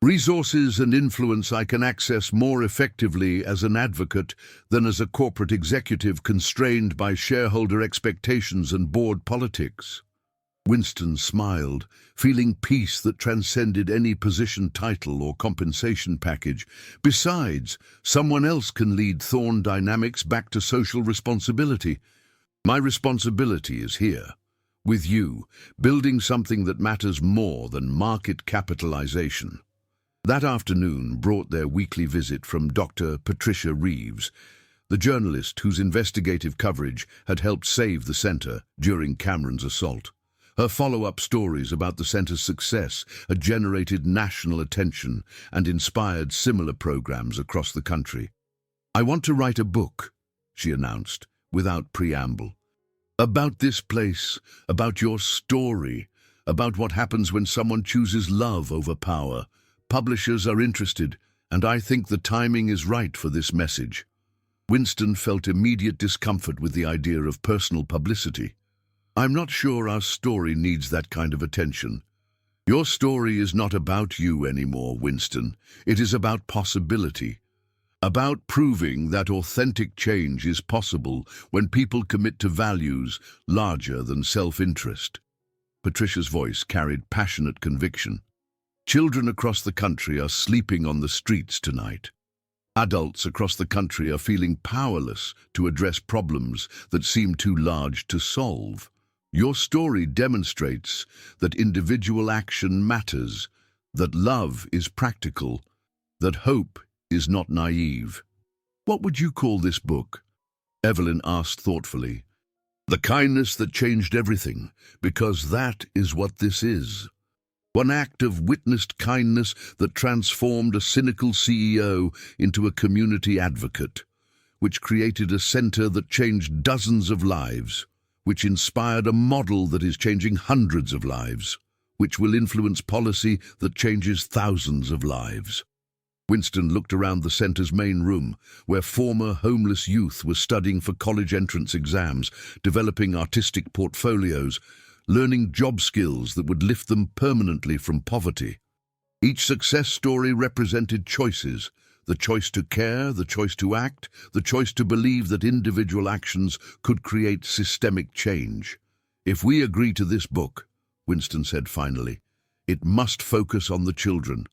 Resources and influence I can access more effectively as an advocate than as a corporate executive constrained by shareholder expectations and board politics. Winston smiled, feeling peace that transcended any position title or compensation package. Besides, someone else can lead Thorne Dynamics back to social responsibility. My responsibility is here, with you, building something that matters more than market capitalization. That afternoon brought their weekly visit from Dr. Patricia Reeves, the journalist whose investigative coverage had helped save the centre during Cameron's assault. Her follow-up stories about the centre's success had generated national attention and inspired similar programs across the country. I want to write a book, she announced, without preamble. About this place, about your story, about what happens when someone chooses love over power. Publishers are interested, and I think the timing is right for this message. Winston felt immediate discomfort with the idea of personal publicity. I'm not sure our story needs that kind of attention. Your story is not about you anymore, Winston. It is about possibility. About proving that authentic change is possible when people commit to values larger than self-interest. Patricia's voice carried passionate conviction. Children across the country are sleeping on the streets tonight. Adults across the country are feeling powerless to address problems that seem too large to solve. Your story demonstrates that individual action matters, that love is practical, that hope is not naive. What would you call this book? Evelyn asked thoughtfully. The kindness that changed everything, because that is what this is. One act of witnessed kindness that transformed a cynical CEO into a community advocate, which created a center that changed dozens of lives, which inspired a model that is changing hundreds of lives, which will influence policy that changes thousands of lives. Winston looked around the center's main room, where former homeless youth were studying for college entrance exams, developing artistic portfolios, learning job skills that would lift them permanently from poverty. Each success story represented choices, the choice to care, the choice to act, the choice to believe that individual actions could create systemic change. If we agree to this book, Winston said finally, it must focus on the children,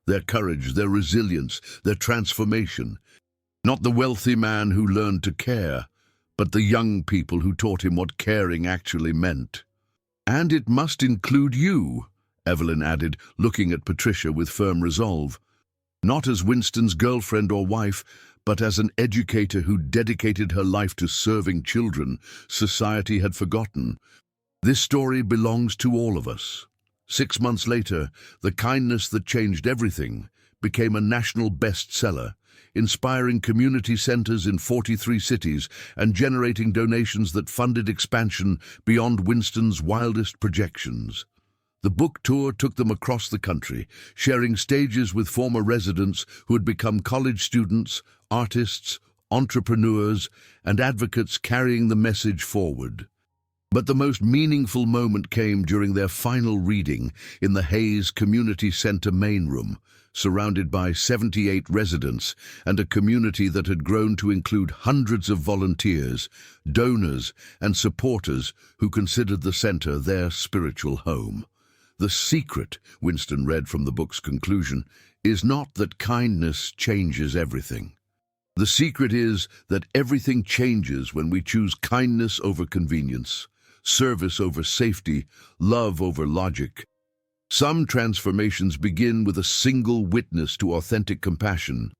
their courage, their resilience, their transformation. Not the wealthy man who learned to care, but the young people who taught him what caring actually meant. And it must include you, Evelyn added, looking at Patricia with firm resolve. Not as Winston's girlfriend or wife, but as an educator who dedicated her life to serving children society had forgotten. This story belongs to all of us. 6 months later, The Kindness That Changed Everything became a national bestseller, inspiring community centers in 43 cities and generating donations that funded expansion beyond Winston's wildest projections. The book tour took them across the country, sharing stages with former residents who had become college students, artists, entrepreneurs, and advocates carrying the message forward. But the most meaningful moment came during their final reading in the Hayes Community Center main room, surrounded by 78 residents and a community that had grown to include hundreds of volunteers, donors, and supporters who considered the center their spiritual home. The secret, Winston read from the book's conclusion, is not that kindness changes everything. The secret is that everything changes when we choose kindness over convenience, service over safety, love over logic. Some transformations begin with a single witness to authentic compassion.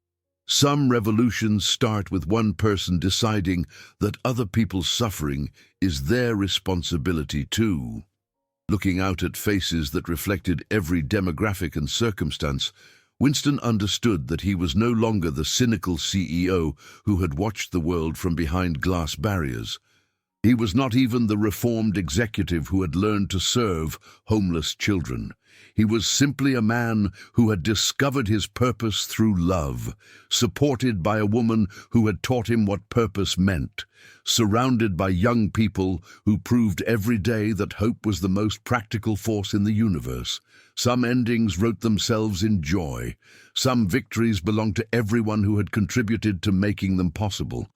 Some revolutions start with one person deciding that other people's suffering is their responsibility too. Looking out at faces that reflected every demographic and circumstance, Winston understood that he was no longer the cynical CEO who had watched the world from behind glass barriers. He was not even the reformed executive who had learned to serve homeless children. He was simply a man who had discovered his purpose through love, supported by a woman who had taught him what purpose meant, surrounded by young people who proved every day that hope was the most practical force in the universe. Some endings wrote themselves in joy. Some victories belonged to everyone who had contributed to making them possible.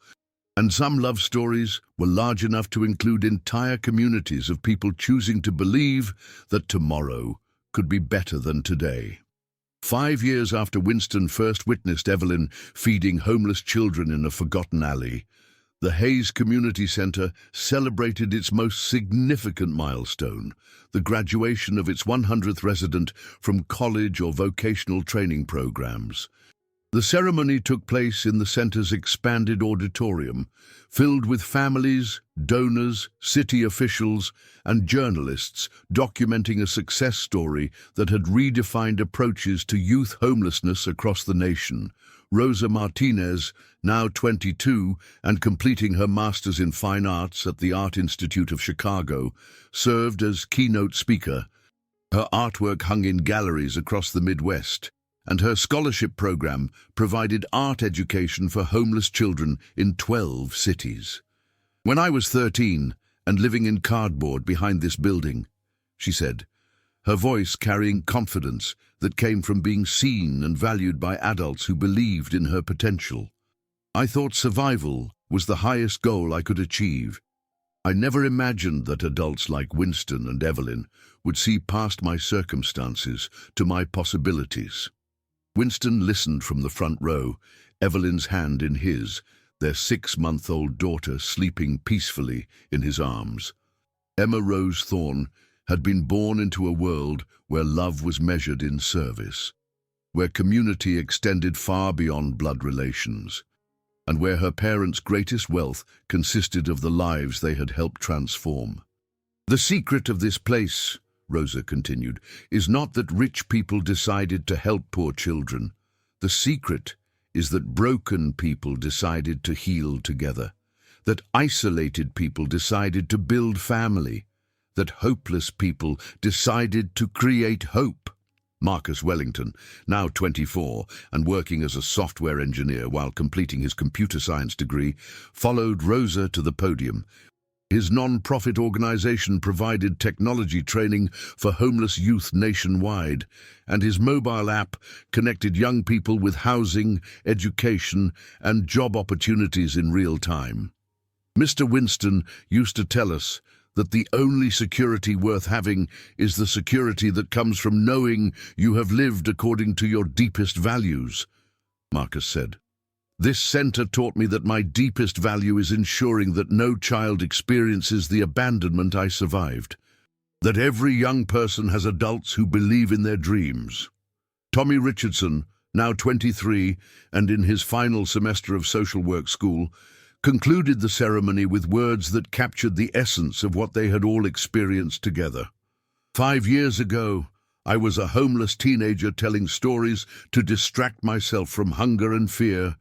And some love stories were large enough to include entire communities of people choosing to believe that tomorrow could be better than today. 5 years after Winston first witnessed Evelyn feeding homeless children in a forgotten alley, the Hayes Community Center celebrated its most significant milestone, the graduation of its 100th resident from college or vocational training programs. The ceremony took place in the center's expanded auditorium, filled with families, donors, city officials, and journalists documenting a success story that had redefined approaches to youth homelessness across the nation. Rosa Martinez, now 22 and completing her Master's in Fine Arts at the Art Institute of Chicago, served as keynote speaker. Her artwork hung in galleries across the Midwest, and her scholarship program provided art education for homeless children in 12 cities. "When I was 13 and living in cardboard behind this building," she said, her voice carrying confidence that came from being seen and valued by adults who believed in her potential, "I thought survival was the highest goal I could achieve. I never imagined that adults like Winston and Evelyn would see past my circumstances to my possibilities." Winston listened from the front row, Evelyn's hand in his, their 6-month-old daughter sleeping peacefully in his arms. Emma Rose Thorne had been born into a world where love was measured in service, where community extended far beyond blood relations, and where her parents' greatest wealth consisted of the lives they had helped transform. "The secret of this place," Rosa continued, "is not that rich people decided to help poor children. The secret is that broken people decided to heal together, that isolated people decided to build family, that hopeless people decided to create hope." Marcus Wellington, now 24 and working as a software engineer while completing his computer science degree, followed Rosa to the podium. His non-profit organization provided technology training for homeless youth nationwide, and his mobile app connected young people with housing, education, and job opportunities in real time. "Mr. Winston used to tell us that the only security worth having is the security that comes from knowing you have lived according to your deepest values," Marcus said. "This center taught me that my deepest value is ensuring that no child experiences the abandonment I survived, that every young person has adults who believe in their dreams." Tommy Richardson, now 23 and in his final semester of social work school, concluded the ceremony with words that captured the essence of what they had all experienced together. "5 years ago, I was a homeless teenager telling stories to distract myself from hunger and fear.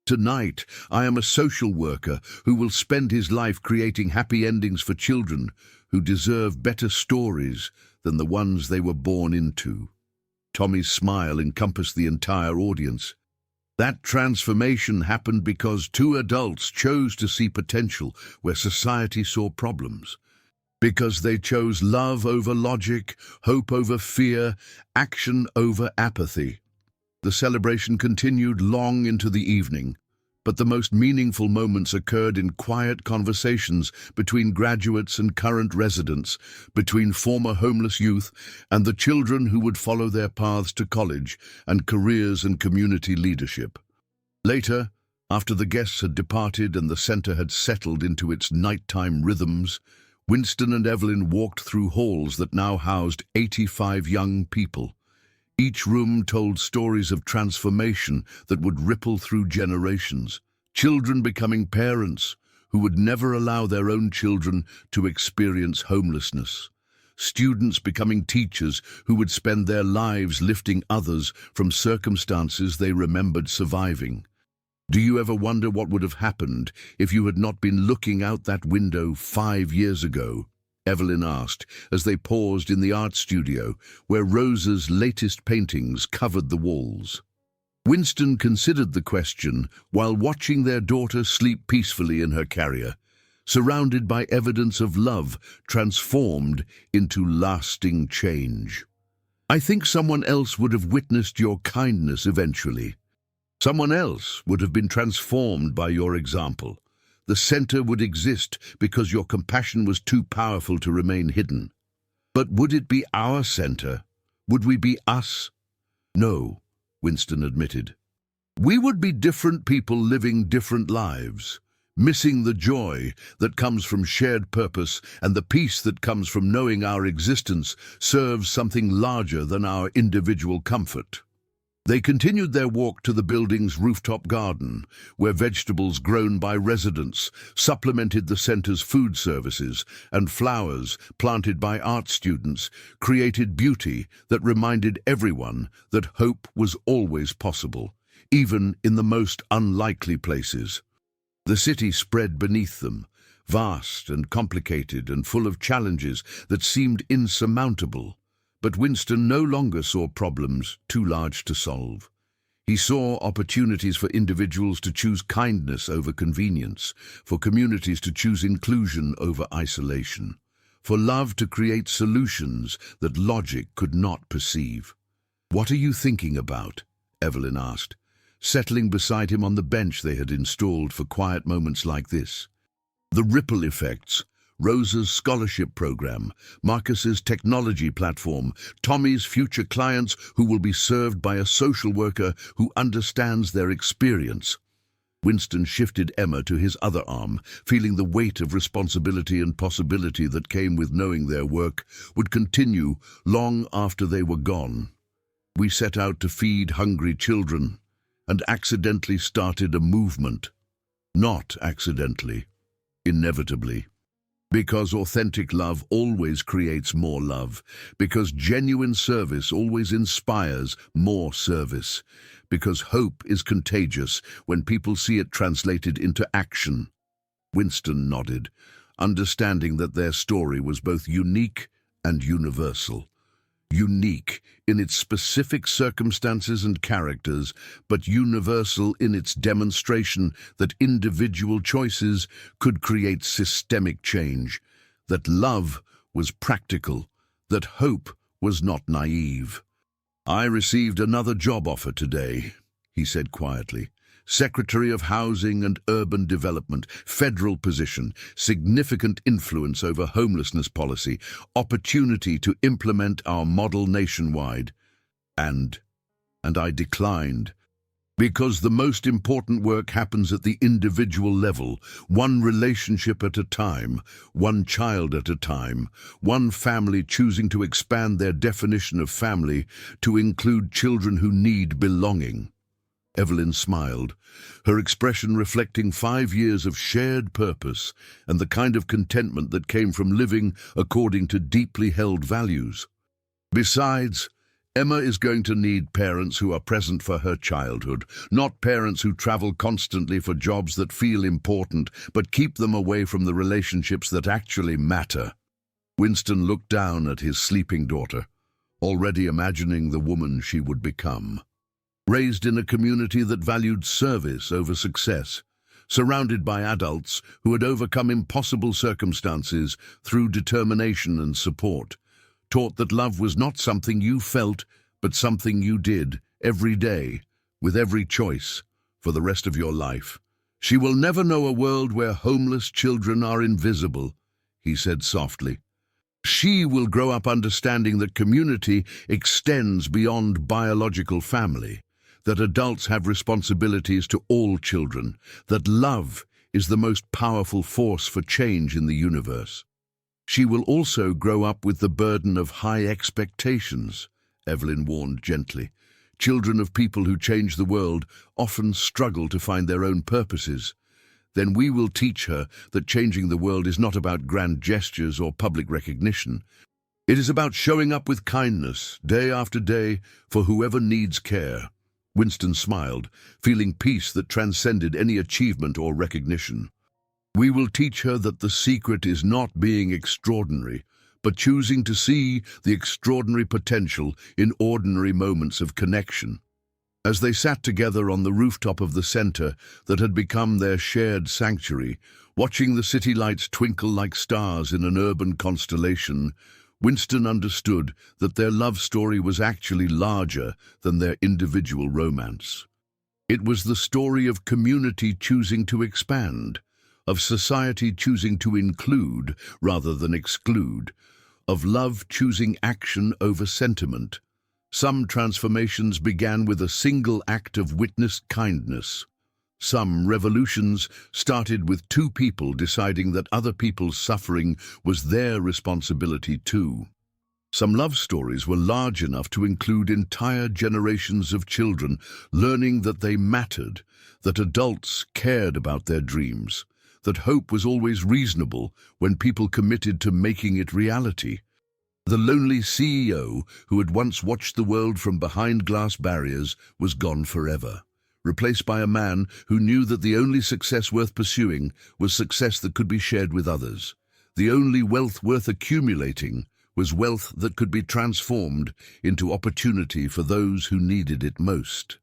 Tonight, I am a social worker who will spend his life creating happy endings for children who deserve better stories than the ones they were born into." Tommy's smile encompassed the entire audience. That transformation happened because 2 adults chose to see potential where society saw problems. because they chose love over logic, hope over fear, action over apathy. The celebration continued long into the evening, but the most meaningful moments occurred in quiet conversations between graduates and current residents, between former homeless youth and the children who would follow their paths to college and careers and community leadership. Later, after the guests had departed and the center had settled into its nighttime rhythms, Winston and Evelyn walked through halls that now housed 85 young people. Each room told stories of transformation that would ripple through generations. Children becoming parents who would never allow their own children to experience homelessness. Students becoming teachers who would spend their lives lifting others from circumstances they remembered surviving. Do you ever wonder what would have happened if you had not been looking out that window 5 years ago? Evelyn asked as they paused in the art studio where Rosa's latest paintings covered the walls. Winston considered the question while watching their daughter sleep peacefully in her carrier, surrounded by evidence of love transformed into lasting change. I think someone else would have witnessed your kindness eventually. Someone else would have been transformed by your example. The center would exist because your compassion was too powerful to remain hidden. But would it be our center? Would we be us? No, Winston admitted. We would be different people living different lives, missing the joy that comes from shared purpose and the peace that comes from knowing our existence serves something larger than our individual comfort. They continued their walk to the building's rooftop garden, where vegetables grown by residents supplemented the center's food services, and flowers planted by art students created beauty that reminded everyone that hope was always possible, even in the most unlikely places. The city spread beneath them, vast and complicated and full of challenges that seemed insurmountable. But Winston no longer saw problems too large to solve. He saw opportunities for individuals to choose kindness over convenience, for communities to choose inclusion over isolation, for love to create solutions that logic could not perceive. "What are you thinking about?" Evelyn asked, settling beside him on the bench they had installed for quiet moments like this. The ripple effects, Rosa's scholarship program, Marcus's technology platform, Tommy's future clients who will be served by a social worker who understands their experience. Winston shifted Emma to his other arm, feeling the weight of responsibility and possibility that came with knowing their work would continue long after they were gone. We set out to feed hungry children and accidentally started a movement. Not accidentally, inevitably. Because authentic love always creates more love. Because genuine service always inspires more service. Because hope is contagious when people see it translated into action. Winston nodded, understanding that their story was both unique and universal. Unique in its specific circumstances and characters, but universal in its demonstration that individual choices could create systemic change, that love was practical, that hope was not naive. "I received another job offer today," he said quietly. "Secretary of Housing and Urban Development, federal position, significant influence over homelessness policy, opportunity to implement our model nationwide. And I declined. Because the most important work happens at the individual level, one relationship at a time, one child at a time, one family choosing to expand their definition of family to include children who need belonging." Evelyn smiled, her expression reflecting 5 years of shared purpose and the kind of contentment that came from living according to deeply held values. "Besides, Emma is going to need parents who are present for her childhood, not parents who travel constantly for jobs that feel important but keep them away from the relationships that actually matter." Winston looked down at his sleeping daughter, already imagining the woman she would become. Raised in a community that valued service over success, surrounded by adults who had overcome impossible circumstances through determination and support, taught that love was not something you felt, but something you did every day, with every choice, for the rest of your life. "She will never know a world where homeless children are invisible," he said softly. "She will grow up understanding that community extends beyond biological family, that adults have responsibilities to all children, that love is the most powerful force for change in the universe. She will also grow up with the burden of high expectations," Evelyn warned gently. "Children of people who change the world often struggle to find their own purposes. Then we will teach her that changing the world is not about grand gestures or public recognition. It is about showing up with kindness, day after day, for whoever needs care." Winston smiled, feeling peace that transcended any achievement or recognition. "We will teach her that the secret is not being extraordinary, but choosing to see the extraordinary potential in ordinary moments of connection." As they sat together on the rooftop of the center that had become their shared sanctuary, watching the city lights twinkle like stars in an urban constellation, Winston understood that their love story was actually larger than their individual romance. It was the story of community choosing to expand, of society choosing to include rather than exclude, of love choosing action over sentiment. Some transformations began with a single act of witnessed kindness. Some revolutions started with two people deciding that other people's suffering was their responsibility too. Some love stories were large enough to include entire generations of children learning that they mattered, that adults cared about their dreams, that hope was always reasonable when people committed to making it reality. The lonely CEO who had once watched the world from behind glass barriers was gone forever, replaced by a man who knew that the only success worth pursuing was success that could be shared with others. The only wealth worth accumulating was wealth that could be transformed into opportunity for those who needed it most.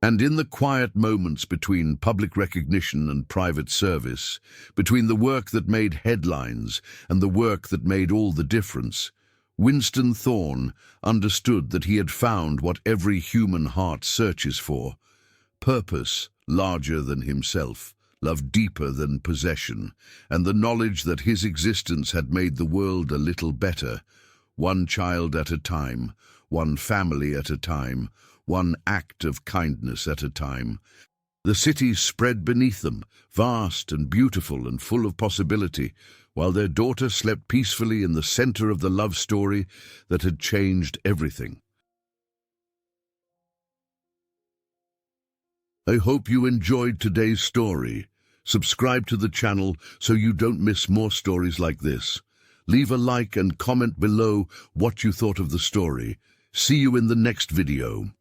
And in the quiet moments between public recognition and private service, between the work that made headlines and the work that made all the difference, Winston Thorne understood that he had found what every human heart searches for: purpose larger than himself, love deeper than possession, and the knowledge that his existence had made the world a little better, one child at a time, one family at a time, one act of kindness at a time. The cities spread beneath them, vast and beautiful and full of possibility, while their daughter slept peacefully in the center of the love story that had changed everything. I hope you enjoyed today's story. Subscribe to the channel so you don't miss more stories like this. Leave a like and comment below what you thought of the story. See you in the next video.